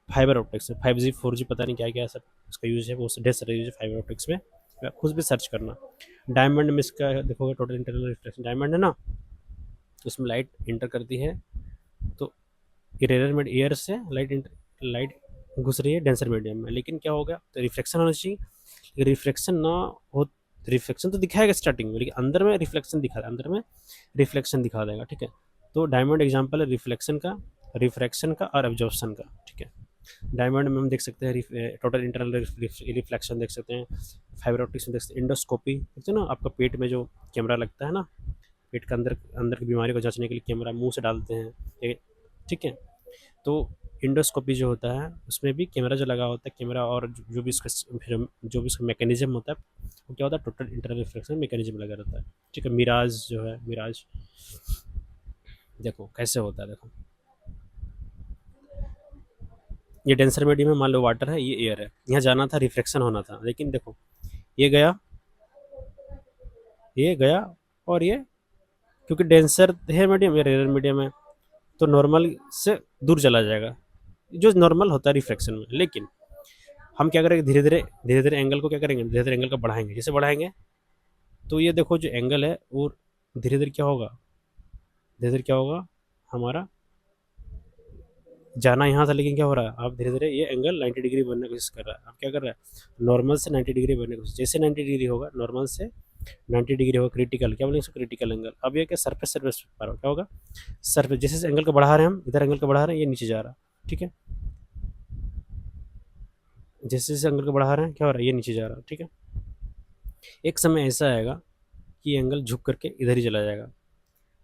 फाइबर ऑप्टिक्स, 5G 4G पता नहीं क्या क्या सब उसका यूज़ है, वो ढेर सारा यूज़ है फाइबर ऑप्टिक्स में, आप खुद भी सर्च करना। डायमंड में इसका देखोगे टोटल इंटरनल रिफ्लेक्शन, डायमंड है ना, उसमें लाइट इंटर करती है तो इरेजर एयर से लाइट घुस रही है डेंसर मीडियम में, लेकिन क्या हो गया, तो रिफ्लेक्शन होना चाहिए, रिफ्लेक्शन ना हो, रिफ्लेक्शन तो दिखाएगा स्टार्टिंग में, लेकिन अंदर में रिफ्लेक्शन दिखा देगा, ठीक है। तो डायमंड एग्जांपल है रिफ्रैक्शन का और एब्जॉर्प्शन का, ठीक है। डायमंड में हम देख सकते हैं टोटल इंटरनल रिफ्लेक्शन देख सकते हैं, फाइबर ऑप्टिक्स में देख सकते हैं, इंडोस्कोपी देखते हैं ना, आपका पेट में जो कैमरा लगता है ना, पेट के अंदर अंदर की बीमारी को जांचने के लिए कैमरा मुंह से डालते हैं, ठीक है। तो इंडोस्कोपी जो होता है उसमें भी कैमरा जो लगा होता है, कैमरा और जो भी इसका फिर जो भी इसका मैकेनिज्म होता है वो क्या होता है, टोटल इंटरनल रिफ्लेक्शन मैकेनिज्म लगा रहता है, ठीक है। मिराज जो है, मिराज देखो कैसे होता है, देखो ये डेंसर मीडियम में मान लो वाटर है, ये एयर है, यहाँ जाना था, रिफ्लेक्शन होना था, लेकिन देखो ये गया, ये गया, और ये क्योंकि डेंसर है मीडियम, ये रेयर मीडियम है, तो नॉर्मल से दूर चला जाएगा, जो नॉर्मल होता है रिफ्लेक्शन में। लेकिन हम क्या करेंगे, धीरे धीरे एंगल को क्या करेंगे, धीरे धीरे एंगल को बढ़ाएंगे, जैसे बढ़ाएंगे तो ये देखो जो एंगल है वो धीरे धीरे क्या होगा, धीरे धीरे क्या होगा, हमारा जाना यहाँ था, लेकिन क्या हो रहा है, अब धीरे धीरे ये एंगल 90 डिग्री बनने की कोशिश कर रहा है। अब क्या कर रहा है, नॉर्मल से 90 डिग्री बनने की कोशिश, जैसे 90 डिग्री होगा, नॉर्मल से 90 डिग्री होगा, क्रिटिकल क्या बोलेंगे इसको, क्रिटिकल एंगल। अब ये क्या सरफेस पर क्या होगा, सरफेस जैसे एंगल को बढ़ा रहे हैं हम, इधर एंगल को बढ़ा रहे हैं, ये नीचे जा रहा है, ठीक है, जैसे जैसे एंगल को बढ़ा रहे हैं क्या हो रहा है, ये नीचे जा रहा है, ठीक है। एक समय ऐसा आएगा कि एंगल झुक करके इधर ही चला जाएगा।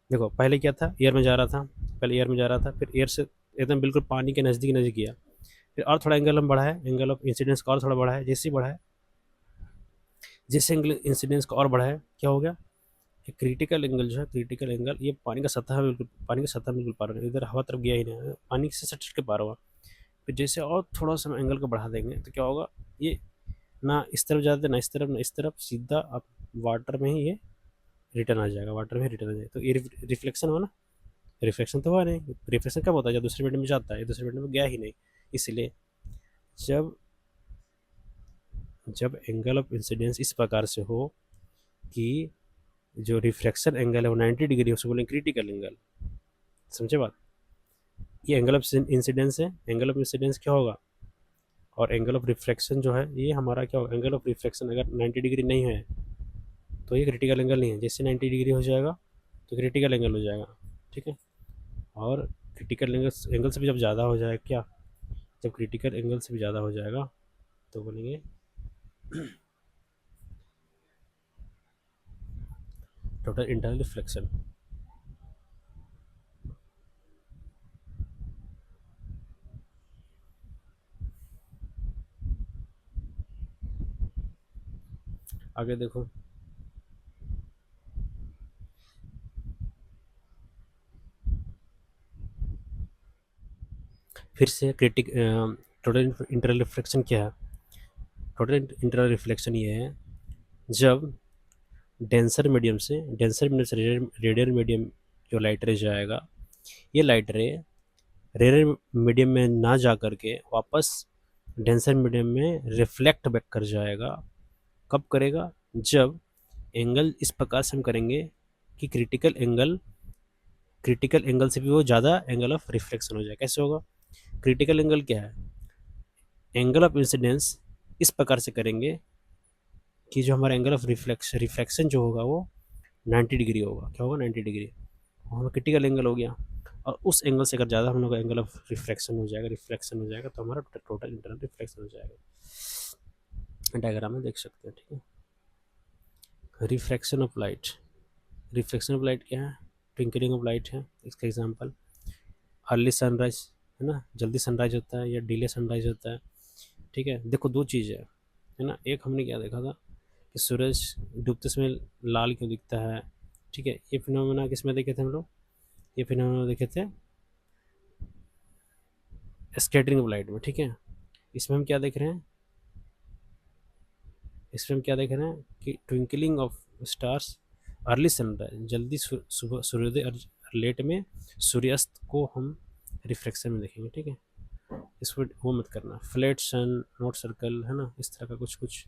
देखो पहले क्या था, एयर में जा रहा था, पहले एयर में जा रहा था, फिर एयर से एकदम बिल्कुल पानी के नज़दीक नज़दीक गया, फिर और थोड़ा एंगल हम बढ़ाए, एंगल ऑफ इंसिडेंस का और थोड़ा बढ़ाए, जैसे ही बढ़ाए, जैसे एंगल इंसिडेंस का और बढ़ाए, क्या हो गया, क्रिटिकल एंगल जो है, क्रिटिकल एंगल ये पानी का सतह बिल्कुल, पानी का सतह बिल्कुल पार, इधर हवा तरफ गया ही नहीं, पानी से सट के पार हुआ। फिर जैसे और थोड़ा सा एंगल को बढ़ा देंगे तो क्या होगा, ये ना इस तरफ जाते ना इस तरफ ना इस तरफ, सीधा आप वाटर में ही ये रिटर्न आ जाएगा, वाटर में रिटर्न आ जाएगा, तो ये रिफ्लेक्शन हुआ ना, रिफ्लेक्शन तो हुआ नहीं। रिफ्लेक्शन कब होता है? जब दूसरे मीडियम में जाता है, दूसरे मीडियम में गया ही नहीं। इसलिए जब जब एंगल ऑफ इंसिडेंस इस प्रकार से हो कि जो रिफ्रैक्शन एंगल है वो 90 डिग्री, उसको बोलेंगे क्रिटिकल एंगल। समझे बात? ये एंगल ऑफ इंसिडेंस है। एंगल ऑफ इंसिडेंस क्या होगा? और एंगल ऑफ रिफ्रैक्शन जो है ये हमारा क्या होगा? एंगल ऑफ रिफ्रैक्शन अगर 90 डिग्री नहीं है तो ये क्रिटिकल एंगल नहीं है। जैसे 90 डिग्री हो जाएगा तो क्रिटिकल एंगल हो जाएगा। ठीक है। और क्रिटिकल एंगल से भी जब ज़्यादा हो जाए क्या, जब क्रिटिकल एंगल से भी ज़्यादा हो जाएगा तो बोलेंगे टोटल इंटरनल रिफ्लेक्शन। आगे देखो, फिर से टोटल इंटरनल रिफ्लेक्शन क्या है? टोटल इंटरनल रिफ्लेक्शन ये है जब डेंसर मीडियम से रेडियल मीडियम जो लाइट रे जाएगा, ये लाइट रे रेडियल मीडियम में ना जा करके वापस डेंसर मीडियम में रिफ्लेक्ट बैक कर जाएगा। कब करेगा? जब एंगल इस प्रकार से हम करेंगे कि क्रिटिकल एंगल से भी वो ज़्यादा एंगल ऑफ रिफ्लेक्शन हो जाए। कैसे होगा? क्रिटिकल एंगल क्या है? एंगल ऑफ इंसिडेंस इस प्रकार से करेंगे कि जो हमारा एंगल ऑफ रिफ्लेक्शन जो होगा वो 90 डिग्री होगा। क्या होगा? 90 डिग्री। वो हमारा क्रिटिकल एंगल हो गया। और उस एंगल से अगर ज़्यादा हम लोग का एंगल ऑफ रिफ्लेक्शन हो जाएगा तो हमारा टोटल इंटरनल रिफ्लेक्शन हो जाएगा। डायग्राम में देख सकते हैं। ठीक है। Refraction of light. Reflection of light क्या है? ट्विंकलिंग ऑफ लाइट है इसका एग्जांपल। अर्ली सनराइज है ना, जल्दी सनराइज होता है या डिले सनराइज होता है। ठीक है। देखो दो चीज़ है ना। एक हमने क्या देखा था कि सूरज डूबते समय लाल क्यों दिखता है। ठीक है। ये फिनोमेना किस में देखे थे हम लोग? ये फिनोमेना देखे थे स्कैटरिंग ऑफ लाइट में। ठीक है। इसमें हम क्या देख रहे हैं? इसमें हम क्या देख रहे हैं कि twinkling of stars, early sunrise जल्दी सुबह सूर्योदय और लेट में सूर्यास्त को हम रिफ्लेक्शन में देखेंगे। ठीक है। इसको वो मत करना, फ्लैट सन नोट सर्कल है ना, इस तरह का कुछ कुछ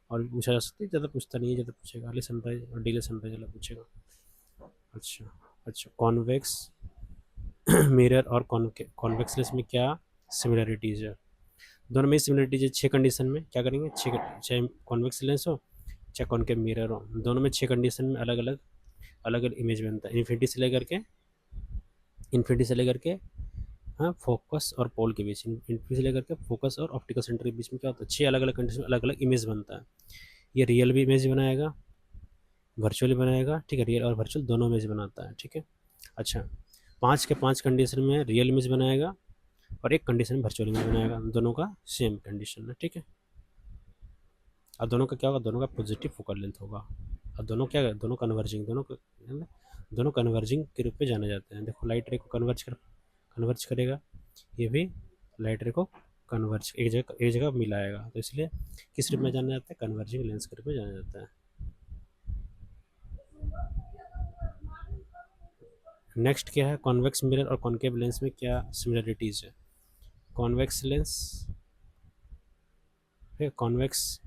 और भी पूछा जा सकता है। ज़्यादा पूछता नहीं है, ज़्यादा पूछेगा अर्ली सनराइज और डिले सनराइज वाला पूछेगा। अच्छा। अच्छा, कॉन्वेक्स मिरर और कॉन्वेक्स लेंस में क्या सिमिलरिटीज़ है? दोनों में सिमिलरिटीज है। 6 कंडीशन में क्या करेंगे? चाहे कॉन्वेक्स लेंस हो चाहे कॉनकेव मिरर हो, दोनों में 6 कंडीशन में अलग अलग इमेज बनता है। इन्फिनिटी से लेकर के हाँ फोकस और पोल के बीच, इन्फिनिटी से लेकर के फोकस और ऑप्टिकल सेंटर के बीच में क्या होता है? 6 अलग अलग कंडीशन में अलग अलग इमेज बनता है। ये रियल भी इमेज बनाएगा, वर्चुअल बनाएगा। ठीक है। रियल और वर्चुअल दोनों इमेज बनाता है। ठीक है। अच्छा, 5 के 5 कंडीशन में रियल इमेज बनाएगा और एक कंडीशन में वर्चुअल इमेज बनाएगा। दोनों का सेम कंडीशन है। ठीक है। और दोनों का क्या होगा? दोनों का पॉजिटिव फोकल लेंथ होगा। और दोनों क्या है? दोनों कन्वर्जिंग के रूप में जाने जाते हैं। देखो लाइट रे को कन्वर्ज करेगा, ये भी लाइट रे को कन्वर्ज एक जगह मिलाएगा। तो इसलिए किस रूप में जाना जाता है? कन्वर्जिंग लेंस के रूप में जाना जाता है। नेक्स्ट क्या है? कॉन्वेक्स मिरर और कॉनकेव लेंस में क्या सिमिलरिटीज़ है? कॉन्वेक्स लेंस है कॉन्वेक्स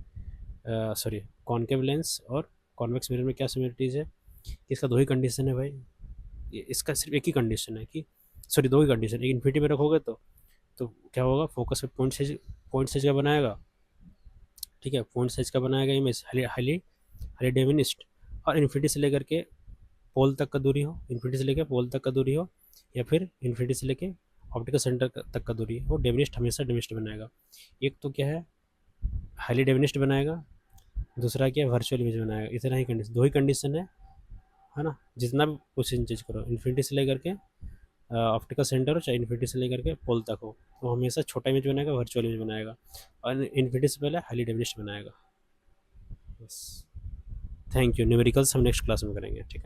सॉरी कॉनकेव लेंस और कॉन्वेक्स मिरर में क्या सिमिलरिटीज़ है? इसका दो ही कंडीशन है भाई। इसका सिर्फ एक ही कंडीशन है कि सॉरी दो ही कंडीशन, एक इन्फिनिटी में रखोगे तो क्या होगा? फोकस पे पॉइंट साइज का बनाएगा। ठीक है। पॉइंट साइज का बनाएगा इमेज हाईली हाईली हाईली डेमिनिस्ट। और इन्फिनिटी से लेकर के पोल तक का दूरी हो, इन्फिनिटी से लेकर पोल तक का दूरी हो, या फिर इन्फिनिटी से लेकर ऑप्टिकल सेंटर तक का दूरी हो, डेमिनिस्ट हमेशा डेमिनिस्ट बनाएगा। एक तो क्या है? हाईली डेमिनिस्ट बनाएगा, दूसरा क्या है? वर्चुअल इमेज बनाएगा। इतना ही कंडीशन, दो ही कंडीशन है ना। जितना भी क्वेश्चन चेंज करो, इन्फिनिटी से लेकर के ऑप्टिकल सेंटर हो चाहे इन्फिनिटी से लेकर के पोल तक हो, तो हमेशा छोटा इमेज बनाएगा, वर्चुअल इमेज बनाएगा। और इन्फिनिटी से पहले हाईली डेमिनिस्ट बनाएगा। बस। Thank you. न्यूमेरिकल्स हम नेक्स्ट क्लास में करेंगे। ठीक है।